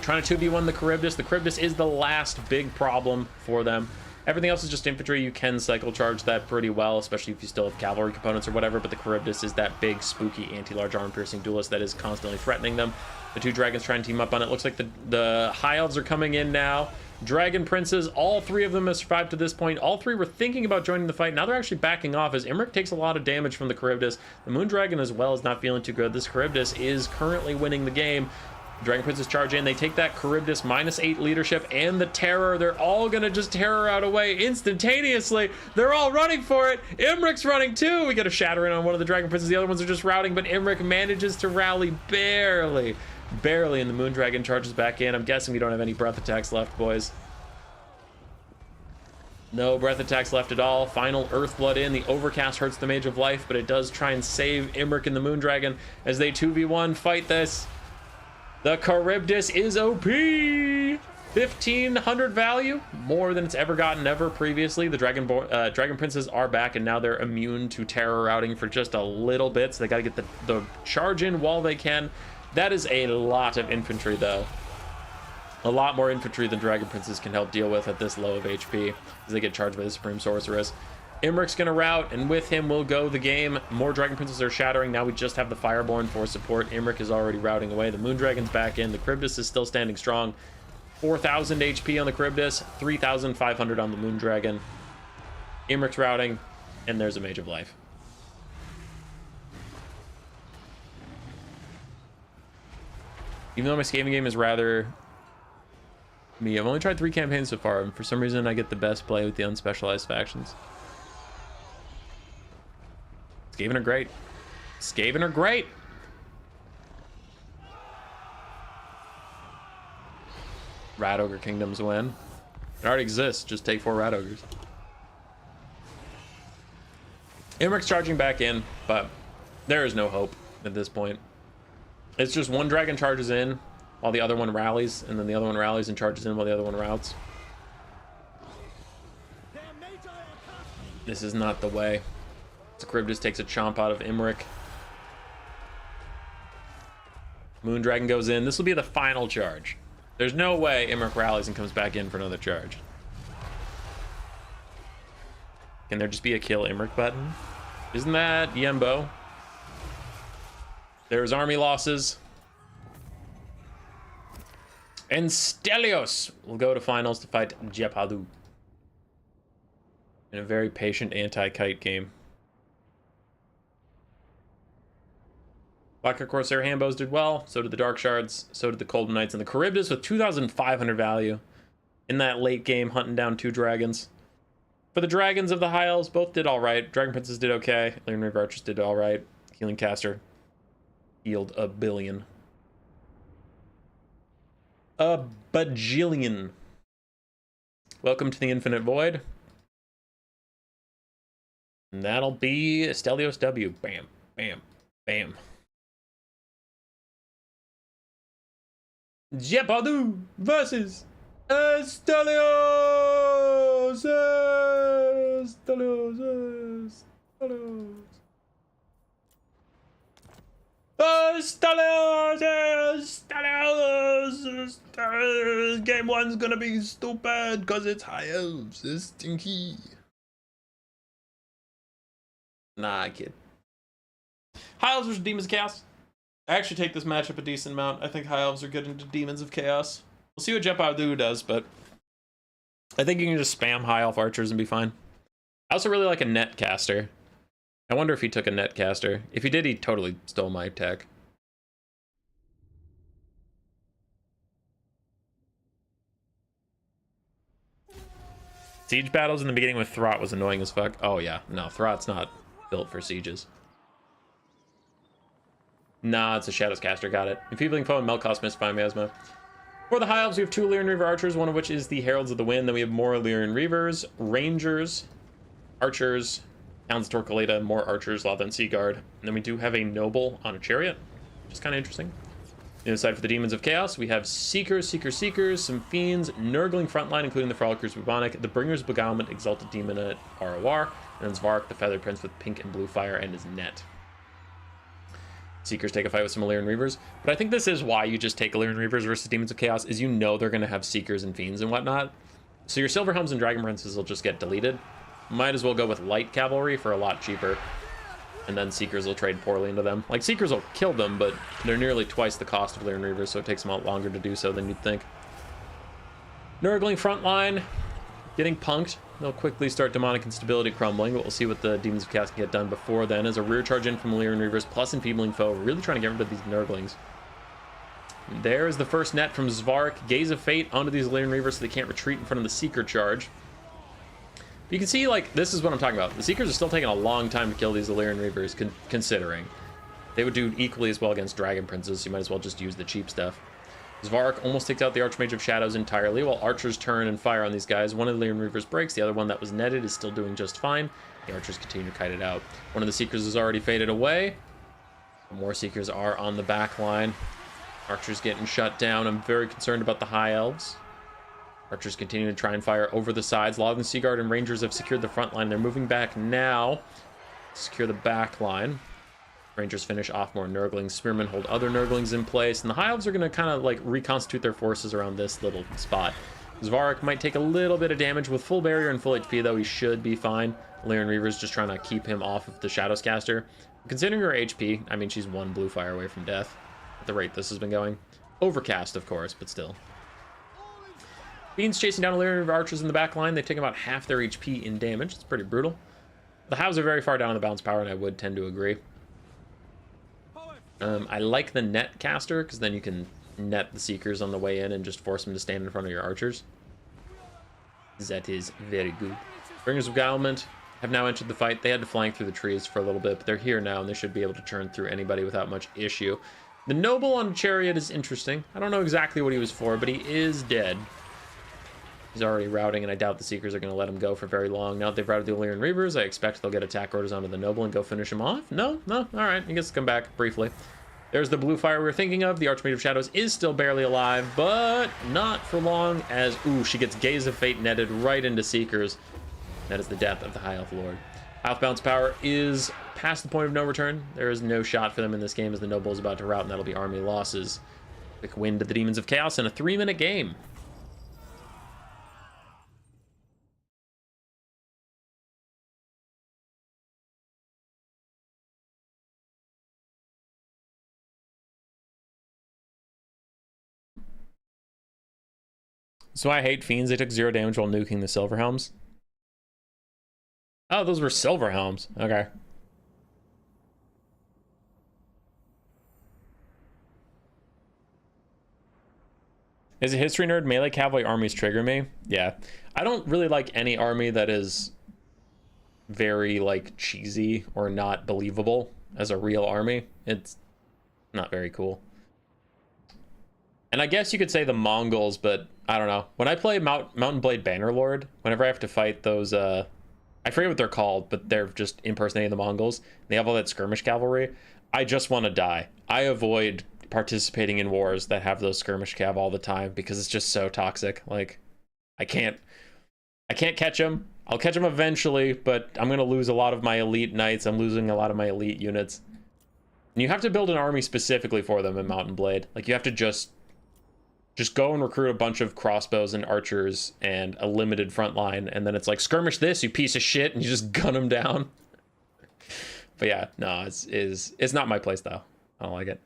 Trying to 2v1 the Charybdis. The Charybdis is the last big problem for them. Everything else is just infantry. You can cycle charge that pretty well, especially if you still have cavalry components or whatever, but the Charybdis is that big, spooky, anti-large armor-piercing duelist that is constantly threatening them. The two dragons trying to team up on it. Looks like the High Elves are coming in now. Dragon Princes, all three of them have survived to this point. All three were thinking about joining the fight. Now they're actually backing off as Imric takes a lot of damage from the Charybdis. The Moon Dragon as well is not feeling too good. This Charybdis is currently winning the game. Dragon Princes charge in. They take that Charybdis -8 leadership and the terror. They're all going to just terror out away instantaneously. They're all running for it. Imric's running too. We get a shatter in on one of the Dragon Princes. The other ones are just routing, but Imric manages to rally barely. Barely, and the Moon Dragon charges back in. I'm guessing we don't have any breath attacks left, boys. No breath attacks left at all. Final Earthblood in. The Overcast hurts the Mage of Life, but it does try and save Imric and the Moon Dragon as they 2v1 fight this. The Charybdis is OP! 1,500 value, more than it's ever gotten ever previously. The Dragon Princes are back, and now they're immune to terror routing for just a little bit, so they gotta get the charge in while they can. That is a lot of infantry, though. A lot more infantry than Dragon Princes can help deal with at this low of HP, as they get charged by the Supreme Sorceress. Imric's gonna rout, and with him will go the game. More Dragon Princes are shattering. Now we just have the Fireborn for support. Imric is already routing away. The Moon Dragon's back in. The Charybdis is still standing strong. 4,000 HP on the Charybdis, 3,500 on the Moon Dragon. Imric's routing, and there's a Mage of Life. Even though my Skaven game is rather me, I've only tried 3 campaigns so far, and for some reason I get the best play with the unspecialized factions. Skaven are great. Skaven are great! Rat Ogre Kingdoms win. It already exists, just take 4 Rat Ogres. Imric's charging back in, but there is no hope at this point. It's just one dragon charges in while the other one rallies, and then the other one rallies and charges in while the other one routes. This is not the way. Charybdis takes a chomp out of Imric. Moondragon goes in. This will be the final charge. There's no way Imric rallies and comes back in for another charge. Can there just be a kill Imric button? Isn't that Yembo? There's army losses. And Stelios will go to finals to fight Jepadu in a very patient anti-kite game. Black Corsair Handbows did well, so did the Dark Shards, so did the Cold Knights, and the Charybdis with 2,500 value in that late game, hunting down 2 dragons. For the Dragons of the High Elves, both did alright. Dragon Princes did okay. Lyran Reaver Archers did alright. Healing Caster healed a billion. A bajillion. Welcome to the Infinite Void. And that'll be Stelios W. Bam, bam, bam. Jepadu versus Stelios! Stelios! Stelios! Stelios! Game 1's gonna be stupid because it's High Elves. It's stinky. Nah, I kid. High Elves versus Demons of Chaos. I actually take this matchup a decent amount. I think High Elves are good into Demons of Chaos. We'll see what Jepadu does, but I think you can just spam High Elf Archers and be fine. I also really like a net caster. I wonder if he took a net caster. If he did, he totally stole my tech. Siege battles in the beginning with Throt was annoying as fuck. Oh yeah, no, Throt's not built for sieges. Nah, it's a Shadows caster, got it. Enfeebling Foe and Melt Cost Mystifying Miasma. For the High Elves, we have 2 Lyran Reaver Archers, one of which is the Heralds of the Wind. Then we have more Lyran Reavers, Rangers, Archers, Hounds of Torquelada, more Archers, Lathan Seaguard. And then we do have a Noble on a Chariot, which is kind of interesting. On the other side for the Demons of Chaos, we have Seekers, some Fiends, Nurgling Frontline, including the Frolickers Bubonic, the Bringers Beguilement, Exalted Demon at ROR, and then Svark, the Feathered Prince with pink and blue fire and his net. Seekers take a fight with some Lyran Reavers, but I think this is why you just take Lyran Reavers versus Demons of Chaos, is you know they're going to have Seekers and Fiends and whatnot. So your Silver Helms and Dragon Princes will just get deleted. Might as well go with Light Cavalry for a lot cheaper, and then Seekers will trade poorly into them. Like, Seekers will kill them, but they're nearly twice the cost of Lyran Reavers, so it takes them a lot longer to do so than you'd think. Nurgling Frontline, getting punked. They'll quickly start Demonic Instability crumbling, but we'll see what the Demons of Chaos can get done before then. As a rear charge in from Lyran Reavers plus Enfeebling Foe, really trying to get rid of these Nurglings. There is the first net from Svark. Gaze of Fate onto these Lyran Reavers so they can't retreat in front of the Seeker charge. But you can see, like, this is what I'm talking about. The Seekers are still taking a long time to kill these Lyran Reavers, considering. They would do equally as well against Dragon Princes, so you might as well just use the cheap stuff. Svark almost takes out the Archmage of Shadows entirely, while Archers turn and fire on these guys. One of the Lyran Reavers breaks, the other one that was netted is still doing just fine. The Archers continue to kite it out. One of the Seekers is already faded away. More Seekers are on the back line. Archers getting shut down. I'm very concerned about the High Elves. Archers continue to try and fire over the sides. Lathan Seaguard and Rangers have secured the front line. They're moving back now to secure the back line. Rangers finish off more Nurglings. Spearmen hold other Nurglings in place. And the High Elves are going to kind of like reconstitute their forces around this little spot. Svark might take a little bit of damage. With full barrier and full HP, though, he should be fine. Lyran Reaver's just trying to keep him off of the Shadows caster. Considering her HP, I mean, she's 1 blue fire away from death at the rate this has been going. Overcast, of course, but still. Fiends chasing down a Lyran Reaver Archers in the back line. They take about half their HP in damage. It's pretty brutal. The Hives are very far down in the balance power, and I would tend to agree. I like the net caster, because then you can net the Seekers on the way in and just force them to stand in front of your archers. That is very good. Bringers of Beguilement have now entered the fight. They had to flank through the trees for a little bit, but they're here now, and they should be able to turn through anybody without much issue. The Noble on a Chariot is interesting. I don't know exactly what he was for, but he is dead. He's already routing, and I doubt the Seekers are going to let him go for very long. Now that they've routed the Illyrian Reavers, I expect they'll get attack orders onto the Noble and go finish him off. No? All right. He gets to come back briefly. There's the blue fire we were thinking of. The Archmage of Shadows is still barely alive, but not for long as... Ooh, she gets Gaze of Fate netted right into Seekers. That is the death of the High Elf Lord. High Elf Bounce Power is past the point of no return. There is no shot for them in this game as the Noble is about to rout, and that'll be army losses. Quick win to the Demons of Chaos in a 3-minute game. So I hate Fiends. They took 0 damage while nuking the Silver Helms. Oh, those were Silver Helms. Okay. As a history nerd, melee cavalry armies trigger me. Yeah. I don't really like any army that is very, like, cheesy or not believable as a real army. It's not very cool. And I guess you could say the Mongols, but I don't know. When I play Mountain Blade Bannerlord, whenever I have to fight those, I forget what they're called, but they're just impersonating the Mongols. They have all that skirmish cavalry. I just want to die. I avoid participating in wars that have those skirmish cav all the time because it's just so toxic. Like, I can't catch them. I'll catch them eventually, but I'm going to lose a lot of my elite knights. I'm losing a lot of my elite units. And you have to build an army specifically for them in Mountain Blade. Like, you have to just go and recruit a bunch of crossbows and archers and a limited front line, and then it's like, skirmish this, you piece of shit, and you just gun them down. But yeah, no, it's not my playstyle. I don't like it.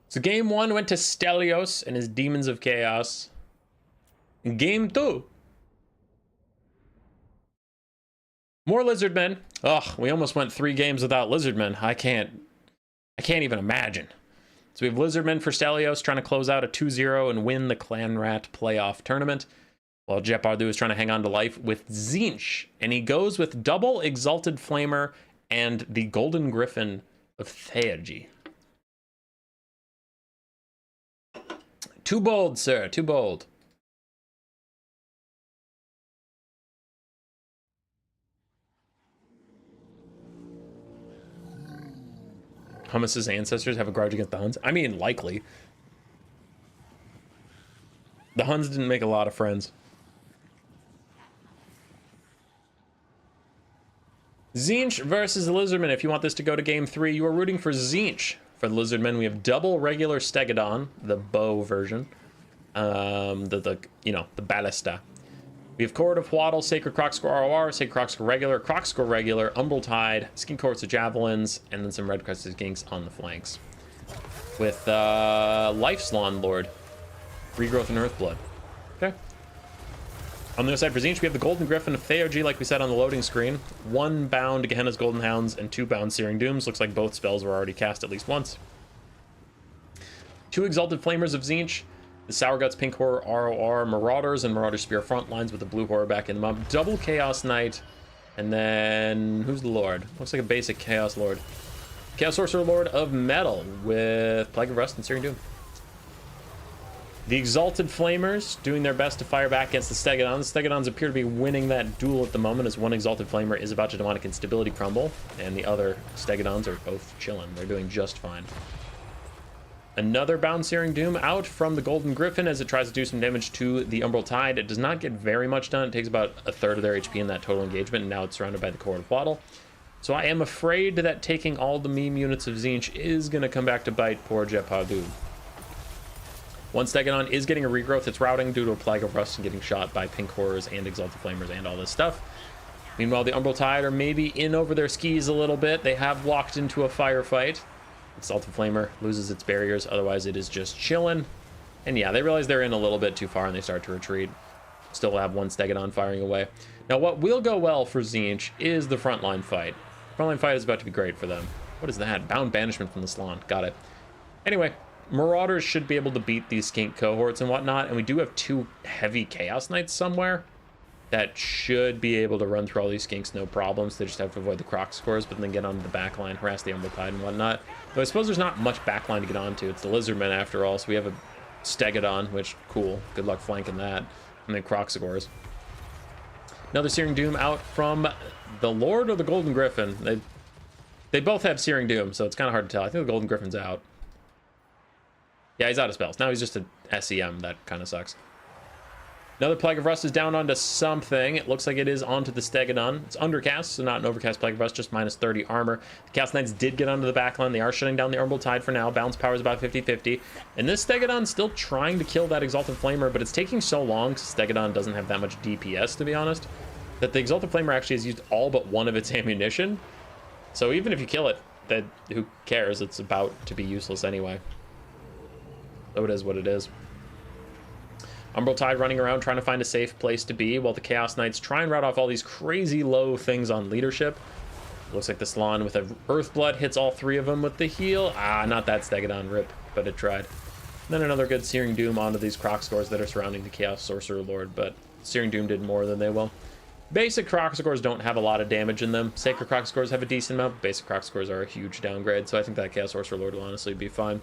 So game 1 went to Stelios and his Demons of Chaos. In game 2, more Lizardmen. Ugh, we almost went 3 games without Lizardmen. I can't even imagine. So we have Lizardmen for Stelios trying to close out a 2-0 and win the Clan Rat playoff tournament, while Jepardu is trying to hang on to life with Tzeentch, and he goes with double Exalted Flamer and the Golden Griffin of Theurgy. Too bold, sir, too bold. Hummus's ancestors have a grudge against the Huns? I mean, likely. The Huns didn't make a lot of friends. Tzeentch versus the Lizardmen. If you want this to go to game 3, you are rooting for Tzeentch. For the Lizardmen, we have double regular Stegodon, the bow version. The ballista. We have Court of Hwaddle, Sacred Crocscore ROR, Sacred Crocscore Regular, Umbral Tide, Skin Courts of Javelins, and then some Red Crested Ginks on the flanks. With Lifeslawn Lord, Regrowth and Earthblood. Okay. On the other side for Tzeentch, we have the Golden Griffin of Theurgy, like we said on the loading screen. 1 bound Gehenna's Golden Hounds and 2 bound Searing Dooms. Looks like both spells were already cast at least once. 2 Exalted Flamers of Tzeentch. The Sourguts Pink Horror ROR Marauders and Marauder Spear front lines with the blue horror back in them up. Double Chaos Knight. And then who's the Lord? Looks like a basic Chaos Lord. Chaos Sorcerer Lord of Metal with Plague of Rust and Searing Doom. The Exalted Flamers doing their best to fire back against the Stegodons. The Stegodons appear to be winning that duel at the moment as one Exalted Flamer is about to Demonic Instability crumble, and the other Stegodons are both chilling. They're doing just fine. Another bound Searing Doom out from the Golden Griffin as it tries to do some damage to the Umbral Tide. It does not get very much done. It takes about a third of their HP in that total engagement, and now it's surrounded by the Court of Hwaddle. So I am afraid that taking all the meme units of Tzeentch is going to come back to bite poor Jepardu. One Stegodon is getting a regrowth. It's routing due to a Plague of Rust and getting shot by Pink Horrors and Exalted Flamers and all this stuff. Meanwhile, the Umbral Tide are maybe in over their skis a little bit. They have walked into a firefight. Exalted Flamer loses its barriers, otherwise it is just chilling. And yeah, they realize they're in a little bit too far and they start to retreat. Still have one Stegodon firing away. Now what will go well for Tzeentch is the frontline fight. Frontline fight is about to be great for them. What is that? Bound Banishment from the Slann. Got it. Anyway, Marauders should be able to beat these skink cohorts and whatnot, and we do have 2 heavy Chaos Knights somewhere that should be able to run through all these skinks no problems. They just have to avoid the croc scores, but then get onto the back line, harass the Emerald Tide and whatnot. Though I suppose there's not much backline to get onto. It's the Lizardmen after all, so we have a Stegodon, which, cool. Good luck flanking that. And then croc scores. Another Searing Doom out from the Lord or the Golden Griffin. They both have Searing Doom, so it's kind of hard to tell. I think the Golden Griffin's out. Yeah, he's out of spells. Now he's just a SEM. That kind of sucks. Another Plague of Rust is down onto something. It looks like it is onto the Stegodon. It's undercast, so not an overcast Plague of Rust, just minus 30 armor. The Chaos Knights did get onto the backline. They are shutting down the Emerald Tide for now. Balance power is about 50-50. And this Stegodon's still trying to kill that Exalted Flamer, but it's taking so long because Stegodon doesn't have that much DPS, to be honest, that the Exalted Flamer actually has used all but one of its ammunition. So even if you kill it, who cares? It's about to be useless anyway. So it is what it is. Umbral Tide running around trying to find a safe place to be while the Chaos Knights try and rout off all these crazy low things on leadership. Looks like the Slann with a Earthblood hits all 3 of them with the heal. Ah, not that Stegodon, rip, but it tried. And then another good Searing Doom onto these croc scores that are surrounding the Chaos Sorcerer Lord, but Searing Doom did more than they will. Basic croc scores don't have a lot of damage in them. Sacred croc scores have a decent amount, but basic croc scores are a huge downgrade, so I think that Chaos Sorcerer Lord will honestly be fine.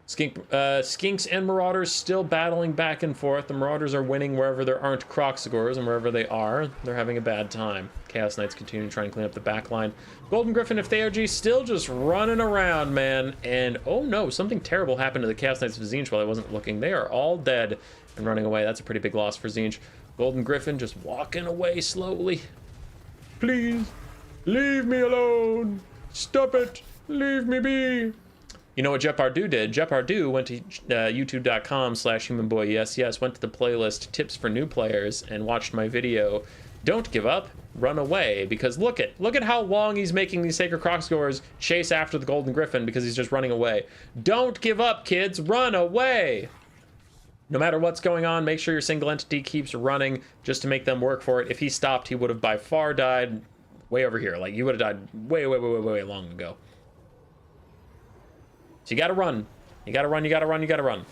Skinks and Marauders still battling back and forth. The Marauders are winning wherever there aren't Crocsagors, and wherever they are, they're having a bad time. Chaos Knights continue to try and clean up the back line. Golden Griffin, if they OG, still just running around, man. And, oh no, something terrible happened to the Chaos Knights of Tzeentch while I wasn't looking. They are all dead and running away. That's a pretty big loss for Tzeentch. Golden Griffin just walking away slowly. Please, leave me alone. Stop it. Leave me be. You know what Jepardu did? Jepardu went to youtube.com/humanboyyes, went to the playlist Tips for New Players and watched my video, Don't Give Up, Run Away, because look at how long he's making these Sacred Crocscores chase after the Golden Griffin because he's just running away. Don't give up, kids, run away! No matter what's going on, make sure your single entity keeps running just to make them work for it. If he stopped, he would have by far died way over here. Like, you would have died way long ago. So you gotta run. You gotta run, you gotta run, you gotta run.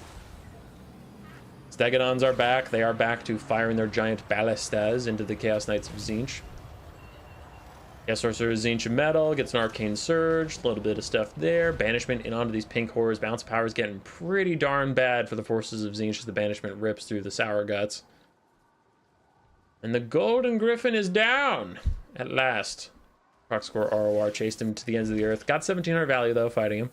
Stegodons are back. They are back to firing their giant ballistas into the Chaos Knights of Tzeentch. Chaos Sorcerer Tzeentch Metal gets an Arcane Surge. A little bit of stuff there. Banishment in onto these pink horrors. Bounce power is getting pretty darn bad for the forces of Tzeentch as the banishment rips through the Sour Guts. And the Golden Griffin is down at last. Crocscore ROR chased him to the ends of the earth. Got 1700 value though, fighting him.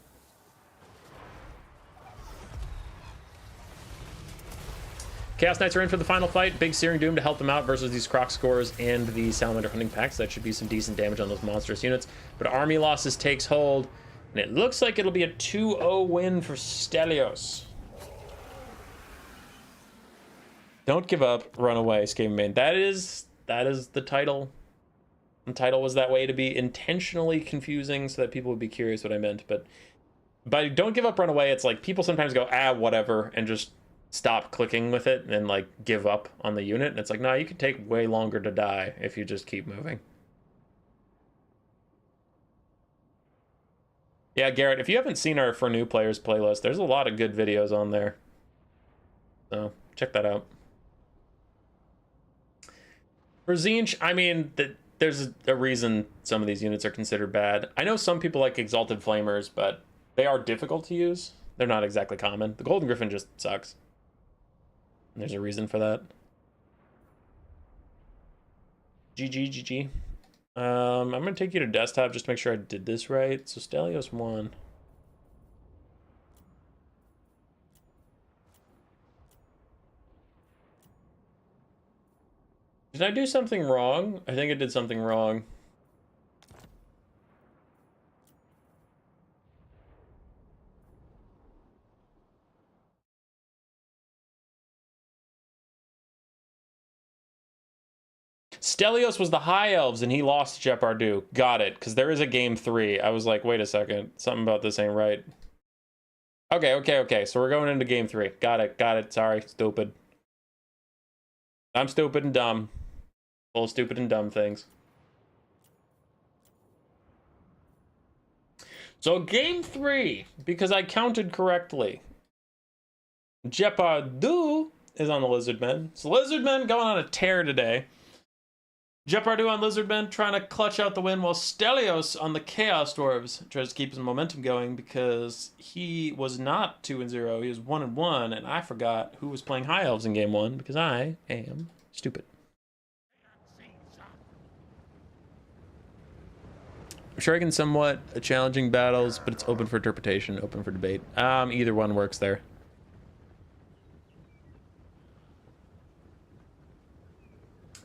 Chaos Knights are in for the final fight. Big Searing Doom to help them out versus these Crocscores and the Salamander Hunting Packs. That should be some decent damage on those monstrous units. But army losses takes hold, and it looks like it'll be a 2-0 win for Stelios. Don't give up, run away, Skaven. That is the title. The title was that way to be intentionally confusing so that people would be curious what I meant. But by don't give up, run away, it's like people sometimes go, whatever, and just stop clicking with it and like give up on the unit. And it's like, no, you could take way longer to die if you just keep moving. Yeah, Garrett, if you haven't seen our For New Players playlist, there's a lot of good videos on there. So check that out. For Tzeentch, I mean, there's a reason some of these units are considered bad. I know some people like Exalted Flamers, but they are difficult to use. They're not exactly common. The Golden Griffin just sucks. There's a reason for that. GG. I'm going to take you to desktop just to make sure I did this right. So Stelios won. Did I do something wrong? I think I did something wrong. Stelios was the High Elves, and he lost to Jepardu. Got it, because there is a game 3. I was like, wait a second. Something about this ain't right. Okay. So we're going into game 3. Got it. Sorry, stupid. I'm stupid and dumb. Full of stupid and dumb things. So game 3, because I counted correctly, Jepardu is on the Lizardmen. So Lizardmen going on a tear today. Jepardu on Lizardmen trying to clutch out the win, while Stelios on the Chaos Dwarves tries to keep his momentum going because he was not 2-0. He was 1-1, and I forgot who was playing High Elves in game 1 because I am stupid. I'm sure I can somewhat challenging battles, but it's open for interpretation, open for debate. Either one works there.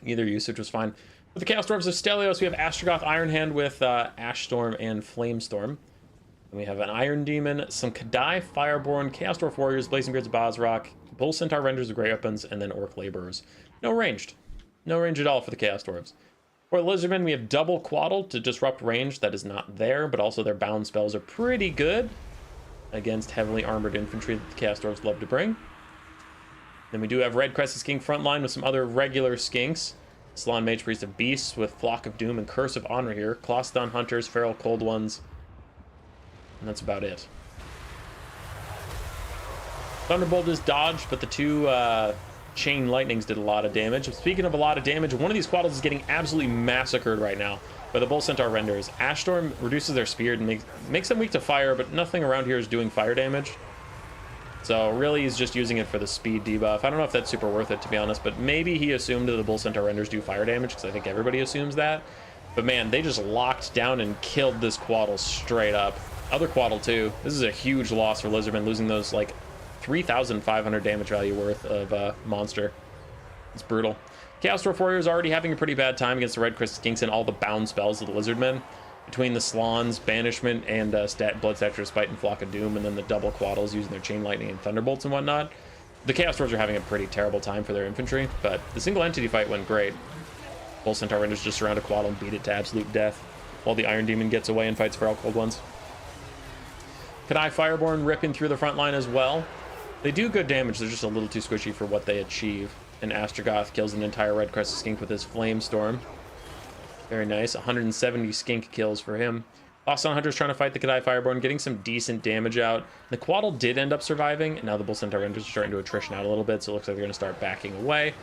Either usage was fine. With the Chaos Dwarves of Stelios, we have Astrogoth Ironhand with Ashstorm and Flamestorm. And we have an Iron Demon, some Kadai Fireborn, Chaos Dwarf Warriors, Blazing Beards of Bozrok, Bull Centaur Renders with Grey Weapons, and then Orc Laborers. No ranged. No range at all for the Chaos Dwarves. For the Lizardmen, we have double Quaddle to disrupt range that is not there, but also their bound spells are pretty good against heavily armored infantry that the Chaos Dwarves love to bring. Then we do have Red Crested Skink frontline with some other regular skinks. Salon Mage Priest of Beasts with Flock of Doom and Curse of Honor here. Clawstone Hunters, Feral Cold Ones. And that's about it. Thunderbolt is dodged, but the two Chain Lightnings did a lot of damage. Speaking of a lot of damage, one of these Quaddles is getting absolutely massacred right now by the Bull Centaur Renders. Ashstorm reduces their spear and makes them weak to fire, but nothing around here is doing fire damage. So really he's just using it for the speed debuff. I don't know if that's super worth it, to be honest, but maybe he assumed that the Bull Centaur Renders do fire damage, because I think everybody assumes that. But man, they just locked down and killed this Quaddle straight up. Other Quaddle too. This is a huge loss for Lizardmen, losing those like 3,500 damage value worth of monster. It's brutal. Chaos Dwarf Warrior is already having a pretty bad time against the Red Crested Skinks and all the bound spells of the Lizardmen. Between the Slans, Banishment, and Blood Statue of Spite and Flock of Doom, and then the double Quaddles using their Chain Lightning and Thunderbolts and whatnot, the Chaos Dwarves are having a pretty terrible time for their infantry, but the single entity fight went great. Bull Centaur Renders just surround a Quaddle and beat it to absolute death, while the Iron Demon gets away and fights Feral Cold Ones. Kadai Fireborn ripping through the front line as well. They do good damage, they're just a little too squishy for what they achieve. And Astrogoth kills an entire Red Crested Skink with his Flamestorm. Very nice. 170 skink kills for him. Clawstone Hunter's trying to fight the Kadai Fireborn, getting some decent damage out. The Quaddle did end up surviving, and now the Bull Centaur Renders are starting to attrition out a little bit, so it looks like they're going to start backing away.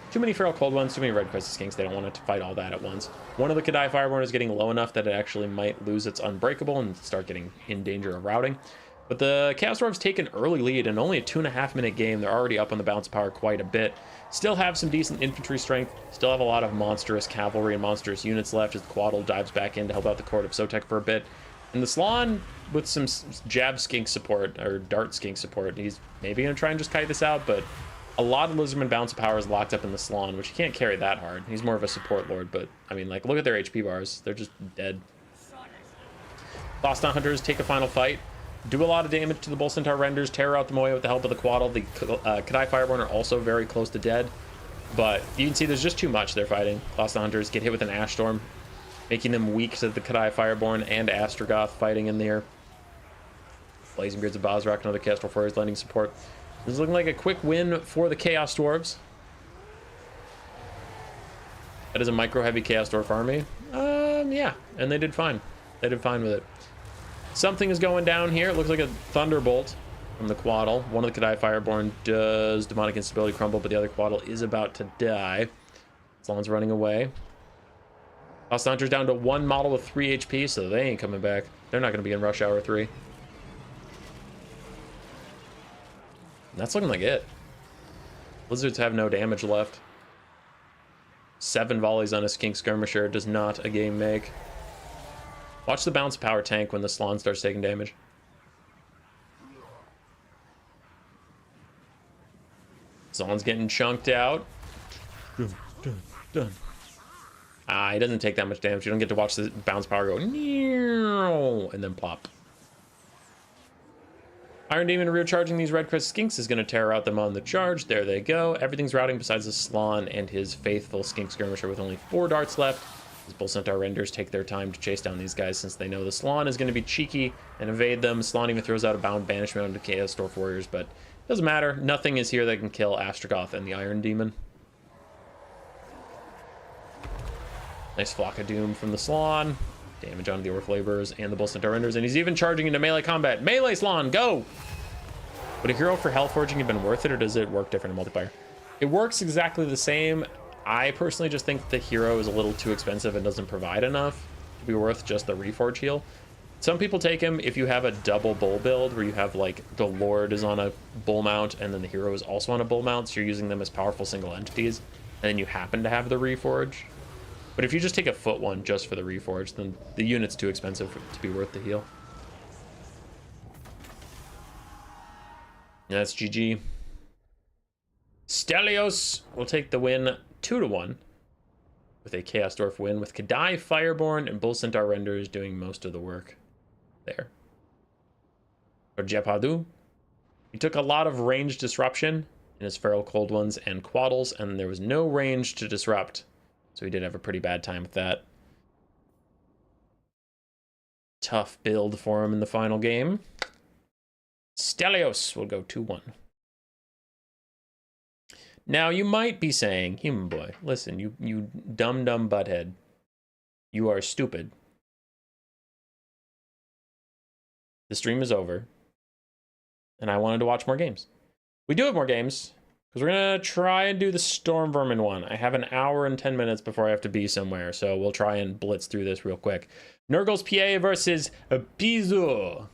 Too many Feral Cold Ones, too many Red Crested Skinks. They don't want to fight all that at once. One of the Kadai Fireborn is getting low enough that it actually might lose its Unbreakable and start getting in danger of routing. But the Chaos Dwarves take an early lead in only a 2.5-minute game. They're already up on the bounce power quite a bit. Still have some decent infantry strength. Still have a lot of monstrous cavalry and monstrous units left as the Quaddle dives back in to help out the Court of Sotek for a bit. And the Slan with some jab skink support, or dart skink support. He's maybe going to try and just kite this out, but a lot of Lizardman bounce power is locked up in the Slan, which you can't carry that hard. He's more of a support lord, but I mean, like, look at their HP bars. They're just dead. Clawstone Hunters take a final fight. Do a lot of damage to the Bull Centaur Renders, tear out the Moya with the help of the Quaddle. The Kadai Fireborn are also very close to dead, but you can see there's just too much they're fighting. Clawstone Hunters get hit with an Ashstorm, making them weak to the Kadai Fireborn and Astrogoth fighting in there. Blazing Beards of Bozrok and other Chaos Dwarf Warriors lending support. This is looking like a quick win for the Chaos Dwarves. That is a micro-heavy Chaos Dwarf army. Yeah, and they did fine. They did fine with it. Something is going down here. It looks like a Thunderbolt from the Quaddle. One of the Kadai Fireborn does Demonic Instability crumble, but the other Quaddle is about to die. Slan's running away. Clawstone Hunter's down to one model with 3 HP, so they ain't coming back. They're not going to be in Rush Hour 3. And that's looking like it. Lizards have no damage left. 7 volleys on a Skink Skirmisher does not a game make. Watch the bounce power tank when the Slan starts taking damage. Slan's getting chunked out. Dun. He doesn't take that much damage. You don't get to watch the bounce power go and then plop. Iron Demon rear charging these Red Crest Skinks is going to tear out them on the charge. There they go. Everything's routing besides the Slan and his faithful Skink Skirmisher with only 4 darts left. These Bull Centaur Renders take their time to chase down these guys since they know the Slan is going to be cheeky and evade them. Slan even throws out a bound banishment onto Chaos Dwarf Warriors, but it doesn't matter. Nothing is here that can kill Astrogoth and the Iron Demon. Nice Flock of Doom from the Slan. damage onto the Orc Laborers and the Bull Centaur Renders, and he's even charging into melee combat. Melee Slon, go! Would a hero for Hellforging have been worth it, or does it work different in multiplayer? It works exactly the same. I personally just think the hero is a little too expensive and doesn't provide enough to be worth just the Reforge heal. Some people take him if you have a double bull build where you have like the Lord is on a bull mount and then the hero is also on a bull mount, so you're using them as powerful single entities, and then you happen to have the Reforge. But if you just take a foot one just for the Reforge, then the unit's too expensive to be worth the heal. That's GG. Stelios will take the win 2-1 with a Chaos Dwarf win, with Kadai, Fireborn, and Bull Centaur Renders doing most of the work there. For Jepadu, he took a lot of range disruption in his Feral Cold Ones and Quaddles, and there was no range to disrupt, so he did have a pretty bad time with that. Tough build for him in the final game. Stelios will go 2-1. Now, you might be saying, human boy, listen, you dumb butthead. You are stupid. The stream is over. And I wanted to watch more games. We do have more games, because we're going to try and do the Stormvermin one. I have an hour and 10 minutes before I have to be somewhere, so we'll try and blitz through this real quick. Nurgle's PA versus Pizu.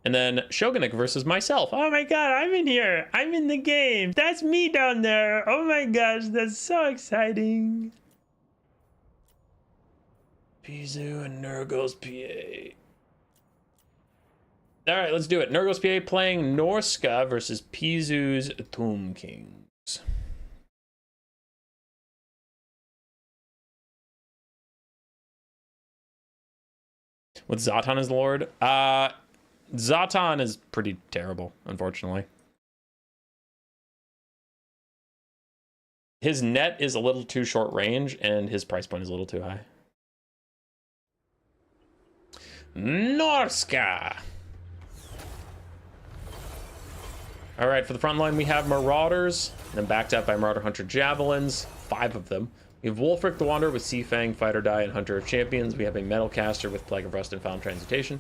And then Shogunik versus myself. Oh my god, I'm in here. I'm in the game. That's me down there. Oh my gosh, that's so exciting. Pizu and Nurgle's PA. All right, let's do it. Nurgle's PA playing Norska versus Pizu's Tomb Kings. With Zatan as the Lord? Zatan is pretty terrible, unfortunately. His net is a little too short range, and his price point is a little too high. Norska! Alright, for the front line, we have Marauders, and then backed up by Marauder Hunter Javelins, 5 of them. We have Wulfric the Wanderer with Sea Fang, Fight or Die, and Hunter of Champions. We have a Metalcaster with Plague of Rust and Found Transmutation.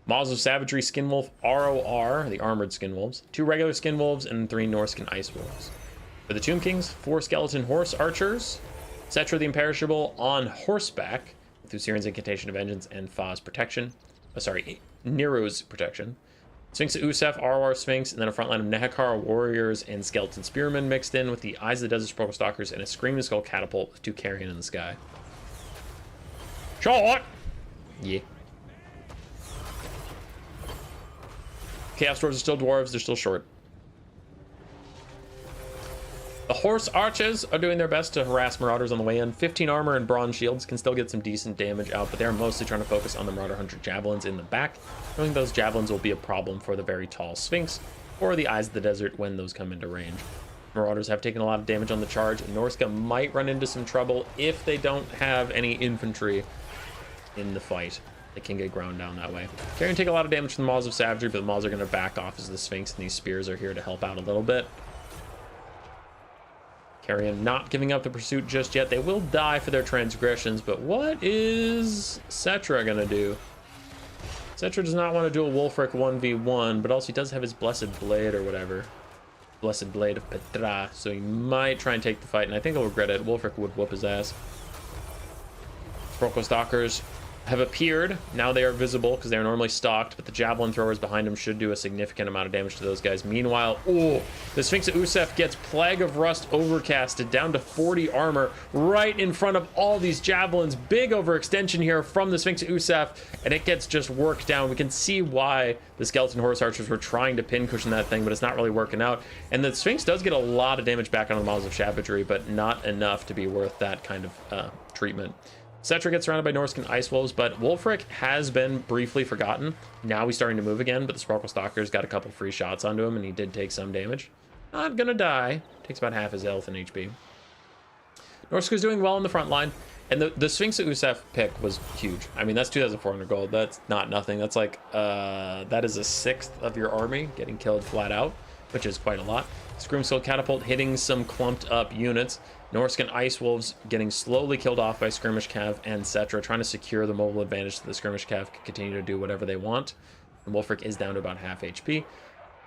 Maws of Savagery, Skinwolf, ROR, the Armored Skinwolves, 2 regular Skinwolves, and 3 Norskan Ice Wolves. For the Tomb Kings, 4 Skeleton Horse Archers, Cetra the Imperishable on horseback, with Usirian's Incantation of Vengeance and Fa's Protection. Nero's Protection. Sphinx of Usef, ROR Sphinx, and then a front line of Nehekar Warriors and Skeleton Spearmen mixed in with the Eyes of the Desert Sepulchral Stalkers and a Screaming Skull Catapult with 2 Carrion in the sky. Shot! Yeah. Chaos Dwarves are still dwarves, they're still short. The Horse Archers are doing their best to harass Marauders on the way in. 15 armor and bronze shields can still get some decent damage out, but they're mostly trying to focus on the Marauder Hunter Javelins in the back, knowing those Javelins will be a problem for the very tall Sphinx or the Eyes of the Desert when those come into range. Marauders have taken a lot of damage on the charge, and Norska might run into some trouble if they don't have any infantry in the fight. They can get ground down that way. Carrion take a lot of damage from the Maws of Savagery, but the Maws are going to back off as the Sphinx and these spears are here to help out a little bit. Carrion not giving up the pursuit just yet. They will die for their transgressions, but what is Cetra going to do? Cetra does not want to do a Wulfric 1v1, but also he does have his Blessed Blade or whatever. Blessed Blade of Petra, so he might try and take the fight, and I think he'll regret it. Wulfric would whoop his ass. Sepulchral Stalkers have appeared. Now they are visible because they are normally stalked, but the Javelin Throwers behind them should do a significant amount of damage to those guys. Meanwhile, the Sphinx of Usef gets Plague of Rust overcasted down to 40 armor right in front of all these Javelins. Big overextension here from the Sphinx of Usef, and it gets just worked down. We can see why the Skeleton Horse Archers were trying to pincushion that thing, but it's not really working out. And the Sphinx does get a lot of damage back on the Maws of Savagery, but not enough to be worth that kind of treatment. Cetra gets surrounded by Norskan Ice Wolves, but Wulfric has been briefly forgotten. Now he's starting to move again, but the Sepulchral Stalkers got a couple free shots onto him, and he did take some damage. Not gonna die. Takes about half his health and HP. Norska's doing well in the front line, and the Sphinx of Usef pick was huge. I mean, that's 2,400 gold. That's not nothing. That's like, that is a sixth of your army getting killed flat out, which is quite a lot. Scream Skull Catapult hitting some clumped up units. Norskan Ice Wolves getting slowly killed off by Skirmish Cav and Cetra, trying to secure the mobile advantage so the Skirmish Cav can continue to do whatever they want. And Wolfric is down to about half HP.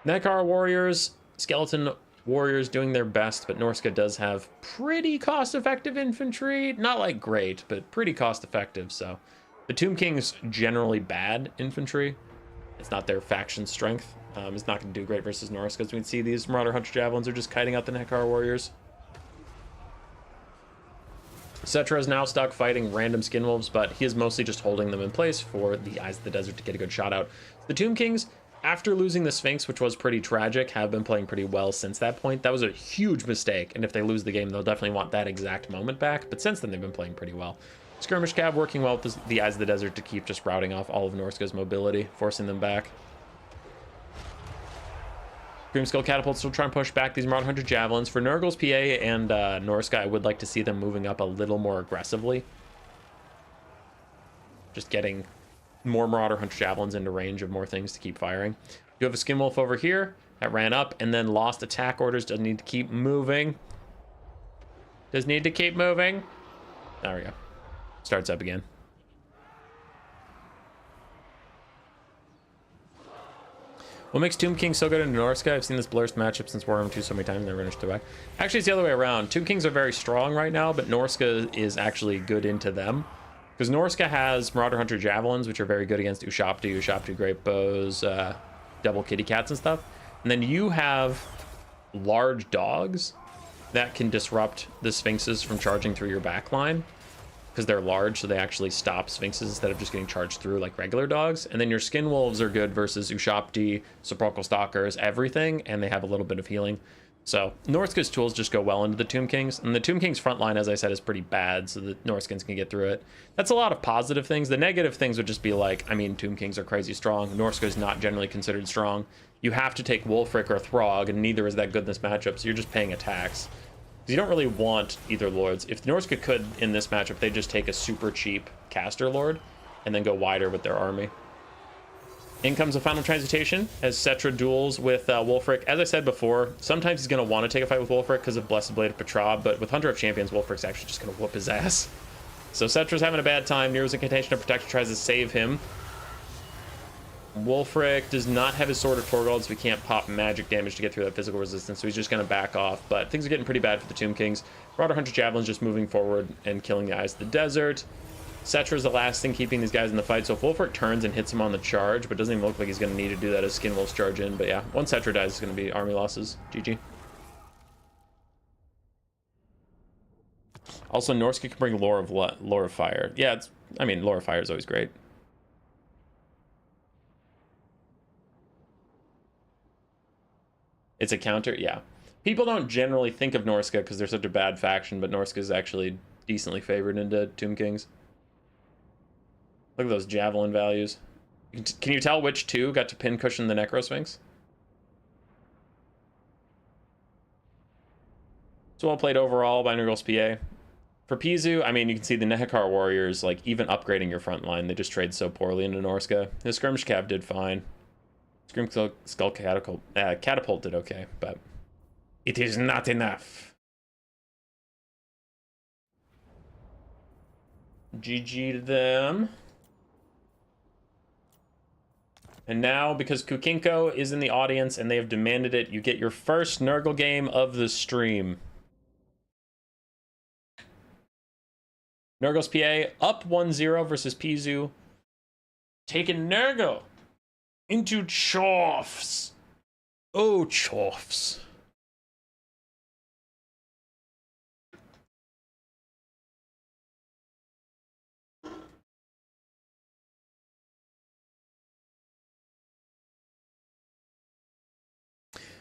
Nekar Warriors, Skeleton Warriors doing their best, but Norska does have pretty cost-effective infantry. Not like great, but pretty cost-effective, so. The Tomb King's generally bad infantry. It's not their faction strength. It's not going to do great versus Norska. As we can see, these Marauder Hunter Javelins are just kiting out the Nekar Warriors. Cetra is now stuck fighting random Skin Wolves, but he is mostly just holding them in place for the Eyes of the Desert to get a good shot out. The Tomb Kings, after losing the Sphinx, which was pretty tragic, have been playing pretty well since that point. That was a huge mistake, and if they lose the game, they'll definitely want that exact moment back, but since then, they've been playing pretty well. Skirmish Cav working well with the Eyes of the Desert to keep just routing off all of Norska's mobility, forcing them back. Screamskull Catapult still trying to push back these Marauder Hunter Javelins. For Nurgle's PA and Norska, I would like to see them moving up a little more aggressively. Just getting more Marauder Hunter Javelins into range of more things to keep firing. You have a Skin Wolf over here that ran up and then lost attack orders. Doesn't need to keep moving. Does need to keep moving. There we go. Starts up again. What makes Tomb King so good in Norska? I've seen this blurst matchup since Warhammer 2 so many times, never finished it back. Actually, it's the other way around. Tomb Kings are very strong right now, but Norska is actually good into them. Because Norska has Marauder Hunter Javelins, which are very good against Ushapti Great Bows, double kitty cats and stuff. And then you have large dogs that can disrupt the Sphinxes from charging through your back line. Because they're large, so they actually stop Sphinxes instead of just getting charged through like regular dogs. And then your Skin Wolves are good versus Ushapti, Sepulchral Stalkers, everything, and they have a little bit of healing. So Norska's tools just go well into the Tomb Kings, and the Tomb Kings front line, as I said, is pretty bad, so the Norskins can get through it. That's a lot of positive things. The negative things would just be like, I mean, Tomb Kings are crazy strong. Norska's not generally considered strong. You have to take Wolfric or Throg, and neither is that good in this matchup, so you're just paying attacks. You don't really want either lords. If Norska could, in this matchup, they just take a super cheap caster lord and then go wider with their army. In comes a final transmutation as Cetra duels with Wolfric. As I said before, sometimes he's going to want to take a fight with Wolfric because of Blessed Blade of Petra, but with Hunter of Champions, Wolfric's actually just going to whoop his ass. So Cetra's having a bad time. Nero's Incantation of Protection tries to save him. Wolfric does not have his Sword of Torgold, so we can't pop magic damage to get through that physical resistance, so he's just going to back off. But things are getting pretty bad for the Tomb Kings. Marauder Hunter Javelin's just moving forward and killing the Eyes of the Desert. Cetra's the last thing keeping these guys in the fight, so if Wolfric turns and hits him on the charge, but doesn't even look like he's going to need to do that as Skin Wolves charge in. But yeah, once Cetra dies, it's going to be army losses. GG. Also, Norska can bring Lore of Fire. Yeah, I mean, Lore of Fire is always great. It's a counter? Yeah. People don't generally think of Norska because they're such a bad faction, but Norska is actually decently favored into Tomb Kings. Look at those javelin values. Can you tell which two got to pincushion the Necrosphinx? It's well played overall by Nurgle's PA. For Pizu, I mean, you can see the Nehekar Warriors, like, even upgrading your front line, they just trade so poorly into Norska. The Skirmish Cav did fine. Skull Catapult did okay, but it is not enough. GG to them. And now, because Kukinko is in the audience and they have demanded it, you get your first Nurgle game of the stream. Nurgle's PA up 1-0 versus Pizu. Taking Nurgle into Chorfs. Oh, Chorfs.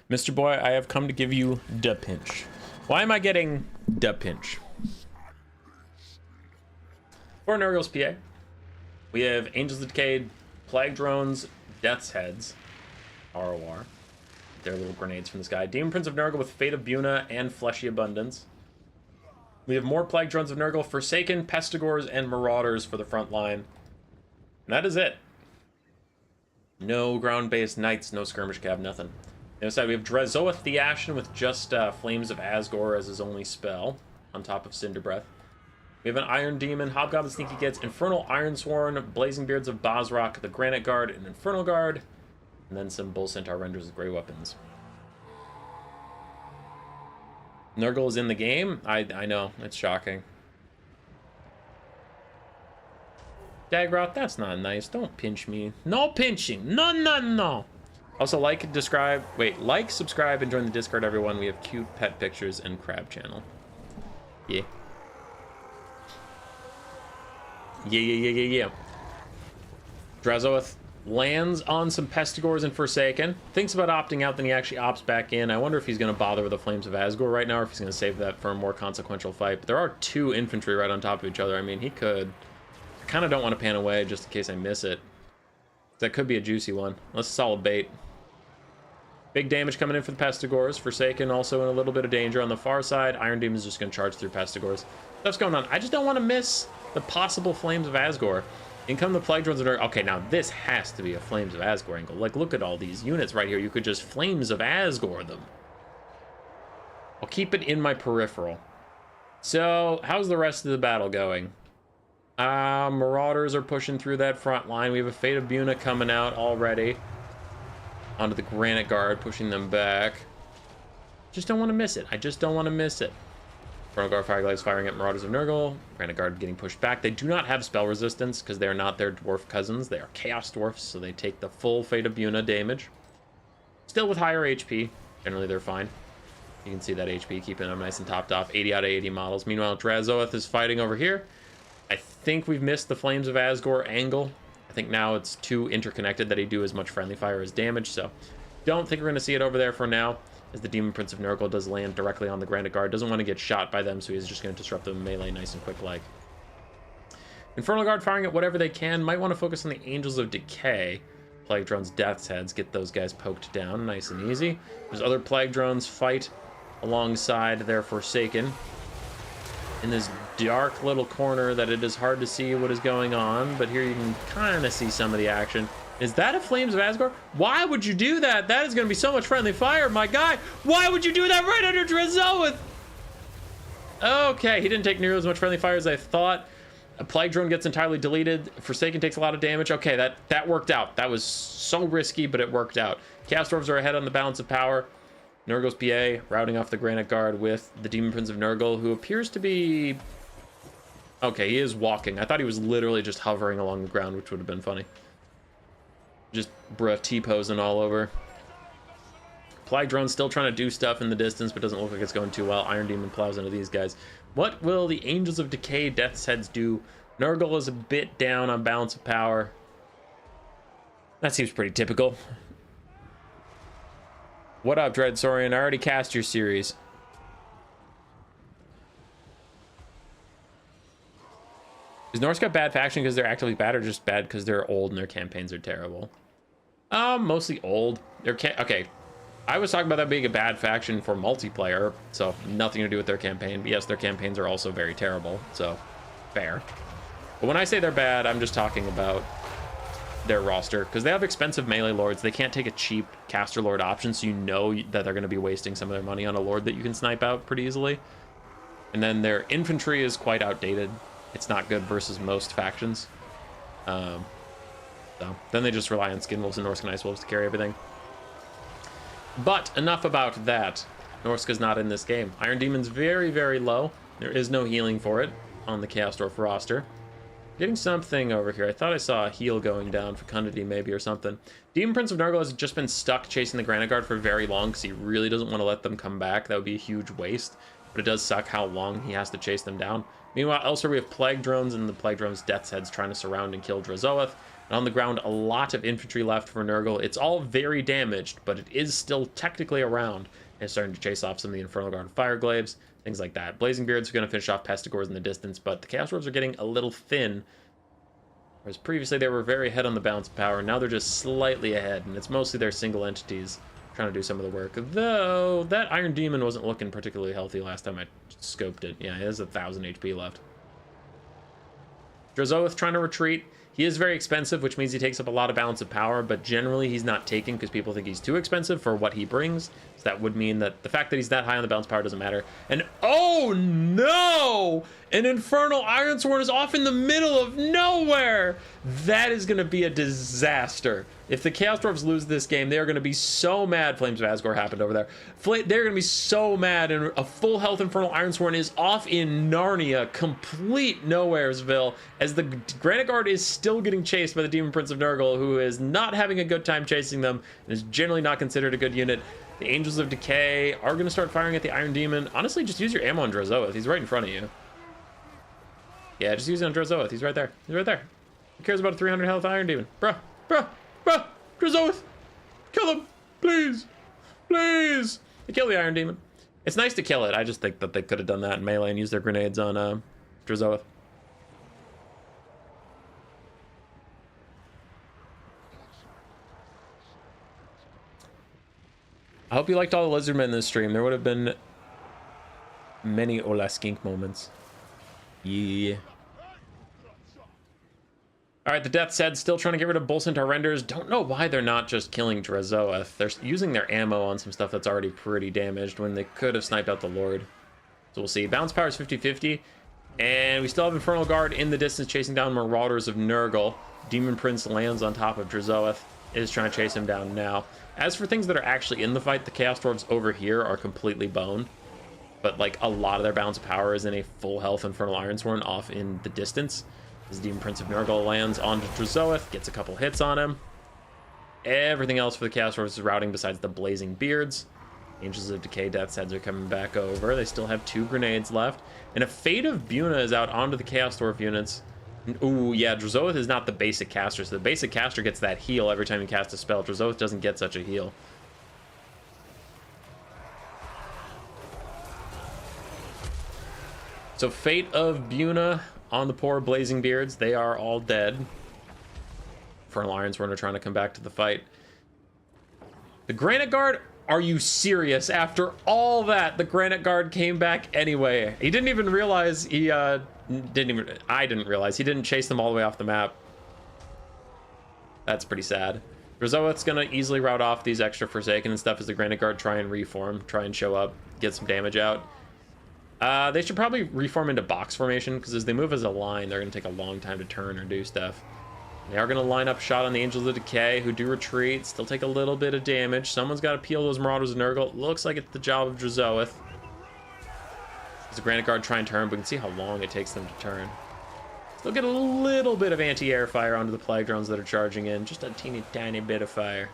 Mr. Boy, I have come to give you the pinch. Why am I getting the pinch? For Nurgle's PA, we have Angels of Decay, Plague Drones, Death's Heads, ROR. They're little grenades from the sky. Demon Prince of Nurgle with Fate of Buna and Fleshy Abundance. We have more Plague Drones of Nurgle, Forsaken, Pestigors, and Marauders for the front line. And that is it. No ground-based knights, no skirmish cav, nothing. On the other side, we have Drezoath the Ashen with just Flames of Asgore as his only spell. on top of Cinder Breath. We have an Iron Demon, Hobgoblin Sneaky Gets, Infernal Ironsworn, Blazing Beards of Bosrock, the Granite Guard, and Infernal Guard, and then some Bull Centaur Renders of Grey Weapons. Nurgle is in the game? I know, it's shocking. Dagroth, that's not nice. Don't pinch me. No pinching. No, no, no. Also, like, subscribe, and join the Discord, everyone. We have cute pet pictures and crab channel. Yeah. Yeah. Drazoth lands on some Pestigors and Forsaken. Thinks about opting out, then he actually opts back in. I wonder if he's going to bother with the Flames of Asgore right now, or if he's going to save that for a more consequential fight. But there are 2 infantry right on top of each other. I mean, he could. I kind of don't want to pan away just in case I miss it. That could be a juicy one. Let's solid bait. Big damage coming in for the Pestigors. Forsaken also in a little bit of danger on the far side. Iron Demon's just going to charge through Pestigors. Stuff's going on. I just don't want to miss the possible Flames of Asgore. In come the Plague Drones that are... Okay, now this has to be a Flames of Asgore angle. Like, look at all these units right here. You could just Flames of Asgore them. I'll keep it in my peripheral. So, how's the rest of the battle going? Marauders are pushing through that front line. We have a Fate of Buna coming out already. Onto the Granite Guard, pushing them back. Just don't want to miss it. I just don't want to miss it. Infernal Guard Fireglaves firing at Marauders of Nurgle. Granite Guard getting pushed back. They do not have spell resistance because they are not their dwarf cousins. They are Chaos Dwarfs, so they take the full Fate of Buna damage. Still with higher HP. Generally, they're fine. You can see that HP keeping them nice and topped off. 80 out of 80 models. Meanwhile, Drazoth is fighting over here. I think we've missed the Flames of Asgore angle. I think now it's too interconnected that he do as much friendly fire as damage, so don't think we're going to see it over there for now, as the Demon Prince of Nurgle does land directly on the Granite Guard. Doesn't want to get shot by them, so he's just going to disrupt them melee nice and quick like. Infernal Guard firing at whatever they can. Might want to focus on the Angels of Decay. Plague Drones, Death's Heads, get those guys poked down nice and easy. There's other Plague Drones fight alongside their Forsaken in this dark little corner that it is hard to see what is going on, but here you can kind of see some of the action. Is that a Flames of Asgore? Why would you do that? That is going to be so much friendly fire, my guy. Why would you do that right under Drazoth? Okay, he didn't take nearly as much friendly fire as I thought. A Plague Drone gets entirely deleted. Forsaken takes a lot of damage. Okay, that worked out. That was so risky, but it worked out. Chaos Dwarves are ahead on the balance of power. Nurgle's PA routing off the Granite Guard with the Demon Prince of Nurgle, who appears to be... Okay, he is walking. I thought he was literally just hovering along the ground, which would have been funny. Just bruh T-posing all over. Plague Drone's still trying to do stuff in the distance, but doesn't look like it's going too well. Iron Demon plows into these guys. What will the Angels of Decay Death's Heads do? Nurgle is a bit down on balance of power. That seems pretty typical. What up, Dread Saurian? I already cast your series. Is Norska bad faction because they're actively bad, or just bad because they're old and their campaigns are terrible? Mostly old. Okay. I was talking about that being a bad faction for multiplayer, so nothing to do with their campaign. But yes, their campaigns are also very terrible, so fair. But when I say they're bad, I'm just talking about their roster, because they have expensive melee lords. They can't take a cheap caster lord option, so you know that they're going to be wasting some of their money on a lord that you can snipe out pretty easily. And then their infantry is quite outdated. It's not good versus most factions. So then they just rely on skin wolves and Norscan ice wolves to carry everything. But enough about that. Norska's not in this game. Iron Demon's very, very low. There is no healing for it on the Chaos Dwarf roster. Getting something over here. I thought I saw a heal going down, fecundity maybe or something. Demon Prince of Nurgle has just been stuck chasing the Granite Guard for very long because he really doesn't want to let them come back. That would be a huge waste. But it does suck how long he has to chase them down. Meanwhile, elsewhere we have Plague Drones, and the Plague Drones' Death's Heads trying to surround and kill Drazoth. And on the ground, a lot of infantry left for Nurgle. It's all very damaged, but it is still technically around and starting to chase off some of the Infernal Guard Fireglaves, things like that. Blazing Beards are going to finish off Pestigors in the distance, but the Chaos Dwarves are getting a little thin. Whereas previously they were very ahead on the balance of power, now they're just slightly ahead, and it's mostly their single entities trying to do some of the work. Though, that Iron Demon wasn't looking particularly healthy last time I scoped it. Yeah, he has 1,000 HP left. Drazoth trying to retreat. He is very expensive, which means he takes up a lot of balance of power, but generally he's not taken because people think he's too expensive for what he brings. So that would mean that the fact that he's that high on the balance of power doesn't matter. And oh no! An Infernal Ironsworn is off in the middle of nowhere! That is going to be a disaster. If the Chaos Dwarfs lose this game, they are going to be so mad. Flames of Asgore happened over there. They're going to be so mad, and a full health Infernal Ironsworn is off in Narnia, complete Nowheresville, as the Granite Guard is still getting chased by the Demon Prince of Nurgle, who is not having a good time chasing them, and is generally not considered a good unit. The Angels of Decay are going to start firing at the Iron Demon. Honestly, just use your ammo on Drozoeth. He's right in front of you. Yeah, just use it on Drozoeth. He's right there. He's right there. Who cares about a 300 health Iron Demon? Bruh. Drozoeth, kill him, please, please. They kill the Iron Demon. It's nice to kill it. I just think that they could have done that in melee and used their grenades on Drozoeth. I hope you liked all the Lizardmen in this stream. There would have been many Ola Skink moments. Yeah. All right, the Death's Head still trying to get rid of Bull Centaur Renders. Don't know why they're not just killing Drozoeth. They're using their ammo on some stuff that's already pretty damaged when they could have sniped out the Lord. So we'll see. Balance power is 50-50. And we still have Infernal Guard in the distance chasing down Marauders of Nurgle. Demon Prince lands on top of Drozoeth. Is trying to chase him down now. As for things that are actually in the fight, the Chaos Dwarves over here are completely boned. But like a lot of their balance of power is in a full health Infernal Ironsworn off in the distance. As Demon Prince of Nurgle lands onto Drozoeth, gets a couple hits on him. Everything else for the Chaos Dwarves is routing besides the Blazing Beards. Angels of Decay Death's Heads are coming back over. They still have 2 grenades left. And a Fate of Buna is out onto the Chaos Dwarf units. Ooh, yeah, Drozoeth is not the basic caster, so the basic caster gets that heal every time you cast a spell. Drozoeth doesn't get such a heal. So Fate of Buna on the poor Blazing Beards. They are all dead. Infernal Ironsworn are trying to come back to the fight. The Granite Guard, are you serious? After all that, the Granite Guard came back anyway. He didn't even realize I didn't realize he didn't chase them all the way off the map. That's pretty sad. Drozoeth's gonna easily rout off these extra Forsaken and stuff as the Granite Guard try and reform, try and show up, get some damage out. They should probably reform into box formation, because as they move as a line, they're going to take a long time to turn or do stuff. They are going to line up shot on the Angels of Decay, who do retreat, still take a little bit of damage. Someone's got to peel those Marauders of Nurgle. Looks like it's the job of Drozoeth. As the Granite Guard try and turn, but we can see how long it takes them to turn. Still get a little bit of anti-air fire onto the Plague Drones that are charging in. Just a teeny tiny bit of fire.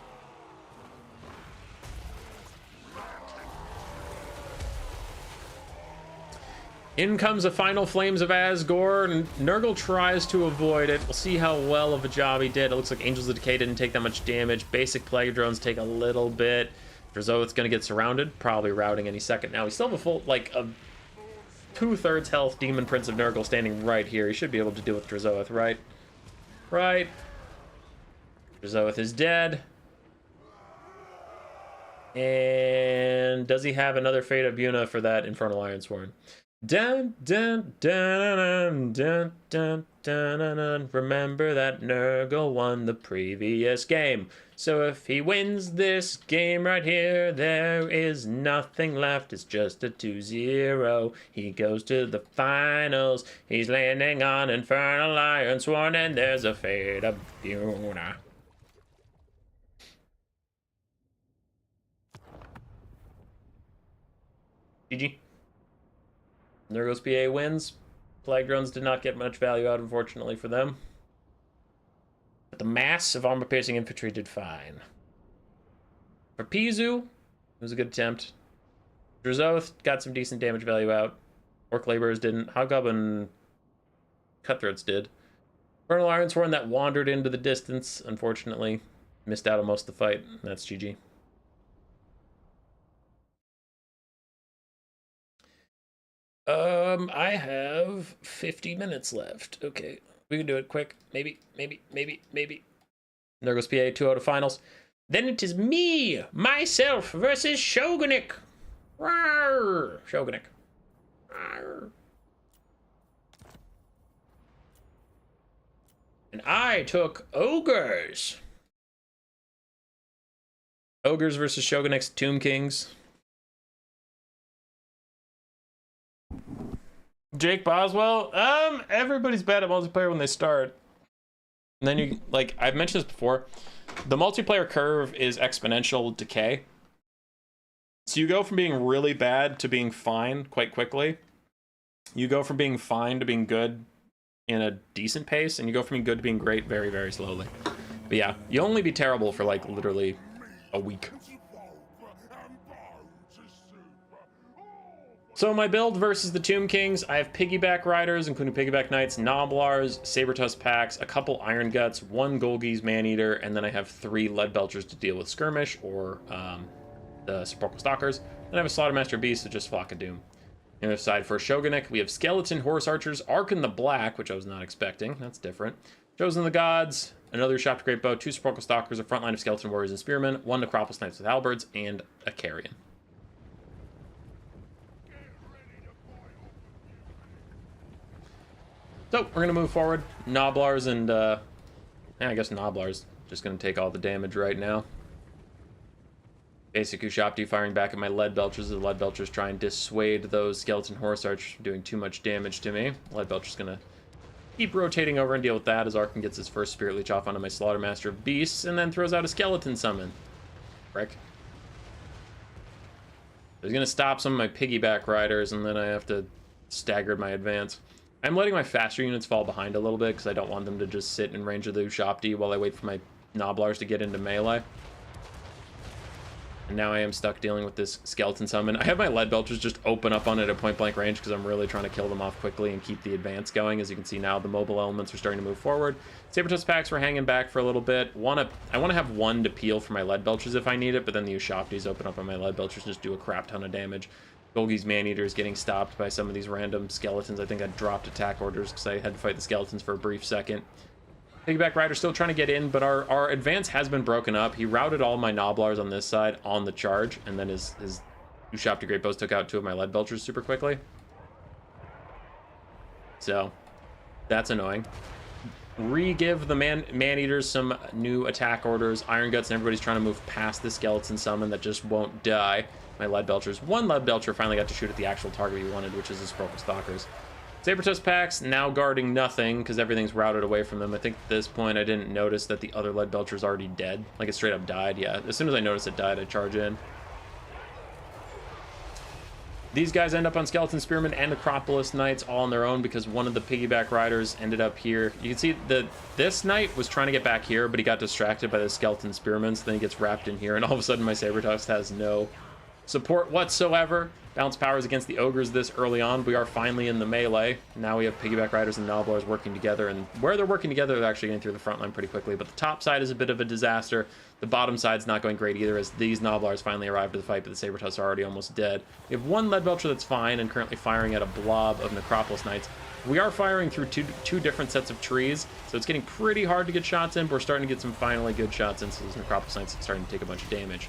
In comes the final Flames of Asgore, and Nurgle tries to avoid it. We'll see how well of a job he did. It looks like Angels of Decay didn't take that much damage. Basic Plague Drones take a little bit. Drozoeth's going to get surrounded, probably routing any second now. We still have a full, like, a 2/3 health Demon Prince of Nurgle standing right here. He should be able to deal with Drozoeth, right? Right. Drozoeth is dead. And does he have another Fate of Buna for that Infernal Ironsworn? Dun dun dun dun dun dun dun dun dun. Remember that Nurgle won the previous game. So if he wins this game right here, there is nothing left. It's just a 2-0. He goes to the finals. He's landing on Infernal Ironsworn, and there's a Fate of Buna. GG. Nurgle's PA wins. Plague Drones did not get much value out, unfortunately, for them. But the mass of armor-piercing infantry did fine. For Pizu, it was a good attempt. Drozoeth got some decent damage value out. Orc Laborers didn't. Hobgoblin Cutthroats did. Infernal Ironsworn that wandered into the distance, unfortunately, missed out on most of the fight. That's GG. I have 50 minutes left. Okay, we can do it quick. Maybe. Nurgle's PA 2 out of finals. Then it is me, myself, versus Shogunik. Rawr, Shogunik. Rawr. And I took ogres. Ogres versus Shogunix Tomb Kings. Jake Boswell. Everybody's bad at multiplayer when they start. And then you, like, I've mentioned this before, the multiplayer curve is exponential decay. So you go from being really bad to being fine quite quickly. You go from being fine to being good in a decent pace, and you go from being good to being great very, very slowly. But yeah, you only be terrible for like literally a week. So my build versus the Tomb Kings, I have Piggyback Riders, including Piggyback Knights, Noblars, Saber-Tusk Packs, a couple Iron Guts, 1 Golgies Maneater, and then I have 3 Leadbelchers to deal with Skirmish, or the Sepulchral Stalkers. Then I have a Slaughtermaster Beast, so just Flock of Doom. On the other side for Shogunix, we have Skeleton Horse Archers, Arkan the Black, which I was not expecting. That's different. Chosen of the Gods, another Shop Great Bow, 2 Sepulchral Stalkers, a front line of Skeleton Warriors and Spearmen, 1 Necropolis Knights with Halberds, and a Carrion. So we're gonna move forward. Noblars and I guess Noblars just gonna take all the damage right now. Basic Ushopti firing back at my Leadbelchers. The Leadbelchers try and dissuade those Skeleton Horse Archers from doing too much damage to me. Leadbelcher's gonna keep rotating over and deal with that as Arkan gets his first Spirit Leech off onto my Slaughtermaster of Beasts and then throws out a Skeleton Summon. Frick. He's gonna stop some of my Piggyback Riders, and then I have to stagger my advance. I'm letting my faster units fall behind a little bit because I don't want them to just sit in range of the Ushopti while I wait for my Noblars to get into melee. And now I am stuck dealing with this Skeleton Summon. I have my Leadbelchers just open up on it at point blank range because I'm really trying to kill them off quickly and keep the advance going. As you can see now, the mobile elements are starting to move forward. Saber-Tusk Packs were hanging back for a little bit. I want to have 1 to peel for my Leadbelchers if I need it, but then the Ushoptis open up on my Leadbelchers and just do a crap ton of damage. Golgi's Maneater is getting stopped by some of these random skeletons. I think I dropped attack orders because I had to fight the skeletons for a brief second. Piggyback Rider still trying to get in, but our advance has been broken up. He routed all my Noblars on this side on the charge, and then his Ushopti Great Bows took out 2 of my Leadbelchers super quickly. So that's annoying. Re-give the Maneaters some new attack orders. Iron Guts and everybody's trying to move past the Skeleton Summon that just won't die. My Leadbelchers. 1 Leadbelcher finally got to shoot at the actual target he wanted, which is his Sepulchral Stalkers. Saber-Tusk Packs now guarding nothing because everything's routed away from them. I think at this point I didn't notice that the other Leadbelcher's already dead. Like it straight up died, yeah. As soon as I noticed it died, I charge in. These guys end up on Skeleton Spearmen and Necropolis Knights all on their own because one of the Piggyback Riders ended up here. You can see this Knight was trying to get back here, but he got distracted by the Skeleton Spearmen, so then he gets wrapped in here, and all of a sudden my Saber-Tusk has no support whatsoever. Balance powers against the ogres this early on. We are finally in the melee. Now we have Piggyback Riders and Noblars working together, and where they're working together, they're actually getting through the front line pretty quickly, but the top side is a bit of a disaster. The bottom side's not going great either, as these Noblars finally arrive to the fight, but the Saber-Tusks are already almost dead. We have 1 Leadbelcher that's fine and currently firing at a blob of Necropolis Knights. We are firing through two different sets of trees, so it's getting pretty hard to get shots in, but we're starting to get some finally good shots in, so those Necropolis Knights are starting to take a bunch of damage.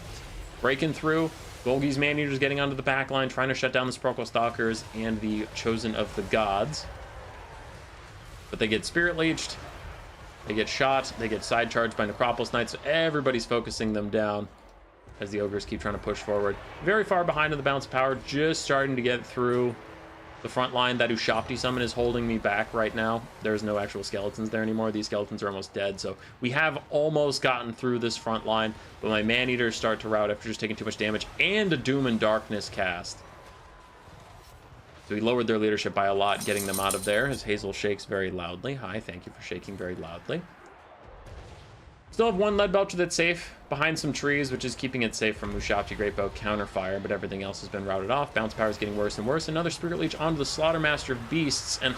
Breaking through. Golgi's Maneater's getting onto the back line, trying to shut down the Sepulchral Stalkers and the Chosen of the Gods. But they get Spirit Leeched, they get shot, they get side charged by Necropolis Knights, so everybody's focusing them down as the ogres keep trying to push forward. Very far behind in the balance of power, just starting to get through the front line. That Ushopti Summon is holding me back right now. There's no actual skeletons there anymore. These skeletons are almost dead, so we have almost gotten through this front line, but my Maneaters start to rout after just taking too much damage, and a Doom and Darkness cast. So we lowered their leadership by a lot, getting them out of there, as Hazel shakes very loudly. Hi, thank you for shaking very loudly. Still have 1 Leadbelcher that's safe behind some trees, which is keeping it safe from Ushopti Great Bow counterfire, but everything else has been routed off. Bounce power is getting worse and worse. Another Spirit Leech onto the Slaughtermaster of Beasts, and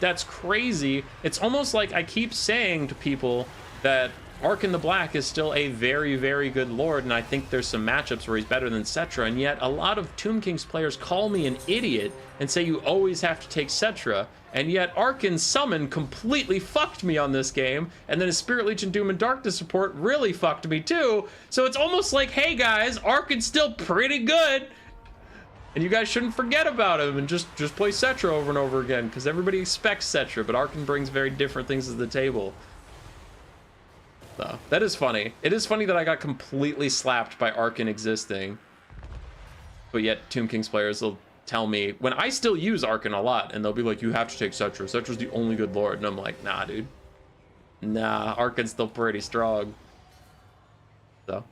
that's crazy. It's almost like I keep saying to people that Arkan the Black is still a very, very good lord, and I think there's some matchups where he's better than Settra, and yet a lot of Tomb Kings players call me an idiot and say you always have to take Settra, and yet Arkan's Summon completely fucked me on this game, and then his Spirit Leech and Doom and Darkness support really fucked me too, so it's almost like, hey guys, Arkan's still pretty good. And you guys shouldn't forget about him and just play Cetra over and over again, because everybody expects Cetra, but Arkan brings very different things to the table. So, that is funny. It is funny that I got completely slapped by Arkan existing, but yet Tomb Kings players will tell me, when I still use Arkan a lot, and they'll be like, you have to take Cetra. Cetra's the only good lord. And I'm like, nah, dude. Nah, Arkan's still pretty strong. So,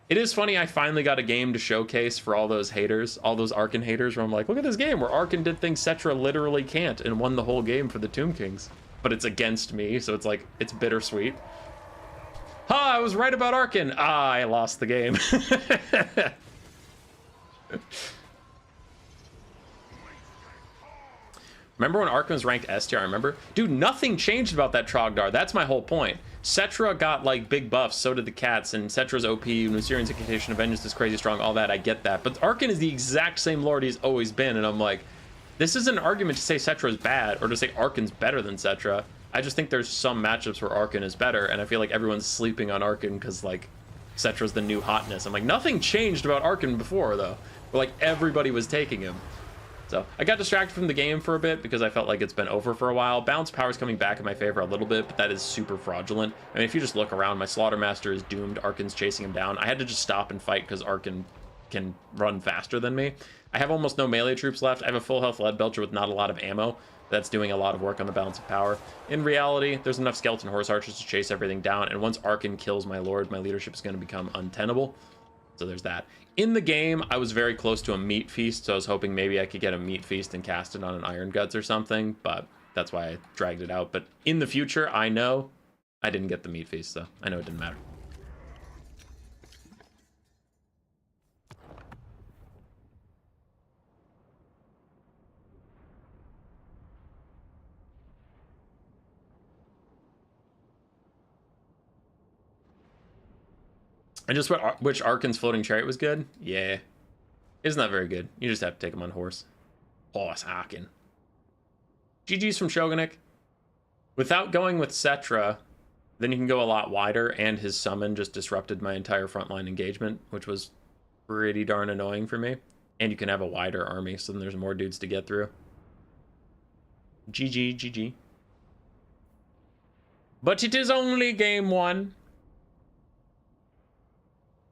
it is funny, I finally got a game to showcase for all those haters, all those Arkan haters, where I'm like, look at this game where Arkan did things Cetra literally can't and won the whole game for the Tomb Kings. But it's against me, so it's like, it's bittersweet. Ha, I was right about Arkan. Ah, I lost the game. Remember when Arkan was ranked S tier? I remember. Dude, nothing changed about that Trogdor. That's my whole point. Cetra got like big buffs, so did the cats, and Cetra's OP, Nusirian's Incantation of Vengeance is crazy strong, all that, I get that. But Arkan is the exact same lord he's always been, and I'm like, this isn't an argument to say Cetra is bad, or to say Arkan's better than Cetra. I just think there's some matchups where Arkan is better, and I feel like everyone's sleeping on Arkan because, like, Cetra's the new hotness. I'm like, nothing changed about Arkan before, though. But, like, everybody was taking him. So I got distracted from the game for a bit because I felt like it's been over for a while. Balance power's coming back in my favor a little bit, but that is super fraudulent. I mean, if you just look around, my Slaughtermaster is doomed. Arkan's chasing him down. I had to just stop and fight because Arkan can run faster than me. I have almost no melee troops left. I have a full health Lead Belcher with not a lot of ammo. That's doing a lot of work on the balance of power. In reality, there's enough skeleton horse archers to chase everything down, and once Arkan kills my lord, my leadership is going to become untenable. So there's that. In the game, I was very close to a meat feast, so I was hoping maybe I could get a meat feast and cast it on an Iron Guts or something, but that's why I dragged it out. But in the future, I know I didn't get the meat feast, so I know it didn't matter. And just which Arkan's floating chariot was good? Yeah. It's not very good. You just have to take him on horse. Horse Arkan. GG's from Shogunik. Without going with Cetra, then you can go a lot wider, and his summon just disrupted my entire frontline engagement, which was pretty darn annoying for me. And you can have a wider army, so then there's more dudes to get through. GG, GG. But it is only game 1.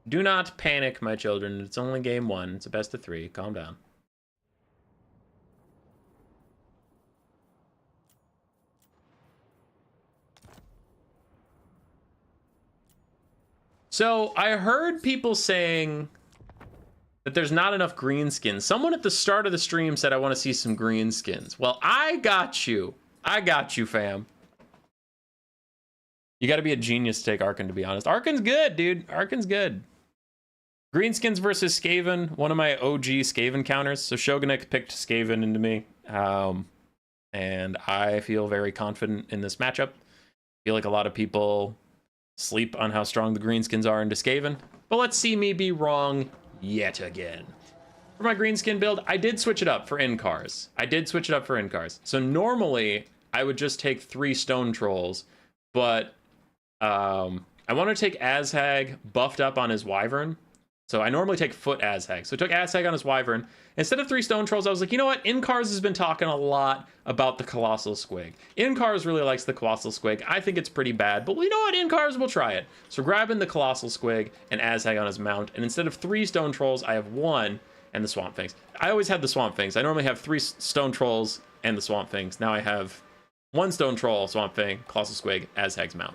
Do not panic, my children. It's only game 1. It's a best of 3. Calm down. So, I heard people saying that there's not enough greenskins. Someone at the start of the stream said, I want to see some greenskins. Well, I got you. I got you, fam. You got to be a genius to take Arkan, to be honest. Arkan's good, dude. Arkan's good. Greenskins versus Skaven, one of my OG Skaven counters. So Shogunik picked Skaven into me. And I feel very confident in this matchup. I feel like a lot of people sleep on how strong the Greenskins are into Skaven. But let's see me be wrong yet again. For my Greenskin build, I did switch it up for Incars. So normally, I would just take 3 Stone Trolls. But I want to take Azhag buffed up on his Wyvern. So I normally take Foot Azhag. So I took Azhag on his Wyvern. Instead of 3 Stone Trolls, I was like, you know what? Incars has been talking a lot about the Colossal Squig. Incars really likes the Colossal Squig. I think it's pretty bad, but you know what? Incars will try it. So grabbing the Colossal Squig and Azhag on his mount. And instead of 3 Stone Trolls, I have 1 and the Swamp Fangs. I always had the Swamp Fangs. I normally have 3 Stone Trolls and the Swamp Fangs. Now I have 1 Stone Troll, Swamp Fang, Colossal Squig, Azhag's mount.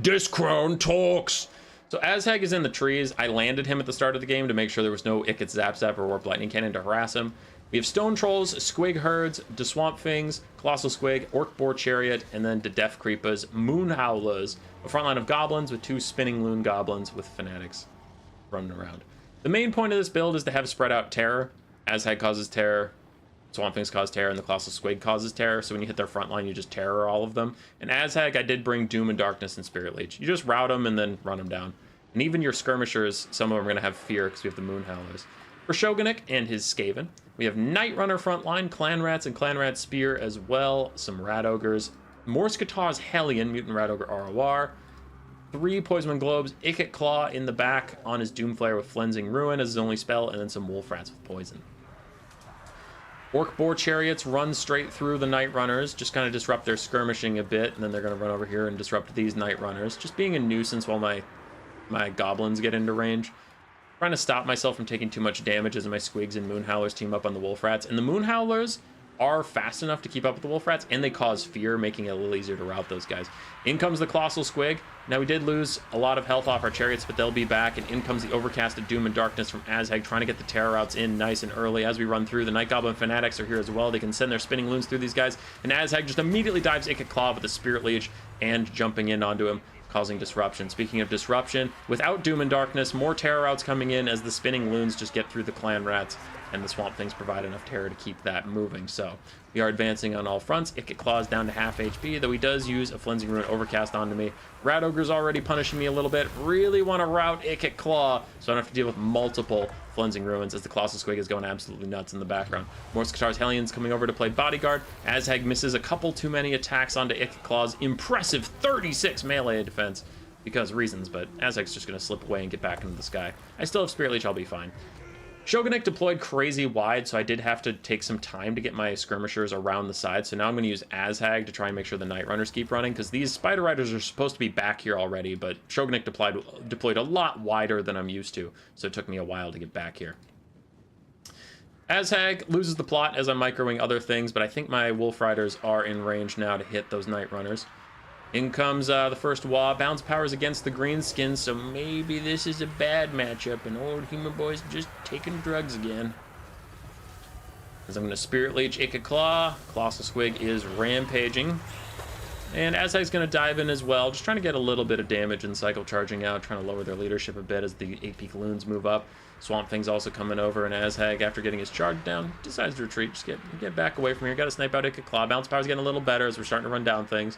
Discrown talks! So Azhag is in the trees. I landed him at the start of the game to make sure there was no Icket Zap Zap or Warp Lightning Cannon to harass him. We have Stone Trolls, Squig Herds, the Swamp Fangs, Colossal Squig, Orc Boar Chariot, and then the Def Creepas, Moon Howlers, a front line of Goblins with 2 Spinning Loon Goblins with Fanatics running around. The main point of this build is to have spread out terror. Azhag causes terror, Swamp Things cause terror, and the Colossal Squig causes terror, so when you hit their front line, you just terror all of them. And Azhag, I did bring Doom and Darkness and Spirit Leech. You just rout them and then run them down. And even your skirmishers, some of them are going to have fear because we have the Moon Howlers. For Shogunik and his Skaven, we have Night Runner front line, Clan Rats and Clan Rat Spear as well, some Rat Ogres, Morskatar's Hellion, Mutant Rat Ogre ROR, 3 Poison Globes, Ikit Claw in the back on his Doomflare with Flensing Ruin as his only spell, and then some Wolf Rats with Poison. Orc Boar Chariots run straight through the Night Runners, just kind of disrupt their skirmishing a bit, and then they're going to run over here and disrupt these Night Runners, just being a nuisance while my Goblins get into range. Trying to stop myself from taking too much damage as my Squigs and Moonhowlers team up on the Wolf Rats, and the Moonhowlers are fast enough to keep up with the Wolf Rats, and they cause fear, making it a little easier to rout those guys. In comes the Colossal Squig. Now, we did lose a lot of health off our Chariots, but they'll be back, and in comes the Overcasted Doom and Darkness from Azhag, trying to get the Terror Routes in nice and early as we run through. The Night Goblin Fanatics are here as well. They can send their Spinning Loons through these guys, and Azhag just immediately dives Ikit Claw with the Spirit Leech and jumping in onto him, causing disruption. Speaking of disruption, without Doom and Darkness, more Terror Routes coming in as the Spinning Loons just get through the Clan Rats, and the Swamp Things provide enough terror to keep that moving. So we are advancing on all fronts. Ikit Claw is down to half HP, though he does use a Flensing Ruin Overcast onto me. Rat Ogre's already punishing me a little bit. Really want to rout Ikit Claw, so I don't have to deal with multiple Flensing Ruins as the Colossal Squig is going absolutely nuts in the background. Morskatar's Hellions coming over to play Bodyguard. Azhag misses a couple too many attacks onto Ikit Claw's impressive 36 melee defense because reasons, but Azhag's just going to slip away and get back into the sky. I still have Spirit Leech, I'll be fine. Shogunate deployed crazy wide, so I did have to take some time to get my skirmishers around the side. So now I'm going to use Azhag to try and make sure the Night Runners keep running, because these Spider Riders are supposed to be back here already, but Shogunate deployed a lot wider than I'm used to, so it took me a while to get back here. Azhag loses the plot as I'm microing other things, but I think my Wolf Riders are in range now to hit those Night Runners. In comes the first Wa. Bounce powers against the Greenskins, so maybe this is a bad matchup, and old Human Boy's just taking drugs again. As I'm going to Spirit Leech Ikit Claw. Colossal Squig is rampaging. And Azhag's going to dive in as well, just trying to get a little bit of damage and cycle charging out, trying to lower their leadership a bit as the 8-peak loons move up. Swamp Thing's also coming over, and Azhag, after getting his charge down, decides to retreat. Just get back away from here. Got to snipe out Ikit Claw. Bounce power's getting a little better as we're starting to run down things.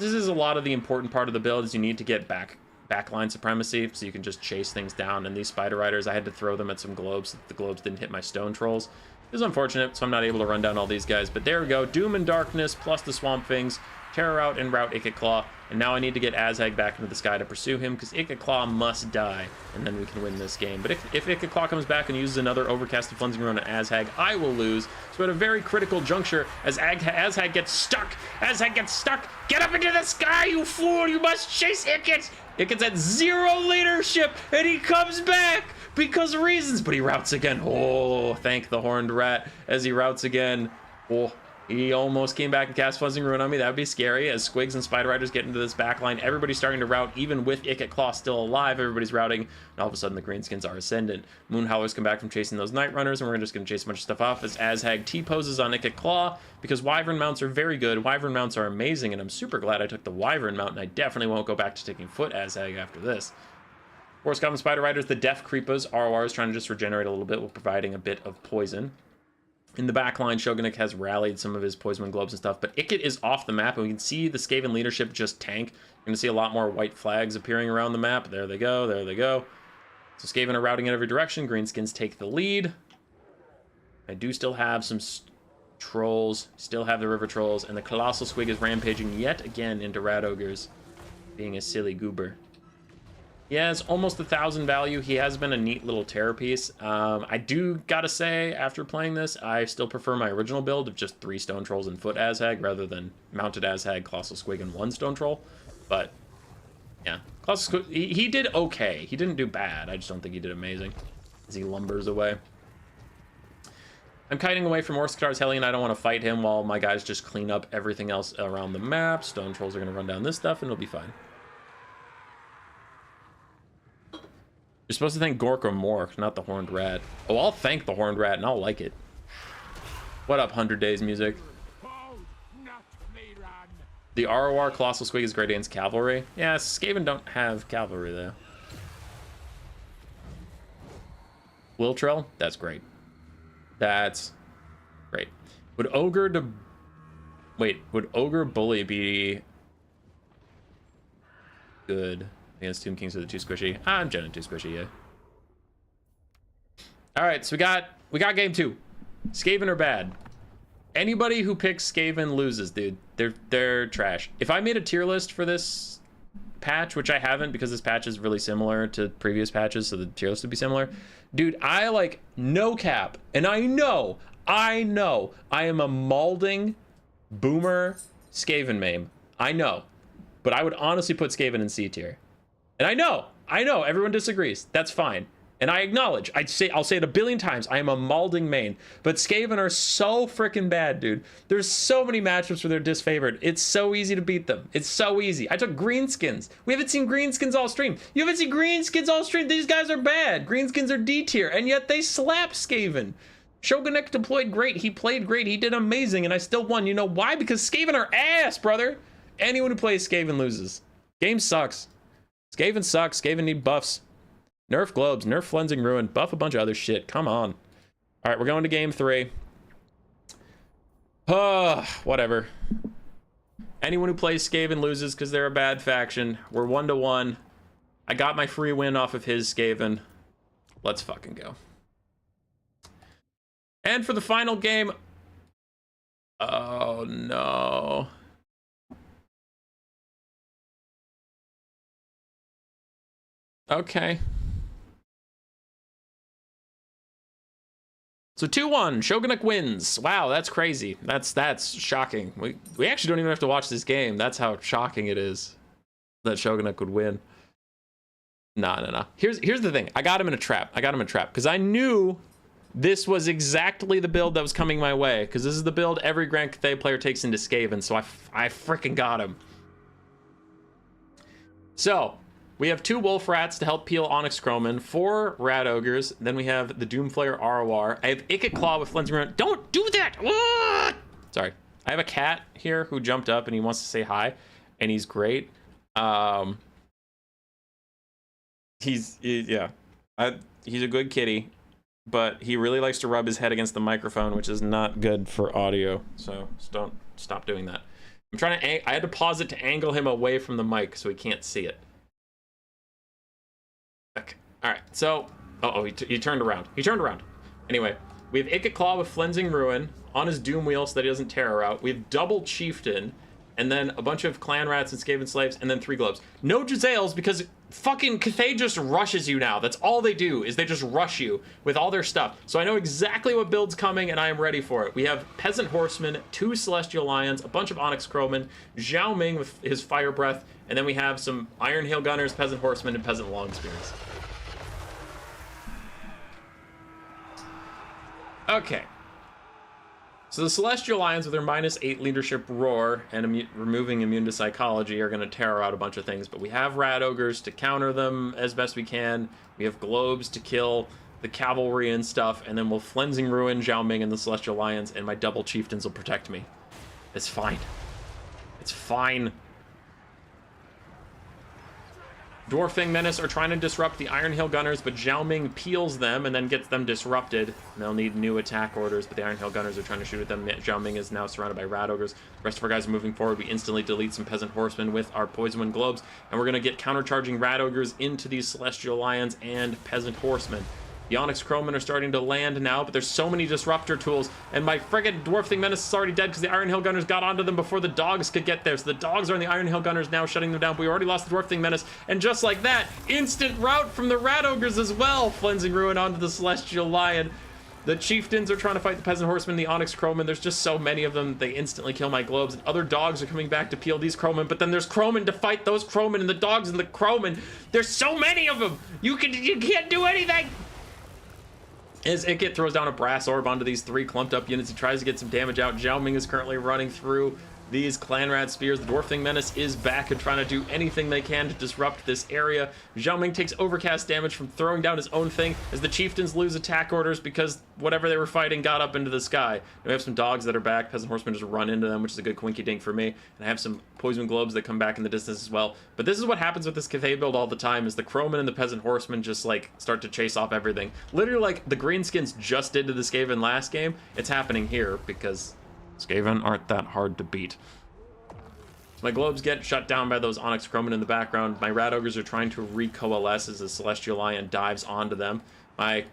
This is a lot of the important part of the build, is you need to get backline supremacy, so you can just chase things down. And these Spider Riders, I had to throw them at some globes, so the globes didn't hit my Stone Trolls. It was unfortunate, so I'm not able to run down all these guys. But there we go, Doom and Darkness, plus the Swamp Things, Terror out and rout Ikit Claw. And now I need to get Azhag back into the sky to pursue him, because Ikit Claw must die, and then we can win this game. But if Ikit Claw comes back and uses another Overcasted Flensing Ruin on Azhag, I will lose. So at a very critical juncture, as Azhag gets stuck, get up into the sky, you fool, you must chase Ikit! Ikit's at 0 leadership, and he comes back because of reasons, but he routs again. Oh, thank the Horned Rat as he routs again. Oh. He almost came back and cast Flensing Ruin on me. That would be scary as Squigs and Spider Riders get into this backline. Everybody's starting to rout, even with Ikit Claw still alive. Everybody's routing, and all of a sudden the Greenskins are ascendant. Moonhowlers come back from chasing those Night Runners, and we're just going to chase a bunch of stuff off as Azhag T-poses on Ikit Claw, because Wyvern mounts are very good. Wyvern mounts are amazing, and I'm super glad I took the Wyvern mount, and I definitely won't go back to taking Foot Azhag after this. Of course, Goblin Spider Riders, the Death Creepers, ROR is trying to just regenerate a little bit while providing a bit of poison. In the back line, Shogunate has rallied some of his Poison Globes and stuff, but Ikit is off the map, and we can see the Skaven leadership just tank. You're going to see a lot more white flags appearing around the map. There they go, there they go. So Skaven are routing in every direction. Greenskins take the lead. I do still have some trolls, still have the River Trolls, and the Colossal Squig is rampaging yet again into Rat Ogres, being a silly goober. He has almost 1,000 value. He has been a neat little terror piece. I do gotta say, after playing this, I still prefer my original build of just 3 Stone Trolls and Foot Azhag rather than Mounted Azhag, Colossal Squig, and 1 Stone Troll. But, yeah. Colossal Squig, he did okay. He didn't do bad. I just don't think he did amazing as he lumbers away. I'm kiting away from Morskatar's Hellion. I don't want to fight him while my guys just clean up everything else around the map. Stone Trolls are going to run down this stuff, and it'll be fine. You're supposed to thank Gork or Mork, not the Horned Rat. Oh, I'll thank the Horned Rat, and I'll like it. What up, 100 Days music? The ROR Colossal Squig is great against cavalry. Yeah, Skaven don't have cavalry, though. Wiltrell? That's great. That's great. Would Ogre Bully be good against Tomb Kings with the too squishy? I'm Jenna too squishy, yeah. All right, so we got game 2. Skaven are bad. Anybody who picks Skaven loses, dude. They're trash. If I made a tier list for this patch, which I haven't because this patch is really similar to previous patches, so the tier list would be similar. Dude, I like no cap, and I know I am a malding boomer Skaven meme. I know, but I would honestly put Skaven in C tier. And I know everyone disagrees. That's fine. And I acknowledge, I'll say it a billion times, I am a malding main. But Skaven are so freaking bad, dude. There's so many matchups where they're disfavored. It's so easy to beat them. It's so easy. I took Greenskins. We haven't seen Greenskins all stream. You haven't seen Greenskins all stream. These guys are bad. Greenskins are D tier, and yet they slap Skaven. Shogunek deployed great. He played great. He did amazing, and I still won. You know why? Because Skaven are ass, brother. Anyone who plays Skaven loses. Game sucks. Skaven sucks. Skaven need buffs. Nerf globes, nerf Flensing Ruin, buff a bunch of other shit. Come on. All right, we're going to game 3. Whatever. Anyone who plays Skaven loses because they're a bad faction. We're 1-1. I got my free win off of his Skaven. Let's fucking go. And for the final game... Oh, no. Okay. So 2-1, Shogunek wins. Wow, that's crazy. That's shocking. We actually don't even have to watch this game. That's how shocking it is that Shogunek would win. No. Here's the thing. I got him in a trap. Because I knew this was exactly the build that was coming my way. Because this is the build every Grand Cathay player takes into Skaven. So I freaking got him. So... we have 2 Wolf Rats to help peel Onyx Croman, 4 Rat Ogres, then we have the Doomflayer ROR. I have Ikit Claw with Flensing Ruin. Don't do that! What? Sorry. I have a cat here who jumped up and he wants to say hi, and he's great. He's a good kitty, but he really likes to rub his head against the microphone, which is not good for audio, so don't stop doing that. I'm trying to, I had to pause it to angle him away from the mic so he can't see it. Okay. All right, so he turned around. Anyway, we have Ikit Claw with Flensing Ruin on his Doom Wheel so that he doesn't tear her out. We have double Chieftain, and then a bunch of Clan Rats and Skaven Slaves, and then 3 Globes. No Giselles because fucking Cathay just rushes you now. That's all they do, is they just rush you with all their stuff. So I know exactly what build's coming, and I am ready for it. We have Peasant Horsemen, 2 Celestial Lions, a bunch of Onyx Croman, Zhao Ming with his Fire Breath, and then we have some Iron Hail Gunners, Peasant Horsemen, and Peasant Longspears. Okay. So the Celestial Lions with their -8 leadership roar and removing immune to psychology are going to tear out a bunch of things, but we have Rat Ogres to counter them as best we can. We have Globes to kill the cavalry and stuff, and then we'll Flensing Ruin, Zhao Ming, and the Celestial Lions, and my double Chieftains will protect me. It's fine. It's fine. Dwarfing Menace are trying to disrupt the Iron Hail Gunners, but Zhao Ming peels them and then gets them disrupted. And they'll need new attack orders, but the Iron Hail Gunners are trying to shoot at them. Zhao Ming is now surrounded by Rat Ogres. The rest of our guys are moving forward. We instantly delete some Peasant Horsemen with our Poison Wind Globes, and we're going to get countercharging Rat Ogres into these Celestial Lions and Peasant Horsemen. The Onyx Croman are starting to land now, but there's so many disruptor tools, and my friggin' Dwarfing Menace is already dead because the Iron Hail Gunners got onto them before the dogs could get there. So the dogs are on the Iron Hail Gunners now, shutting them down. But we already lost the Dwarfing Menace, and just like that, instant rout from the Rat Ogres as well. Flensing Ruin onto the Celestial Lion. The Chieftains are trying to fight the Peasant Horsemen, the Onyx Croman. There's just so many of them, they instantly kill my Globes, and other dogs are coming back to peel these Croman, but then there's Croman to fight those Croman and the dogs and the Croman. There's so many of them! You can't do anything! As Ikit throws down a Brass Orb onto these 3 clumped up units, he tries to get some damage out. Zhao Ming is currently running through these Clan Rat Spears. The Dwarfing Menace is back and trying to do anything they can to disrupt this area. Zhao Ming takes overcast damage from throwing down his own thing as the Chieftains lose attack orders because whatever they were fighting got up into the sky. And we have some dogs that are back. Peasant Horsemen just run into them, which is a good quinky dink for me. And I have some Poison Globes that come back in the distance as well. But this is what happens with this Cathay build all the time, is the Croman and the Peasant Horsemen just like start to chase off everything. Literally like the Greenskins just did to the Skaven last game. It's happening here because Skaven aren't that hard to beat. So my Globes get shut down by those Onyx Croman in the background. My Rat Ogres are trying to recoalesce as the Celestial Lion dives onto them. My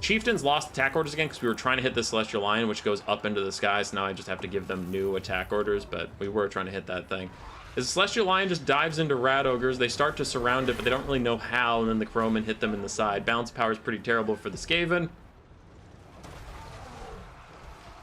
Chieftains lost attack orders again because we were trying to hit the Celestial Lion, which goes up into the sky, so now I just have to give them new attack orders, but we were trying to hit that thing. is the Celestial Lion just dives into Rat Ogres. They start to surround it, but they don't really know how, and then the Khorne hit them in the side. Bounce power is pretty terrible for the Skaven.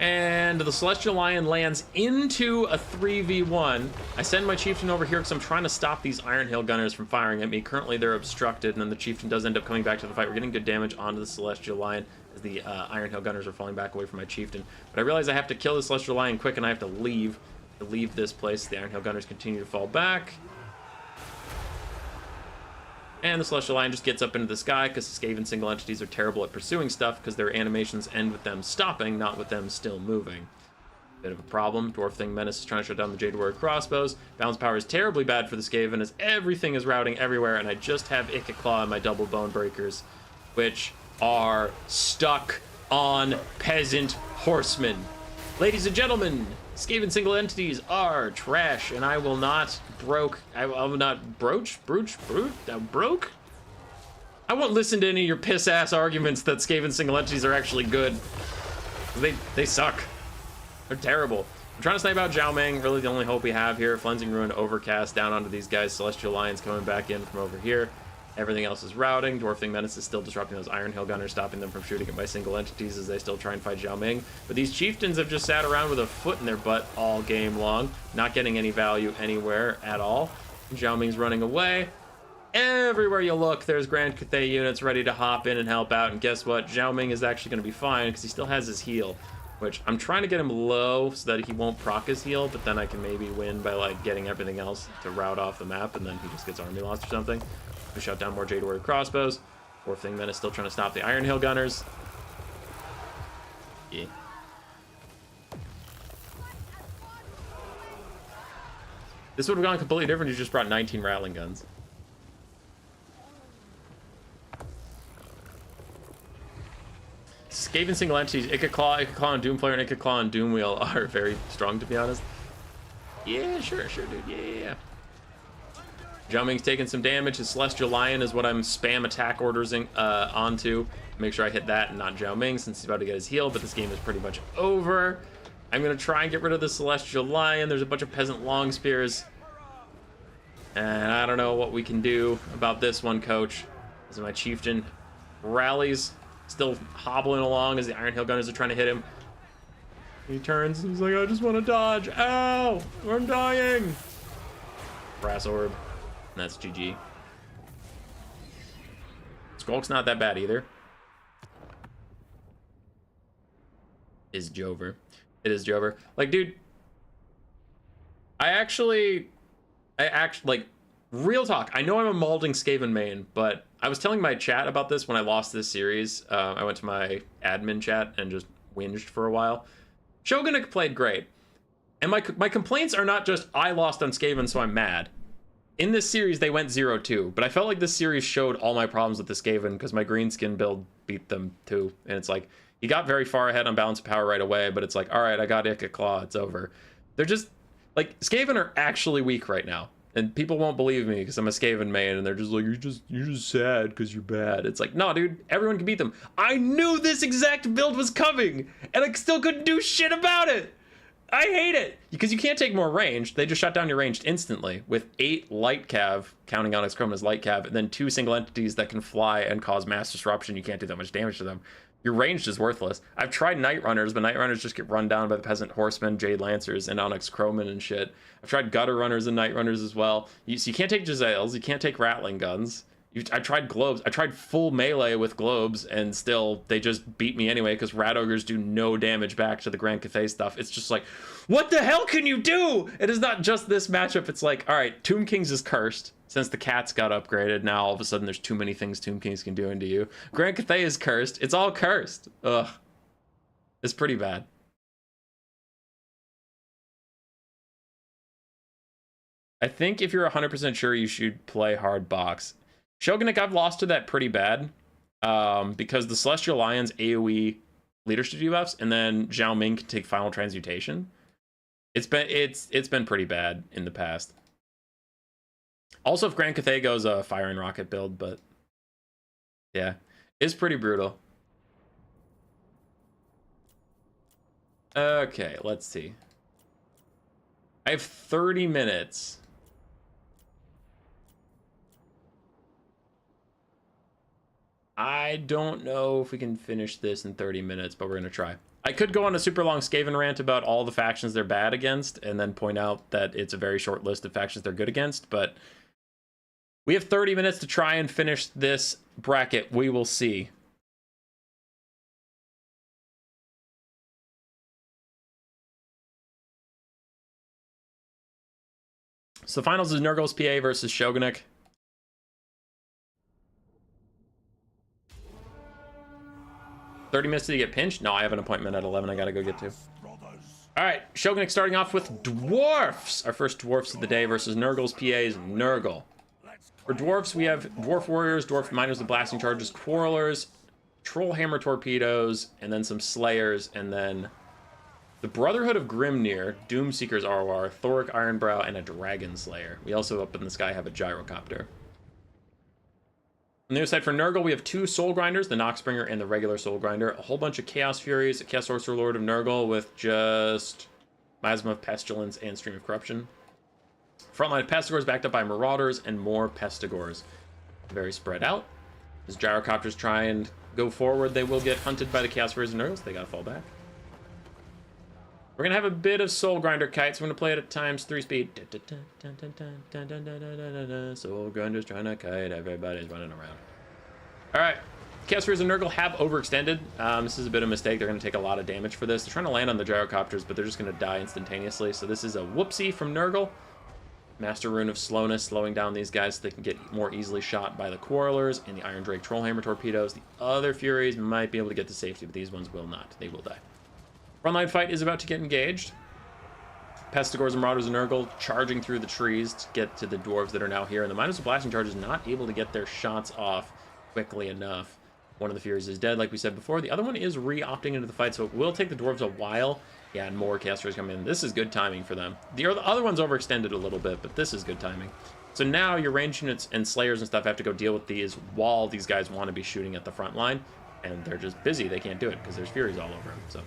And the Celestial Lion lands into a 3v1. I send my Chieftain over here because I'm trying to stop these Iron Hail Gunners from firing at me. Currently, they're obstructed, and then the Chieftain does end up coming back to the fight. We're getting good damage onto the Celestial Lion as the Iron Hail Gunners are falling back away from my Chieftain. But I realize I have to kill the Celestial Lion quick, and I have to leave this place. The Iron Hail Gunners continue to fall back. And the Celestial Lion just gets up into the sky because Skaven single entities are terrible at pursuing stuff because their animations end with them stopping, not with them still moving. Bit of a problem. Dwarf Thing Menace is trying to shut down the Jade Warrior crossbows. Bounce power is terribly bad for the Skaven as everything is routing everywhere, and I just have Ica Claw and my double bone breakers, which are stuck on peasant horsemen. Ladies and gentlemen, Skaven single entities are trash, and I will not broke. I will not broach. I won't listen to any of your piss ass arguments that Skaven single entities are actually good. They suck. They're terrible. I'm trying to snipe out Zhao Meng. Really, the only hope we have here. Flensing Ruin, Overcast down onto these guys. Celestial Lions coming back in from over here. Everything else is routing. Dwarf Thing Menace is still disrupting those Iron Hail Gunners, stopping them from shooting at my single entities as they still try and fight Zhao Ming. But these Chieftains have just sat around with a foot in their butt all game long, not getting any value anywhere at all. Zhao Ming's running away. Everywhere you look, there's Grand Cathay units ready to hop in and help out. And guess what? Zhao Ming is actually going to be fine because he still has his heal, which I'm trying to get him low so that he won't proc his heal, but then I can maybe win by like getting everything else to route off the map, and then he just gets army lost or something. We shut down more Jade Warrior crossbows. Dwarf Thing Menace still trying to stop the Iron Hail Gunners. Yeah. This would have gone completely different. You just brought 19 Rattling Guns. Skaven single entities, Ica Claw, and Doomflayer, and Ica Claw and Doomwheel are very strong, to be honest. Yeah, sure, dude. Yeah. Zhao Ming's taking some damage. His Celestial Lion is what I'm spam attack orders onto. Make sure I hit that and not Zhao Ming since he's about to get his heal, but this game is pretty much over. I'm going to try and get rid of the Celestial Lion. There's a bunch of Peasant Long Spears. And I don't know what we can do about this one, Coach. This is my Chieftain. Rallies, still hobbling along as the Iron Hail Gunners are trying to hit him. He turns and he's like, I just want to dodge. Ow! I'm dying! Brass Orb. And that's GG. Skulk's not that bad either. Is Jover. It is Jover. Like, dude, I actually, like, real talk. I know I'm a Malding Skaven main, but I was telling my chat about this when I lost this series. I went to my admin chat and just whinged for a while. Shogunuk played great. And my complaints are not just, I lost on Skaven, so I'm mad. In this series, they went 0-2, but I felt like this series showed all my problems with the Skaven because my Greenskin build beat them too. And it's like, he got very far ahead on balance of power right away, but it's like, all right, I got Ica Claw, it's over. They're just, like, Skaven are actually weak right now. And people won't believe me because I'm a Skaven main, and they're just like, you're just sad because you're bad. It's like, no, dude, everyone can beat them. I knew this exact build was coming, and I still couldn't do shit about it. I hate it because you can't take more range. They just shut down your ranged instantly with 8 light cav, counting Onyx Chrome as light cav, and then 2 single entities that can fly and cause mass disruption. You can't do that much damage to them. Your ranged is worthless. I've tried Night Runners, but Night Runners just get run down by the Peasant Horsemen, Jade Lancers, and Onyx Chromen and shit. I've tried Gutter Runners and Night Runners as well. So you can't take Giselles, you can't take Rattling Guns. I tried globes. I tried full melee with globes, and still they just beat me anyway because Rat Ogres do no damage back to the Grand Cathay stuff. It's just like, what the hell can you do? It is not just this matchup. It's like, all right, Tomb Kings is cursed. Since the cats got upgraded, now all of a sudden there's too many things Tomb Kings can do into you. Grand Cathay is cursed. It's all cursed. Ugh. It's pretty bad. I think if you're 100% sure, you should play hard box. Shogunuk, I've lost to that pretty bad because the Celestial Lion's AoE leadership debuffs, and then Zhao Ming can take Final Transmutation. It's been pretty bad in the past. Also, if Grand Cathay goes a Fire and Rocket build, but yeah, it's pretty brutal. Okay, let's see. I have 30 minutes I don't know if we can finish this in 30 minutes, but we're going to try. I could go on a super long Skaven rant about all the factions they're bad against, and then point out that it's a very short list of factions they're good against, but we have 30 minutes to try and finish this bracket. We will see. So the finals is Nurgle's PA versus Shogunuk. "30 minutes to get pinched?" No, I have an appointment at 11 I gotta go get to. All right, Shogunuk starting off with Dwarfs. Our first Dwarfs of the day versus Nurgle's PA's Nurgle. For Dwarfs, we have Dwarf Warriors, Dwarf Miners with Blasting Charges, Quarrelers, Trollhammer Torpedoes, and then some Slayers, and then the Brotherhood of Grimnir, Doomseeker's ROR, Thoric Ironbrow, and a Dragon Slayer. We also up in the sky have a Gyrocopter. On the other side for Nurgle, we have 2 Soul Grinders, the Noxbringer and the regular Soul Grinder, a whole bunch of Chaos Furies, a Chaos Sorcerer Lord of Nurgle with just Miasma of Pestilence and Stream of Corruption. Frontline of Pestigors backed up by Marauders and more Pestigors. Very spread out. As Gyrocopters try and go forward, they will get hunted by the Chaos Furies and Nurgles. They gotta fall back. We're gonna have a bit of Soul Grinder kites. We're gonna play it at ×3 speed. Soul Grinder's trying to kite. Everybody's running around. All right. Chaos Furies and Nurgle have overextended. This is a bit of a mistake. They're gonna take a lot of damage for this. They're trying to land on the Gyrocopters, but they're just gonna die instantaneously. So this is a whoopsie from Nurgle. Master Rune of Slowness, slowing down these guys so they can get more easily shot by the Quarrelers and the Iron Drake Trollhammer Torpedoes. The other Furies might be able to get to safety, but these ones will not. They will die. Frontline fight is about to get engaged. Pestigors and Marauders and Nurgle charging through the trees to get to the Dwarves that are now here. And the Miners with Blasting Charges not able to get their shots off quickly enough. One of the Furies is dead, like we said before. The other one is re-opting into the fight, so it will take the Dwarves a while. Yeah, and more Chaos Furies come in. This is good timing for them. The other one's overextended a little bit, but this is good timing. So now your ranged units and Slayers and stuff have to go deal with these while these guys want to be shooting at the front line. And they're just busy. They can't do it because there's Furies all over them. So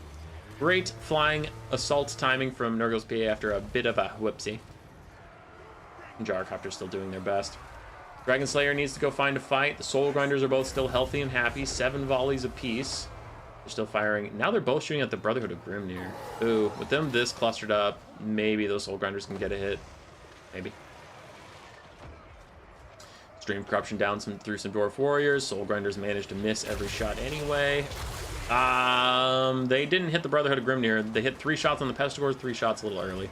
great flying assault timing from Nurgle's PA after a bit of a whoopsie. Gyrocopter's still doing their best. Dragon Slayer needs to go find a fight. The Soul Grinders are both still healthy and happy. 7 volleys apiece. They're still firing. Now they're both shooting at the Brotherhood of Grimnir. Ooh, with them this clustered up, maybe those Soul Grinders can get a hit. Maybe. Stream of Corruption down through some Dwarf Warriors. Soul Grinders managed to miss every shot anyway. They didn't hit the Brotherhood of Grimnir. They hit 3 shots on the Pestigors, 3 shots a little early.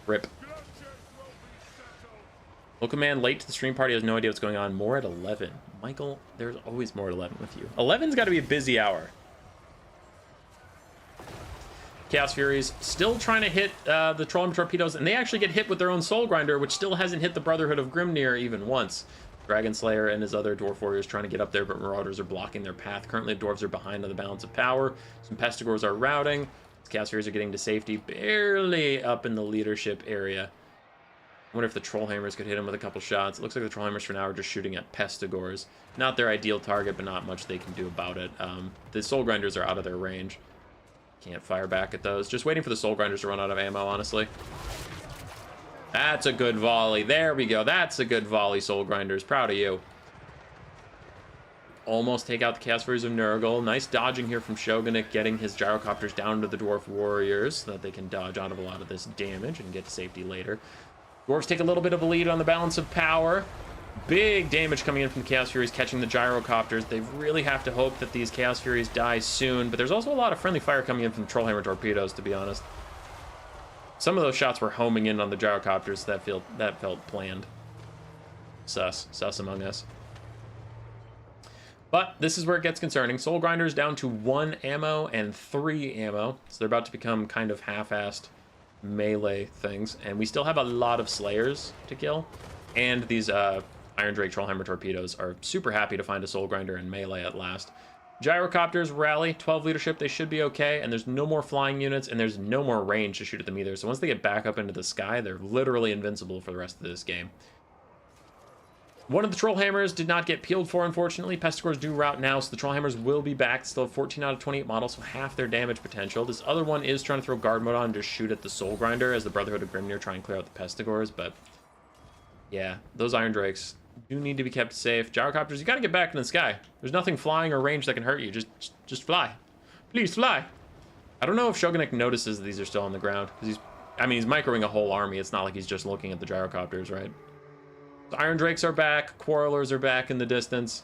Rip. Local man late to the stream party has no idea what's going on. More at 11. Michael, there's always more at 11 with you. 11's got to be a busy hour. Chaos Furies still trying to hit the Trollhammer Torpedoes, and they actually get hit with their own Soul Grinder, which still hasn't hit the Brotherhood of Grimnir even once. Dragon Slayer and his other Dwarf Warriors trying to get up there, but Marauders are blocking their path. Currently, the Dwarves are behind on the balance of power. Some Pestigors are routing. Chaos Furies are getting to safety, barely up in the leadership area. I wonder if the Trollhammers could hit him with a couple shots. It looks like the Trollhammers for now are just shooting at Pestigors. Not their ideal target, but not much they can do about it. The Soul Grinders are out of their range. Can't fire back at those. Just waiting for the Soul Grinders to run out of ammo, honestly. That's a good volley. There we go. That's a good volley, Soul Grinders. Proud of you. Almost take out the Chaos Furies of Nurgle. Nice dodging here from Shogunuk, getting his Gyrocopters down to the Dwarf Warriors so that they can dodge out of a lot of this damage and get to safety later. Dwarves take a little bit of a lead on the balance of power. Big damage coming in from the Chaos Furies, catching the Gyrocopters. They really have to hope that these Chaos Furies die soon, but there's also a lot of friendly fire coming in from the Trollhammer Torpedoes, to be honest. Some of those shots were homing in on the Gyrocopters. That felt planned. Sus among us. But this is where it gets concerning. Soul Grinders down to 1 ammo and 3 ammo, so they're about to become kind of half-assed melee things, and we still have a lot of Slayers to kill, and these Iron Drake Trollhammer Torpedoes are super happy to find a Soul Grinder in melee at last. Gyrocopters rally, 12 leadership, they should be okay, and there's no more flying units, and there's no more range to shoot at them either, so once they get back up into the sky, they're literally invincible for the rest of this game. One of the Trollhammers did not get peeled for, unfortunately. Pestigors do route now, so the Trollhammers will be back. Still have 14 out of 28 models, so half their damage potential. This other one is trying to throw guard mode on and just shoot at the Soul Grinder as the Brotherhood of Grimnir try and clear out the Pestigors, but yeah, those Iron Drakes, do need to be kept safe. Gyrocopters, you gotta get back in the sky. There's nothing flying or range that can hurt you. Just fly. Please fly. I don't know if Shogunik notices these are still on the ground, because he's microing a whole army. It's not like he's just looking at the gyrocopters, right? The Iron Drakes are back. Quarrelers are back in the distance.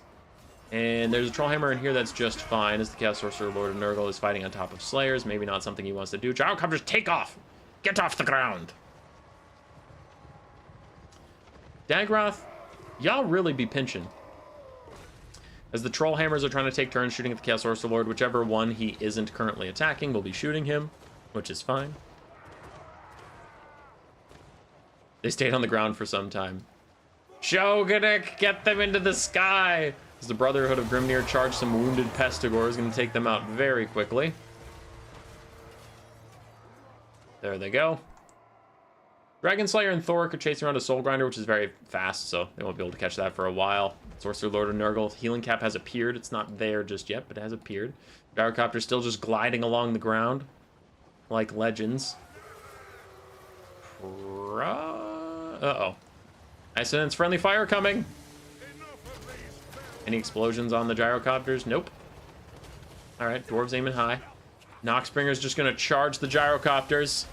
And there's a Trollhammer in here that's just fine, as the Chaos Sorcerer Lord of Nurgle is fighting on top of Slayers. Maybe not something he wants to do. Gyrocopters, take off! Get off the ground! Dagroth, y'all really be pinching. As the Trollhammers are trying to take turns shooting at the Chaos Sorcerer Lord, whichever one he isn't currently attacking will be shooting him, which is fine. They stayed on the ground for some time. Shogunik, get them into the sky! As the Brotherhood of Grimnir charge some wounded Pestigors, going to take them out very quickly. There they go. Dragon Slayer and Thork are chasing around a Soul Grinder, which is very fast, so they won't be able to catch that for a while. Sorcerer Lord of Nurgle, healing cap has appeared. It's not there just yet, but it has appeared. Gyrocopter still just gliding along the ground like legends. Uh-oh. I sense friendly fire coming. Any explosions on the gyrocopters? Nope. Alright, Dwarves aiming high. Noxbringer's just gonna charge the gyrocopters.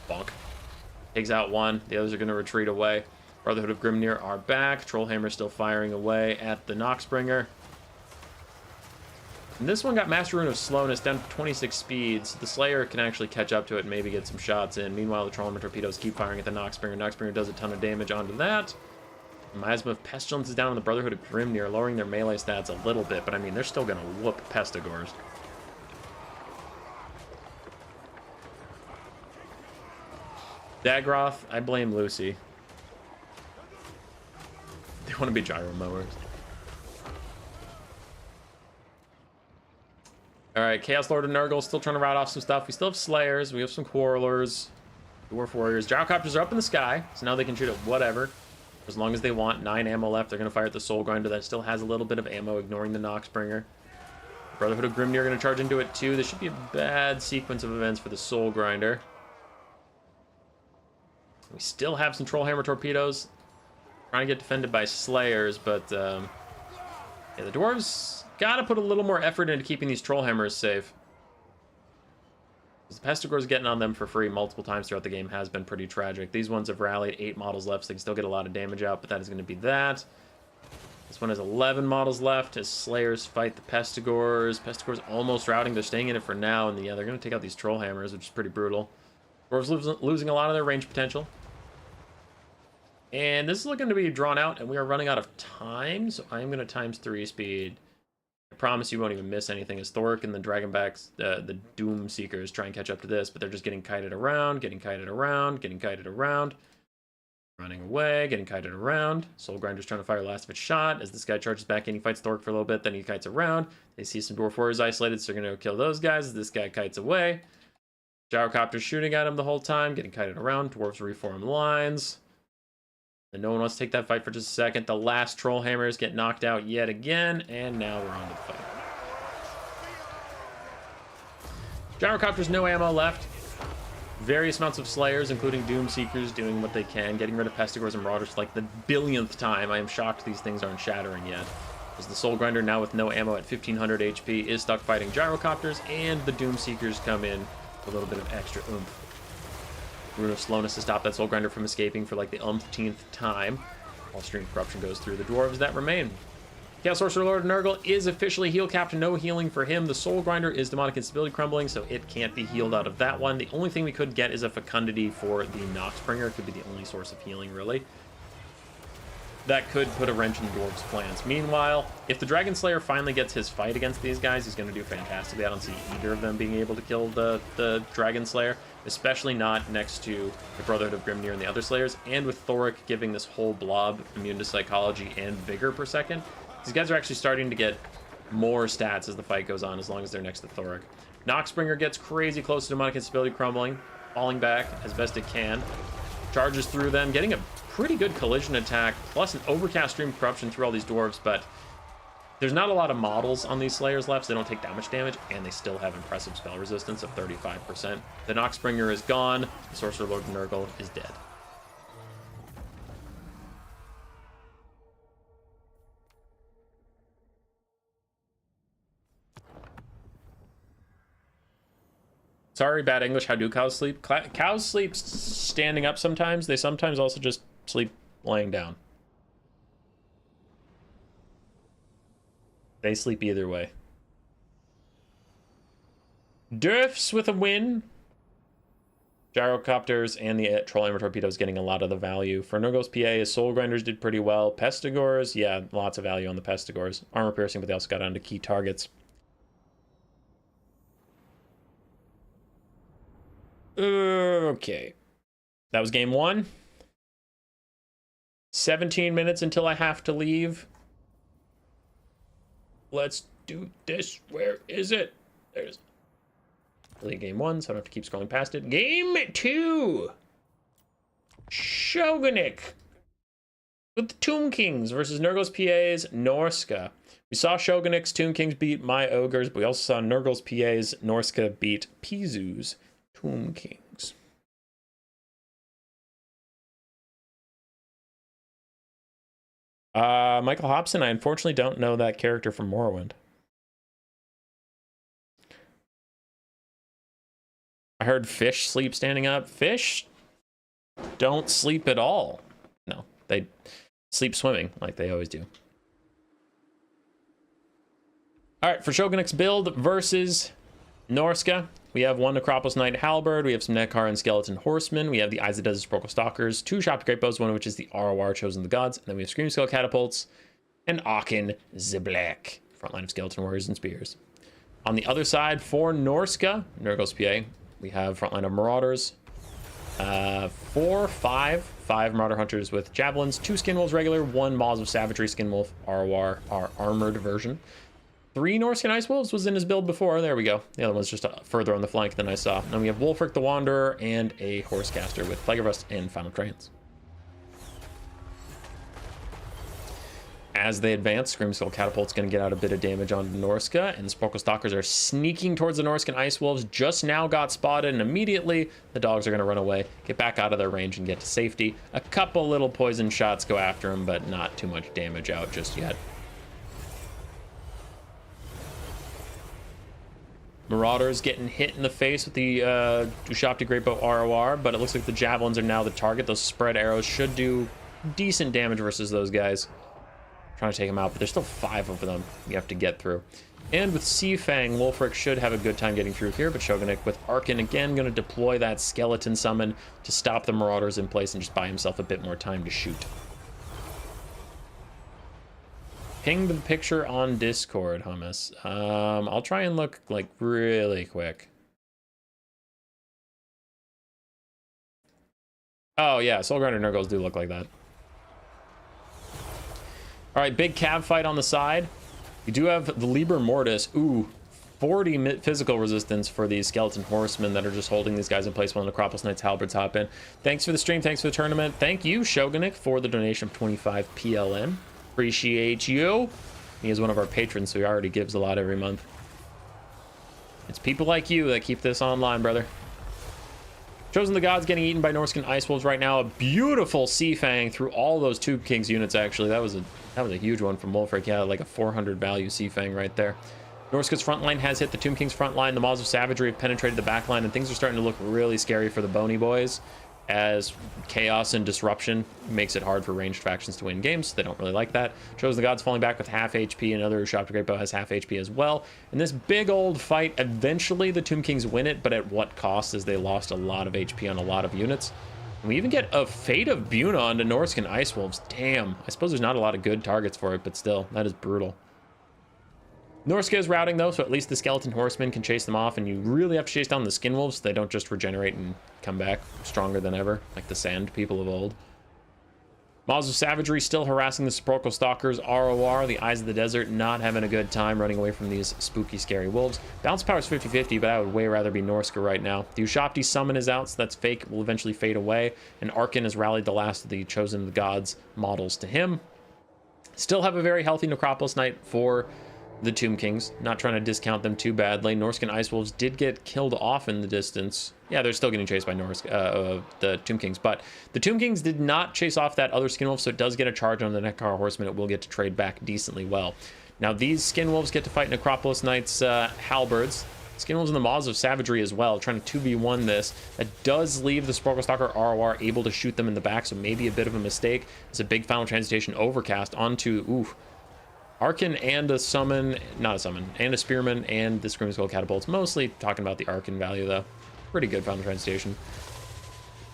Bonk. Takes out one. The others are gonna retreat away. Brotherhood of Grimnir are back. Trollhammer still firing away at the Noxbringer. And this one got Master Rune of Slowness down to 26 speed, so the Slayer can actually catch up to it and maybe get some shots in. Meanwhile, the Trollhammer torpedoes keep firing at the Noxbringer. Noxbringer does a ton of damage onto that. Miasma of Pestilence is down on the Brotherhood of Grimnir, lowering their melee stats a little bit, but I mean, they're still gonna whoop Pestigors. Dagroth, I blame Lucy. They want to be gyro mowers. Alright, Chaos Lord of Nurgle still trying to route off some stuff. We still have Slayers, we have some Quarrelers, Dwarf Warriors. Gyrocopters are up in the sky, so now they can shoot at whatever. As long as they want. 9 ammo left. They're going to fire at the Soul Grinder. That still has a little bit of ammo, ignoring the Noxbringer. Brotherhood of Grimnir are going to charge into it too. This should be a bad sequence of events for the Soul Grinder. We still have some Trollhammer torpedoes. Trying to get defended by Slayers, but yeah, the Dwarves got to put a little more effort into keeping these Trollhammers safe. The Pestigors getting on them for free multiple times throughout the game has been pretty tragic. These ones have rallied 8 models left, so they can still get a lot of damage out, but that is going to be that. This one has 11 models left as Slayers fight the Pestigors. Pestigors almost routing. They're staying in it for now, and yeah, they're going to take out these Trollhammers, which is pretty brutal. Dwarves losing a lot of their range potential. And this is looking to be drawn out, and we are running out of time, so I'm going to ×3 speed. I promise you won't even miss anything as Thork and the Dragonbacks, the Doom Seekers try and catch up to this, but they're just getting kited around, getting kited around, getting kited around, running away, getting kited around. Soul Grinder's trying to fire last of its shot. As this guy charges back in, he fights Thork for a little bit, then he kites around. They see some Dwarf Warriors isolated, so they're going to kill those guys as this guy kites away. Gyrocopter's shooting at him the whole time, getting kited around. Dwarves reform lines. And no one wants to take that fight for just a second. The last Trollhammers get knocked out yet again, and now we're on to the fight. Gyrocopters, no ammo left. Various amounts of Slayers, including Doom Seekers, doing what they can, getting rid of Pestigors and Marauders for like the billionth time. I am shocked these things aren't shattering yet. As the Soul Grinder, now with no ammo at 1500 HP, is stuck fighting Gyrocopters, and the Doom Seekers come in with a little bit of extra oomph. Rune of Slowness to stop that Soul Grinder from escaping for like the umpteenth time. All Stream Corruption goes through the Dwarves that remain. Chaos Sorcerer Lord of Nurgle is officially heal capped, no healing for him. The Soul Grinder is Demonic Instability Crumbling, so it can't be healed out of that one. The only thing we could get is a Fecundity for the Noxbringer. It could be the only source of healing, really. That could put a wrench in the Dwarves' plans. Meanwhile, if the Dragon Slayer finally gets his fight against these guys, he's going to do fantastically. I don't see either of them being able to kill the Dragon Slayer, especially not next to the Brotherhood of Grimnir and the other Slayers, and with Thork giving this whole blob immune to Psychology and Vigor per second. These guys are actually starting to get more stats as the fight goes on, as long as they're next to Thork. Noxbringer gets crazy close to Demonic Instability Crumbling, falling back as best it can. Charges through them, getting a pretty good collision attack, plus an Overcast Stream Corruption through all these Dwarves, but there's not a lot of models on these Slayers left, so they don't take that much damage, and they still have impressive spell resistance of 35%. The Noxbringer is gone, the Sorcerer Lord of Nurgle is dead. Sorry, bad English. How do cows sleep? Cows sleep standing up sometimes. They sometimes also just sleep laying down. They sleep either way. Dwarfs with a win. Gyrocopters and the troll armor torpedoes getting a lot of the value. For Nurgle's PA, his soul grinders did pretty well. Pestigors, yeah, lots of value on the Pestigors. Armor piercing, but they also got onto key targets. Okay. That was game 1. 17 minutes until I have to leave. Let's do this. Where is it? There's really game 1, so I don't have to keep scrolling past it. Game 2. Shogunnik with the Tomb Kings versus Nurgle's PA's Norska. We saw Shogunnik's Tomb Kings beat My Ogres, but we also saw Nurgle's PA's Norska beat Pizu's Tomb Kings. Michael Hobson, I unfortunately don't know that character from Morrowind. I heard fish sleep standing up. Fish don't sleep at all. No, they sleep swimming like they always do. All right, for Shogunnik's build versus Norska, we have one Necropolis Knight Halberd, we have some Neckar and Skeleton Horsemen, we have the Eyes of Desert Sporkle Stalkers, 2 Shop Great Bows, one of which is the ROR Chosen of the Gods, and then we have Scream Skull Catapults, and Aachen the Black, frontline of Skeleton Warriors and Spears. On the other side, for Norska, Nurgle's PA, we have frontline of Marauders, 5 Marauder Hunters with Javelins, 2 Skinwolves regular, 1 Maws of Savagery Skinwolf ROR, our armored version. 3 Norskan Ice Wolves was in his build before. There we go. The other one's just further on the flank than I saw. And we have Wulfric the Wanderer and a Horsecaster with Plague of Rust and Final Trance. As they advance, Scream Skull Catapult's going to get out a bit of damage on Norska, and the Sporkle Stalkers are sneaking towards the Norskan Ice Wolves. Just now got spotted, and immediately the dogs are going to run away, get back out of their range, and get to safety. A couple little poison shots go after them, but not too much damage out just yet. Marauders getting hit in the face with the Ushapti Greatbow ROR, but it looks like the Javelins are now the target. Those spread arrows should do decent damage versus those guys. Trying to take them out, but there's still 5 of them you have to get through. And with Sea Fang, Wulfric should have a good time getting through here, but Shogunnik with Arkin again going to deploy that Skeleton Summon to stop the Marauders in place and just buy himself a bit more time to shoot. Ping the picture on Discord, Hummus. I'll try and look like really quick. Oh yeah, Soul Grinder Nurgles do look like that. All right, big cab fight on the side. We do have the Liber Mortis. Ooh, 40 physical resistance for these Skeleton Horsemen that are just holding these guys in place while Necropolis Knights Halberds hop in. Thanks for the stream. Thanks for the tournament. Thank you, Shogunnik, for the donation of 25 PLN. Appreciate you. He is one of our patrons, so he already gives a lot every month. It's people like you that keep this online, brother. Chosen the Gods getting eaten by Norskan Ice Wolves right now. A beautiful Sea Fang through all those Tomb Kings units, actually. That was a huge one from Wulfric. Yeah, like a 400 value Sea Fang right there. Norska's front line has hit the Tomb King's front line. The Maws of Savagery have penetrated the back line, and things are starting to look really scary for the Bony Boys, as chaos and disruption makes it hard for ranged factions to win games. They don't really like that. Chosen the Gods falling back with half HP. Another Shop to Greatbow has half HP as well. In this big old fight, eventually the Tomb Kings win it, but at what cost, as they lost a lot of HP on a lot of units. And we even get a Fate of Buna onto Norskan Ice Wolves. Damn. I suppose there's not a lot of good targets for it, but still, that is brutal. Norska is routing though, so at least the Skeleton Horsemen can chase them off, and you really have to chase down the Skin Wolves so they don't just regenerate and come back stronger than ever, like the Sand people of old. Maws of Savagery still harassing the Sporkle Stalkers. ROR, the Eyes of the Desert, not having a good time running away from these spooky, scary wolves. Balance power is 50-50, but I would way rather be Norska right now. The Ushapti Summon is out, so that's fake, will eventually fade away, and Arkin has rallied the last of the Chosen of the Gods models to him. Still have a very healthy Necropolis Knight for the Tomb Kings, not trying to discount them too badly. Norskan Ice Wolves did get killed off in the distance. Yeah, they're still getting chased by the Tomb Kings, but the Tomb Kings did not chase off that other Skin Wolf, so it does get a charge on the Neckar Horseman. It will get to trade back decently well. Now these Skin Wolves get to fight Necropolis Knights Halberds, Skinwolves and the Maws of Savagery as well, trying to 2v1 this. That does leave the Sepulchral Stalker ROR able to shoot them in the back, so maybe a bit of a mistake. It's a big Final Transmutation overcast onto, Arcan and a summon, not a summon, and a Spearman and the Screaming Skull Catapults. Mostly talking about the Arcan value, though. Pretty good Final Transmutation.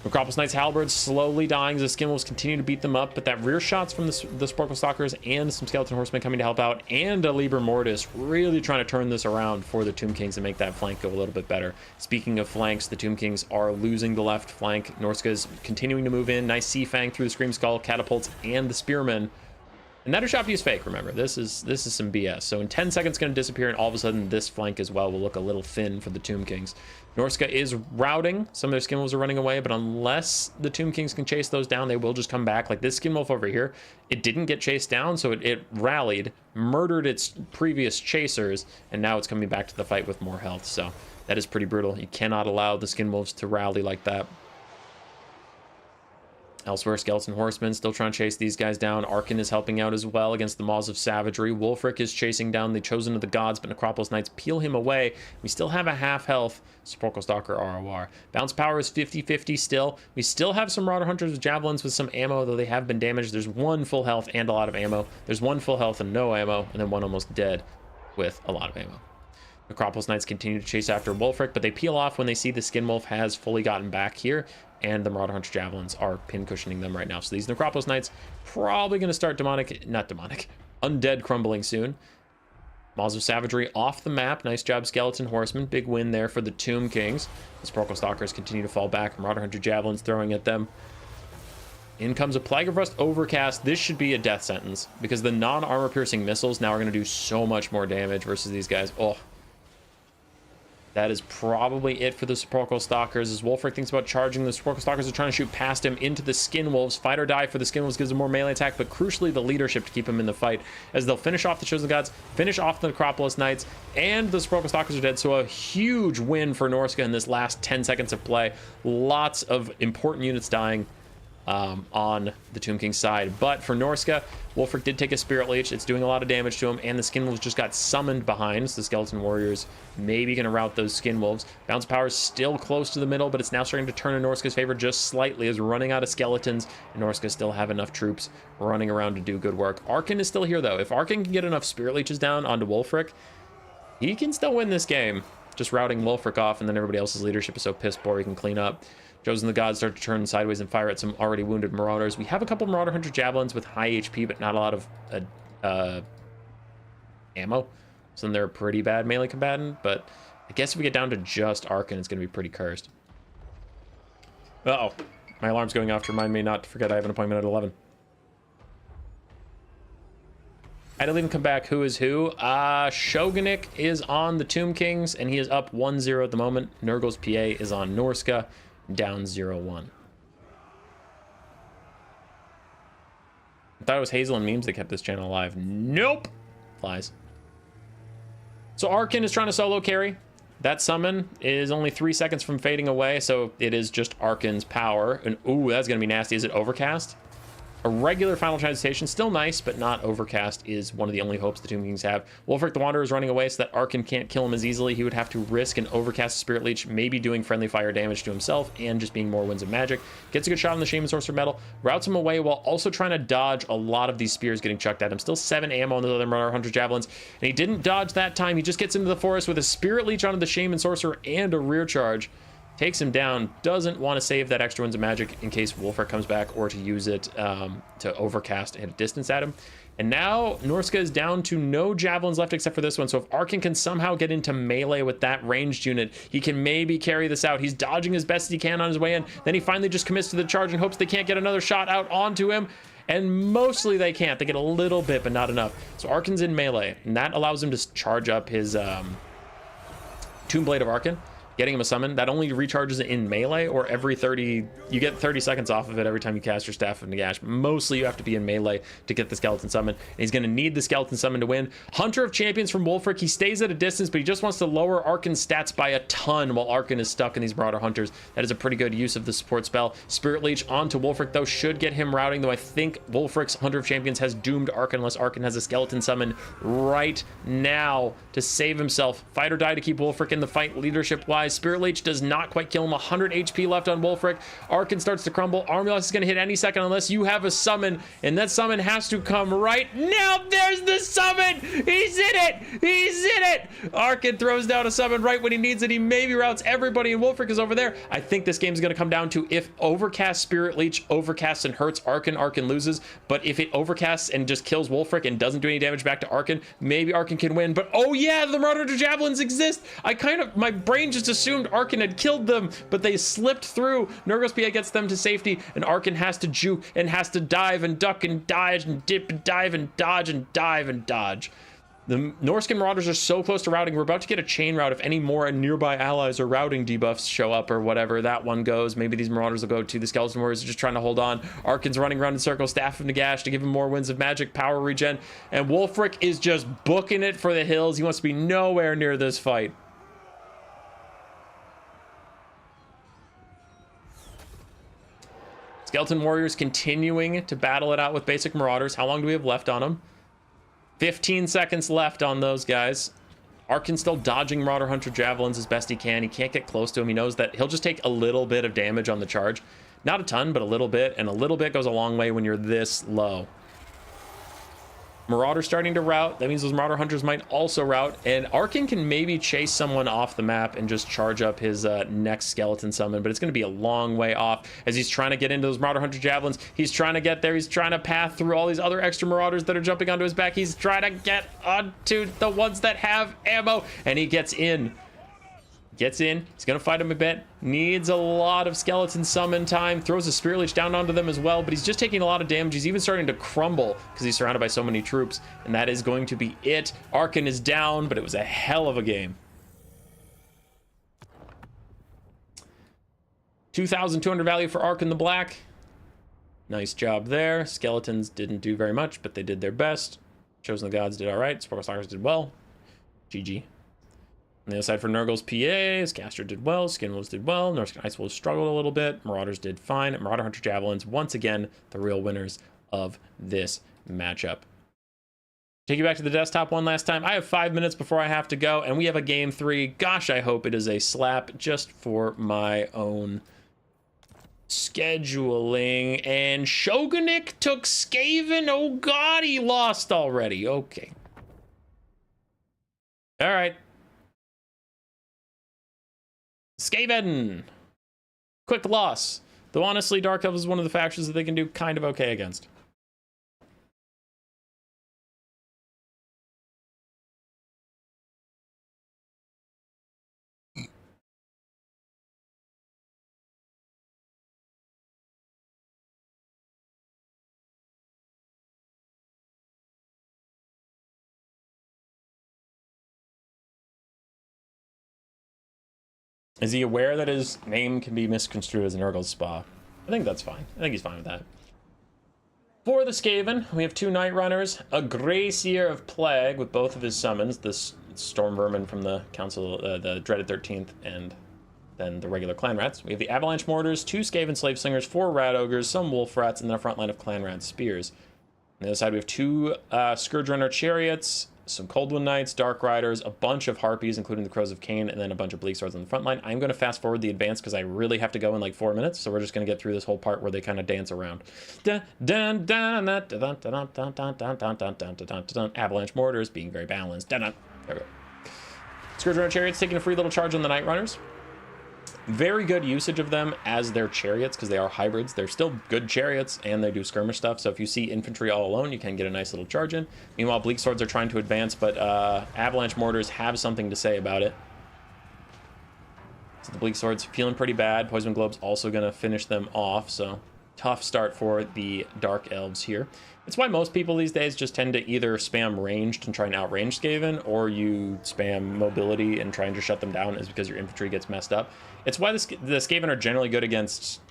Necropolis Knight's Halberds slowly dying as the Skinwolves continue to beat them up, but that rear shots from the Sepulchral Stalkers and some Skeleton Horsemen coming to help out, and a Liber Mortis really trying to turn this around for the Tomb Kings and make that flank go a little bit better. Speaking of flanks, the Tomb Kings are losing the left flank. Norska is continuing to move in. Nice Sea Fang through the Scream Skull, Catapults, and the Spearmen. And that shot is fake, remember. This is some BS. So in 10 seconds, it's going to disappear, and all of a sudden, this flank as well will look a little thin for the Tomb Kings. Norska is routing. Some of their Skinwolves are running away, but unless the Tomb Kings can chase those down, they will just come back. Like this Skinwolf over here, it didn't get chased down, so it rallied, murdered its previous chasers, and now it's coming back to the fight with more health. So that is pretty brutal. You cannot allow the Skinwolves to rally like that. Elsewhere, Skeleton Horsemen still trying to chase these guys down. Arcan is helping out as well against the Maws of Savagery. Wulfric is chasing down the Chosen of the Gods, but Necropolis Knights peel him away. We still have a half health Sepulchral Stalker ROR. Bounce power is 50-50 still. We still have some Marauder Hunters with Javelins with some ammo, though they have been damaged. There's one full health and a lot of ammo. There's one full health and no ammo, and then one almost dead with a lot of ammo. Necropolis Knights continue to chase after Wulfric, but they peel off when they see the Skinwolf has fully gotten back here, and the Marauder Hunter Javelins are pin cushioning them right now. So these Necropolis Knights probably going to start undead crumbling soon. Maws of Savagery off the map. Nice job, Skeleton Horsemen. Big win there for the Tomb Kings. The Sepulchral Stalkers continue to fall back. Marauder Hunter Javelins throwing at them. In comes a Plague of Rust Overcast. This should be a death sentence, because the non-armor piercing missiles now are going to do so much more damage versus these guys. Oh, that is probably it for the Sepulchral Stalkers. As Wulfric thinks about charging, the Sepulchral Stalkers are trying to shoot past him into the Skinwolves. Fight or die for the Skinwolves gives them more melee attack, but crucially the leadership to keep him in the fight, as they'll finish off the Chosen Gods, finish off the Necropolis Knights, and the Sepulchral Stalkers are dead. So a huge win for Norska in this last 10 seconds of play. Lots of important units dying on the Tomb King side, but for Norska, Wulfric did take a Spirit Leech. It's doing a lot of damage to him, and the Skinwolves just got summoned behind, so the Skeleton Warriors maybe going to rout those Skinwolves. Bounce power is still close to the middle, but it's now starting to turn in Norska's favor just slightly, as we're running out of skeletons, and Norska still have enough troops running around to do good work. Arcan is still here, though. If Arcan can get enough Spirit Leeches down onto Wulfric, he can still win this game. Just routing Wulfric off, and then everybody else's leadership is so piss poor he can clean up. Chosen the Gods start to turn sideways and fire at some already wounded Marauders. We have a couple Marauder Hunter Javelins with high HP, but not a lot of ammo. So they're a pretty bad melee combatant, but I guess if we get down to just Arcan, it's going to be pretty cursed. Uh-oh. My alarm's going off to remind me not to forget I have an appointment at 11. I didn't even come back. Who is who? Shogunik is on the Tomb Kings, and he is up 1-0 at the moment. Nurgle's PA is on Norska, down 0-1. I thought it was Hazel and memes that kept this channel alive. Nope. Lies. So Arcan is trying to solo carry. That summon is only 3 seconds from fading away, so it is just Arcan's power. And ooh, that's gonna be nasty. Is it Overcast? A regular Final Transmutation, still nice, but not Overcast, is one of the only hopes the Tomb Kings have. Wulfric the Wanderer is running away so that Arcan can't kill him as easily. He would have to risk an Overcast Spirit Leech, maybe doing friendly fire damage to himself and just being more Winds of Magic. Gets a good shot on the Shaman Sorcerer Metal, routes him away while also trying to dodge a lot of these spears getting chucked at him. Still 7 ammo on the other Marauder Hunter Javelins, and he didn't dodge that time. He just gets into the forest with a Spirit Leech onto the Shaman Sorcerer and a rear charge. Takes him down, doesn't want to save that extra Winds of Magic in case Wulfric comes back, or to use it to Overcast and hit a distance at him. And now Norska is down to no Javelins left except for this one, so if Arcan can somehow get into melee with that ranged unit, he can maybe carry this out. He's dodging as best as he can on his way in, then he finally just commits to the charge and hopes they can't get another shot out onto him, and mostly they can't. They get a little bit, but not enough. So Arcan's in melee, and that allows him to charge up his Tomb Blade of Arcan. getting him a summon. That only recharges it in melee, or every 30, you get 30 seconds off of it every time you cast your Staff of Nagash. Mostly you have to be in melee to get the skeleton summon, and he's going to need the skeleton summon to win. Hunter of Champions from Wulfric. He stays at a distance, but he just wants to lower Arkin's stats by a ton while Arkin is stuck in these Marauder Hunters. That is a pretty good use of the support spell. Spirit Leech onto Wulfric, though, should get him routing, though I think Wulfric's Hunter of Champions has doomed Arkin unless Arkin has a skeleton summon right now to save himself. Fight or die to keep Wulfric in the fight leadership-wise. Spirit Leech does not quite kill him. 100 HP left on Wulfric. Arkin starts to crumble. Armulus is going to hit any second unless you have a summon, and that summon has to come right now. There's the summon. He's in it. He's in it. Arkin throws down a summon right when he needs it. He maybe routes everybody, and Wulfric is over there. I think this game is going to come down to if Overcast Spirit Leech overcasts and hurts Arkin, Arkin loses. But if it overcasts and just kills Wulfric and doesn't do any damage back to Arkin, maybe Arkin can win. But oh yeah, the Marauder Javelins exist. My brain just assumed Arkin had killed them, but they slipped through. Nurgle PA gets them to safety, and Arkin has to juke and has to dive and duck and dodge and dip and dive and dodge and dive and dodge. The Norska Marauders are so close to routing. We're about to get a chain route if any more nearby allies or routing debuffs show up or whatever that one goes. Maybe these Marauders will go to the Skeleton Warriors just trying to hold on. Arkin's running around in circles, Staff of Nagash to give him more Winds of Magic, power regen, and Wulfric is just booking it for the hills. He wants to be nowhere near this fight. Skeleton Warriors continuing to battle it out with basic Marauders. How long do we have left on them? 15 seconds left on those guys. Arkin still dodging Marauder Hunter Javelins as best he can. He can't get close to him. He knows that he'll just take a little bit of damage on the charge. Not a ton, but a little bit. And a little bit goes a long way when you're this low. Marauder starting to route. That means those Marauder Hunters might also route. And Arkin can maybe chase someone off the map and just charge up his next skeleton summon. But it's going to be a long way off as he's trying to get into those Marauder Hunter Javelins. He's trying to get there. He's trying to path through all these other extra Marauders that are jumping onto his back. He's trying to get onto the ones that have ammo. And he gets in. Gets in. He's going to fight him a bit. Needs a lot of skeleton summon time. Throws a Spirit Leech down onto them as well, but he's just taking a lot of damage. He's even starting to crumble because he's surrounded by so many troops, and that is going to be it. Arkin is down, but it was a hell of a game. 2,200 value for Arkin the Black. Nice job there. Skeletons didn't do very much, but they did their best. Chosen of the Gods did all right. Sparklers did well. GG. On the other side for Nurgle's PAs, Caster did well, Skinwolves did well, Norska Ice Wolves struggled a little bit, Marauders did fine, and Marauder Hunter Javelins, once again, the real winners of this matchup. Take you back to the desktop one last time. I have 5 minutes before I have to go, and we have a game 3. Gosh, I hope it is a slap just for my own scheduling. And Shogunik took Skaven. Oh God, he lost already. Okay. All right. Skaven. Quick loss. Though honestly, Dark Elves is one of the factions that they can do kind of okay against. Is he aware that his name can be misconstrued as an Nurgle's Spa? I think that's fine. I think he's fine with that. For the Skaven, we have 2 Night Runners, a Gracier of Plague with both of his summons, this Stormvermin from the Council, the Dreaded 13th, and then the regular Clan Rats. We have the Avalanche Mortars, 2 Skaven Slave Slingers, 4 Rat Ogres, some Wolf Rats, and then a front line of Clan Rat Spears. On the other side, we have 2 Scourge Runner Chariots, some Coldwind Knights, Dark Riders, a bunch of Harpies, including the Crows of Cain, and then a bunch of Bleak Swords on the front line. I'm going to fast forward the advance because I really have to go in like 4 minutes, so we're just going to get through this whole part where they kind of dance around. Avalanche Mortars being very balanced. There we go. Scourge Runner Chariots taking a free little charge on the Night Runners. Very good usage of them as their chariots because they are hybrids. They're still good chariots and they do skirmish stuff. So if you see infantry all alone, you can get a nice little charge in. Meanwhile, Bleak Swords are trying to advance, but Avalanche Mortars have something to say about it. So the Bleak Swords feeling pretty bad. Poison Globe's also going to finish them off. So tough start for the Dark Elves here. It's why most people these days just tend to either spam ranged and try and outrange Skaven, or you spam mobility and try and just shut them down, is because your infantry gets messed up. It's why the Skaven are generally good against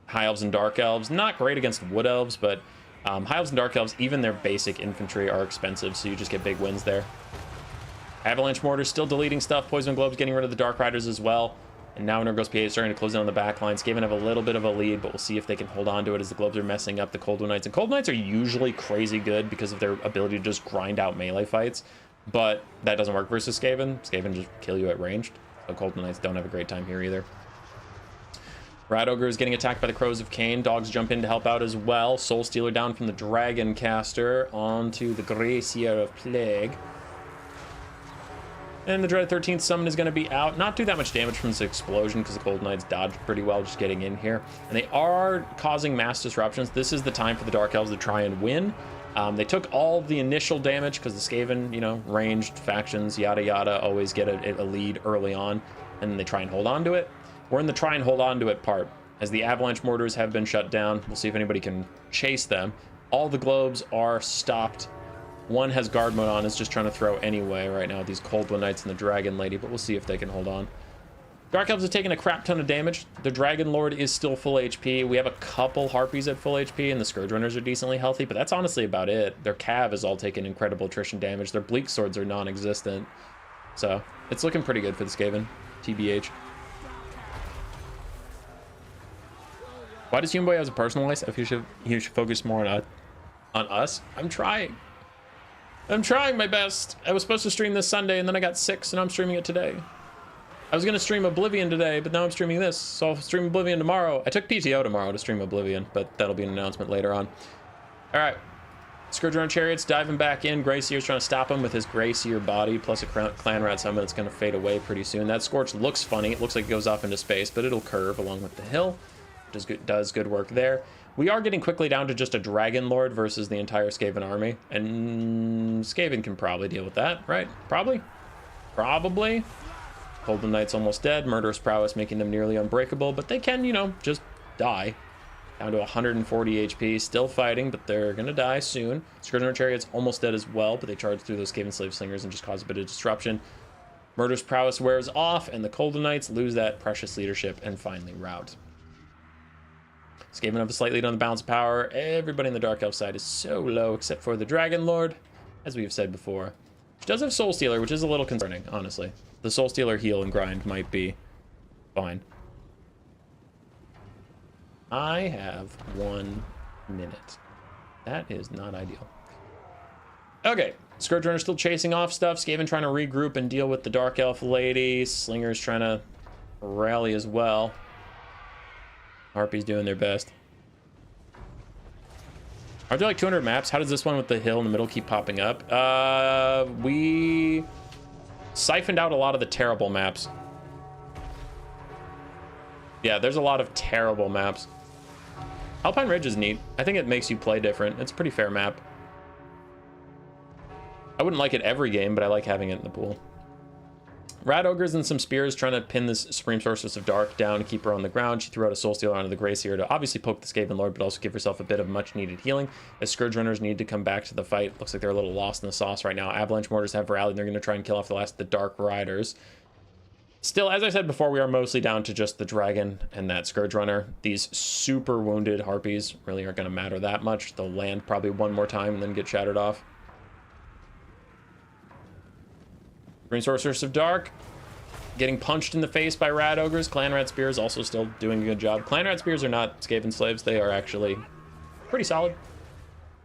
High Elves and Dark Elves. Not great against Wood Elves, but High Elves and Dark Elves, even their basic infantry are expensive, so you just get big wins there. Avalanche Mortars still deleting stuff. Poison Globes getting rid of the Dark Riders as well. And now Nurgle's PA is starting to close down the back line. Skaven have a little bit of a lead, but we'll see if they can hold on to it as the Globes are messing up the Cold One Knights. And Cold Knights are usually crazy good because of their ability to just grind out melee fights. But that doesn't work versus Skaven. Skaven just kill you at ranged. So Cold One Knights don't have a great time here either. Rat Ogre is getting attacked by the Crows of Cain. Dogs jump in to help out as well. Soul Stealer down from the Dragon Caster onto the Gracier of Plague. And the Dread 13th Summon is going to be out. Not do that much damage from this explosion because the Cold Knights dodged pretty well just getting in here. And they are causing mass disruptions. This is the time for the Dark Elves to try and win. They took all the initial damage because the Skaven, you know, ranged factions, yada yada, always get a lead early on. And then they try and hold on to it. We're in the try and hold on to it part. As the Avalanche Mortars have been shut down, we'll see if anybody can chase them. All the Globes are stopped. One has guard mode on, is just trying to throw anyway right now, these Cold One Knights and the Dragon Lady, but we'll see if they can hold on. Dark Elves have taken a crap ton of damage. The Dragon Lord is still full HP. We have a couple Harpies at full HP, and the Scourge Runners are decently healthy, but that's honestly about it. Their Cav is all taking incredible attrition damage. Their Bleak Swords are non-existent. So, it's looking pretty good for the Skaven, TBH. Why does Humboy have a personal life? If he should focus more on us. I'm trying my best. I was supposed to stream this Sunday, and then I got sick, and I'm streaming it today. I was going to stream Oblivion today, but now I'm streaming this, so I'll stream Oblivion tomorrow. I took PTO tomorrow to stream Oblivion, but that'll be an announcement later on. All right. Scourge Runner Chariots diving back in. Gracier's trying to stop him with his Gracier body, plus a Clan Rat summon that's going to fade away pretty soon. That Scorch looks funny. It looks like it goes off into space, but it'll curve along with the hill. Does good work there. We are getting quickly down to just a Dragon Lord versus the entire Skaven army, and Skaven can probably deal with that, right? Probably. Cold One Knight's almost dead. Murderous Prowess making them nearly unbreakable, but they can, you know, just die. Down to 140 HP, still fighting, but they're gonna die soon. Scourge Runner Chariot's almost dead as well, but they charge through those Skavenslave Slingers and just cause a bit of disruption. Murderous Prowess wears off, and the Cold One Knights lose that precious leadership and finally rout. Skaven have a slight lead on the balance of power. Everybody in the Dark Elf side is so low, except for the Dragon Lord, as we've said before. She does have Soul Stealer, which is a little concerning, honestly. The Soul Stealer heal and grind might be fine. I have 1 minute. That is not ideal. Okay, Scourge Runner still chasing off stuff. Skaven trying to regroup and deal with the Dark Elf lady. Slinger's trying to rally as well. Harpies doing their best. Aren't there like 200 maps? How does this one with the hill in the middle keep popping up? We siphoned out a lot of the terrible maps. Yeah, there's a lot of terrible maps. Alpine Ridge is neat. I think it makes you play different. It's a pretty fair map. I wouldn't like it every game, but I like having it in the pool. Rat Ogres and some spears trying to pin this Supreme Sorceress of Dark down and keep her on the ground. She threw out a Soul Stealer onto the Gracier to obviously poke the Skaven Lord, but also give herself a bit of much needed healing. As Scourge Runners need to come back to the fight. Looks like they're a little lost in the sauce right now. Avalanche Mortars have rallied, and they're going to try and kill off the last of the Dark Riders. Still, as I said before, we are mostly down to just the Dragon and that Scourge Runner. These super wounded Harpies really aren't going to matter that much. They'll land probably one more time and then get shattered off. Green Sorceress of Dark getting punched in the face by Rat Ogres. Clan Rat Spears also still doing a good job. Clan Rat Spears are not Skaven slaves. They are actually pretty solid.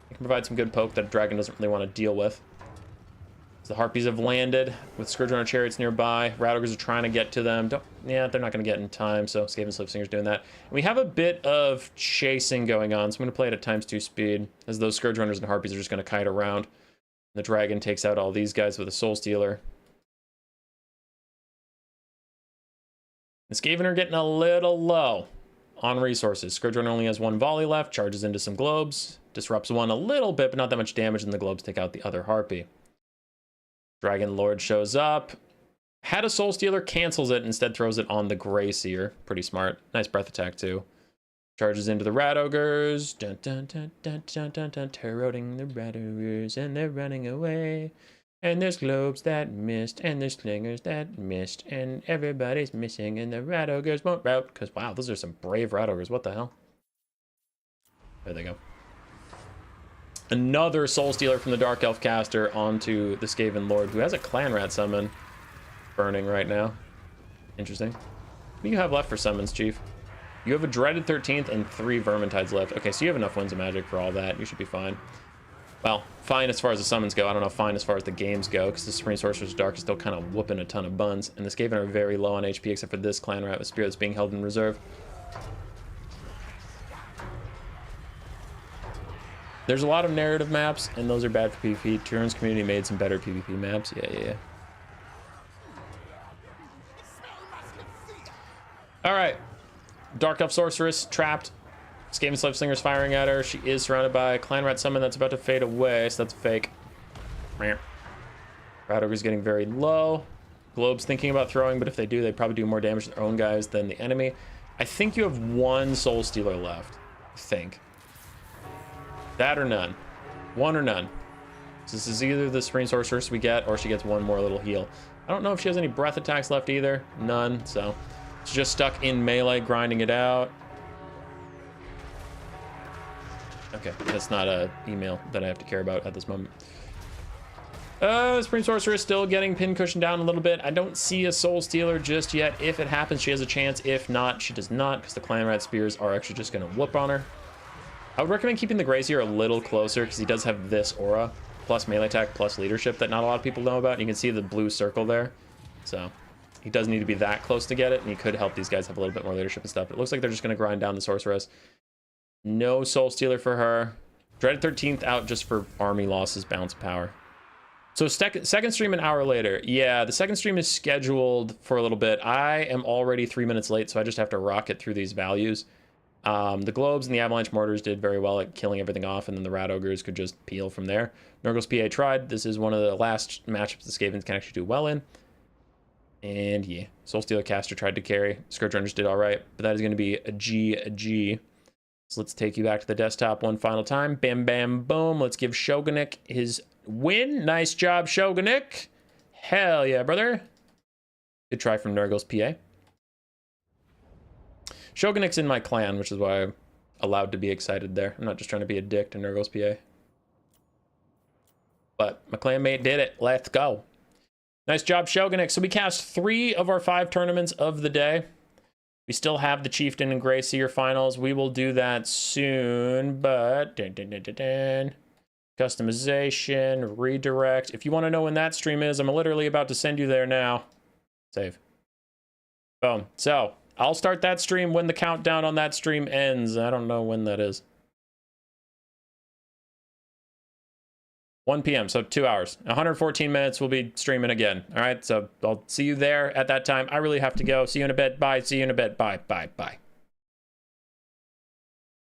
They can provide some good poke that a dragon doesn't really want to deal with. So the Harpies have landed with Scourge Runner Chariots nearby. Rat Ogres are trying to get to them. Yeah, they're not going to get in time, so Skavenslave-Stormvermin's doing that. And we have a bit of chasing going on, so I'm going to play it at ×2 speed, as those Scourge Runners and Harpies are just going to kite around. The dragon takes out all these guys with a Soul Stealer. The Skaven are getting a little low on resources. Scourge Runner only has 1 volley left, charges into some globes, disrupts one a little bit, but not that much damage, and the globes take out the other Harpy. Dragon Lord shows up. Had a Soul Stealer, cancels it, instead throws it on the Gracier. Pretty smart. Nice breath attack, too. Charges into the rat ogres. Dun, dun, dun, dun, dun, dun, dun, terroring the rat ogres, and they're running away. And there's globes that missed, and there's slingers that missed, and everybody's missing, and the rat ogres won't rout. Because, wow, those are some brave rat ogres. What the hell? There they go. Another Soul Stealer from the Dark Elf caster onto the Skaven Lord, who has a Clan Rat summon burning right now. Interesting. What do you have left for summons, Chief? You have a Dreaded 13th and 3 Vermintides left. Okay, so you have enough Winds of Magic for all that. You should be fine. Well, fine as far as the summons go. I don't know, fine as far as the games go, because the Supreme Sorcerer's Dark is still kind of whooping a ton of buns. And the Skaven are very low on HP, except for this Clan Rat with Spirit that's being held in reserve. There's a lot of narrative maps, and those are bad for PvP. Tyrion's community made some better PvP maps. Yeah. Alright. Dark Elf Sorceress, trapped. Skavenslave-Slinger's firing at her. She is surrounded by a Clan Rat summon that's about to fade away, so that's fake. Rat Ogre's getting very low. Globe's thinking about throwing, but if they do, they probably do more damage to their own guys than the enemy. I think you have 1 Soul Stealer left. I think. That or none. 1 or none. So this is either the Supreme Sorceress we get, or she gets 1 more little heal. I don't know if she has any breath attacks left either. None, so it's just stuck in melee, grinding it out. Okay, that's not a email that I have to care about at this moment. Supreme Sorceress still getting pincushion down a little bit. I don't see a Soul Stealer just yet. If it happens, she has a chance. If not, she does not, because the Clan Rat Spears are actually just going to whoop on her. I would recommend keeping the Grazier a little closer, because he does have this aura, plus melee attack, plus leadership that not a lot of people know about. And you can see the blue circle there. So he does need to be that close to get it, and he could help these guys have a little bit more leadership and stuff. But it looks like they're just going to grind down the Sorceress. No Soul Stealer for her. Dreaded 13th out just for army losses, bounce power. So second stream an hour later. Yeah, the second stream is scheduled for a little bit. I am already 3 minutes late, so I just have to rocket through these values. The Globes and the Avalanche Mortars did very well at killing everything off, and then the Rat Ogres could just peel from there. Nurgle's PA tried. This is one of the last matchups the Skavens can actually do well in. And yeah, Soul Stealer Caster tried to carry. Scourge Runners did all right, but that is going to be a G. So let's take you back to the desktop one final time. Bam, bam, boom. Let's give Shogunik his win. Nice job, Shogunik. Hell yeah, brother. Good try from Nurgle's PA. Shogunik's in my clan, which is why I'm allowed to be excited there. I'm not just trying to be a dick to Nurgle's PA. But my clanmate did it. Let's go. Nice job, Shogunik. So we cast 3 of our 5 tournaments of the day. We still have the Chieftain and Grey Seer finals. We will do that soon, but customization, redirect. If you want to know when that stream is, I'm literally about to send you there now. Save. Boom. So I'll start that stream when the countdown on that stream ends. I don't know when that is. 1 p.m., so 2 hours. 114 minutes, we'll be streaming again. All right, so I'll see you there at that time. I really have to go. See you in a bit. Bye. See you in a bit. Bye.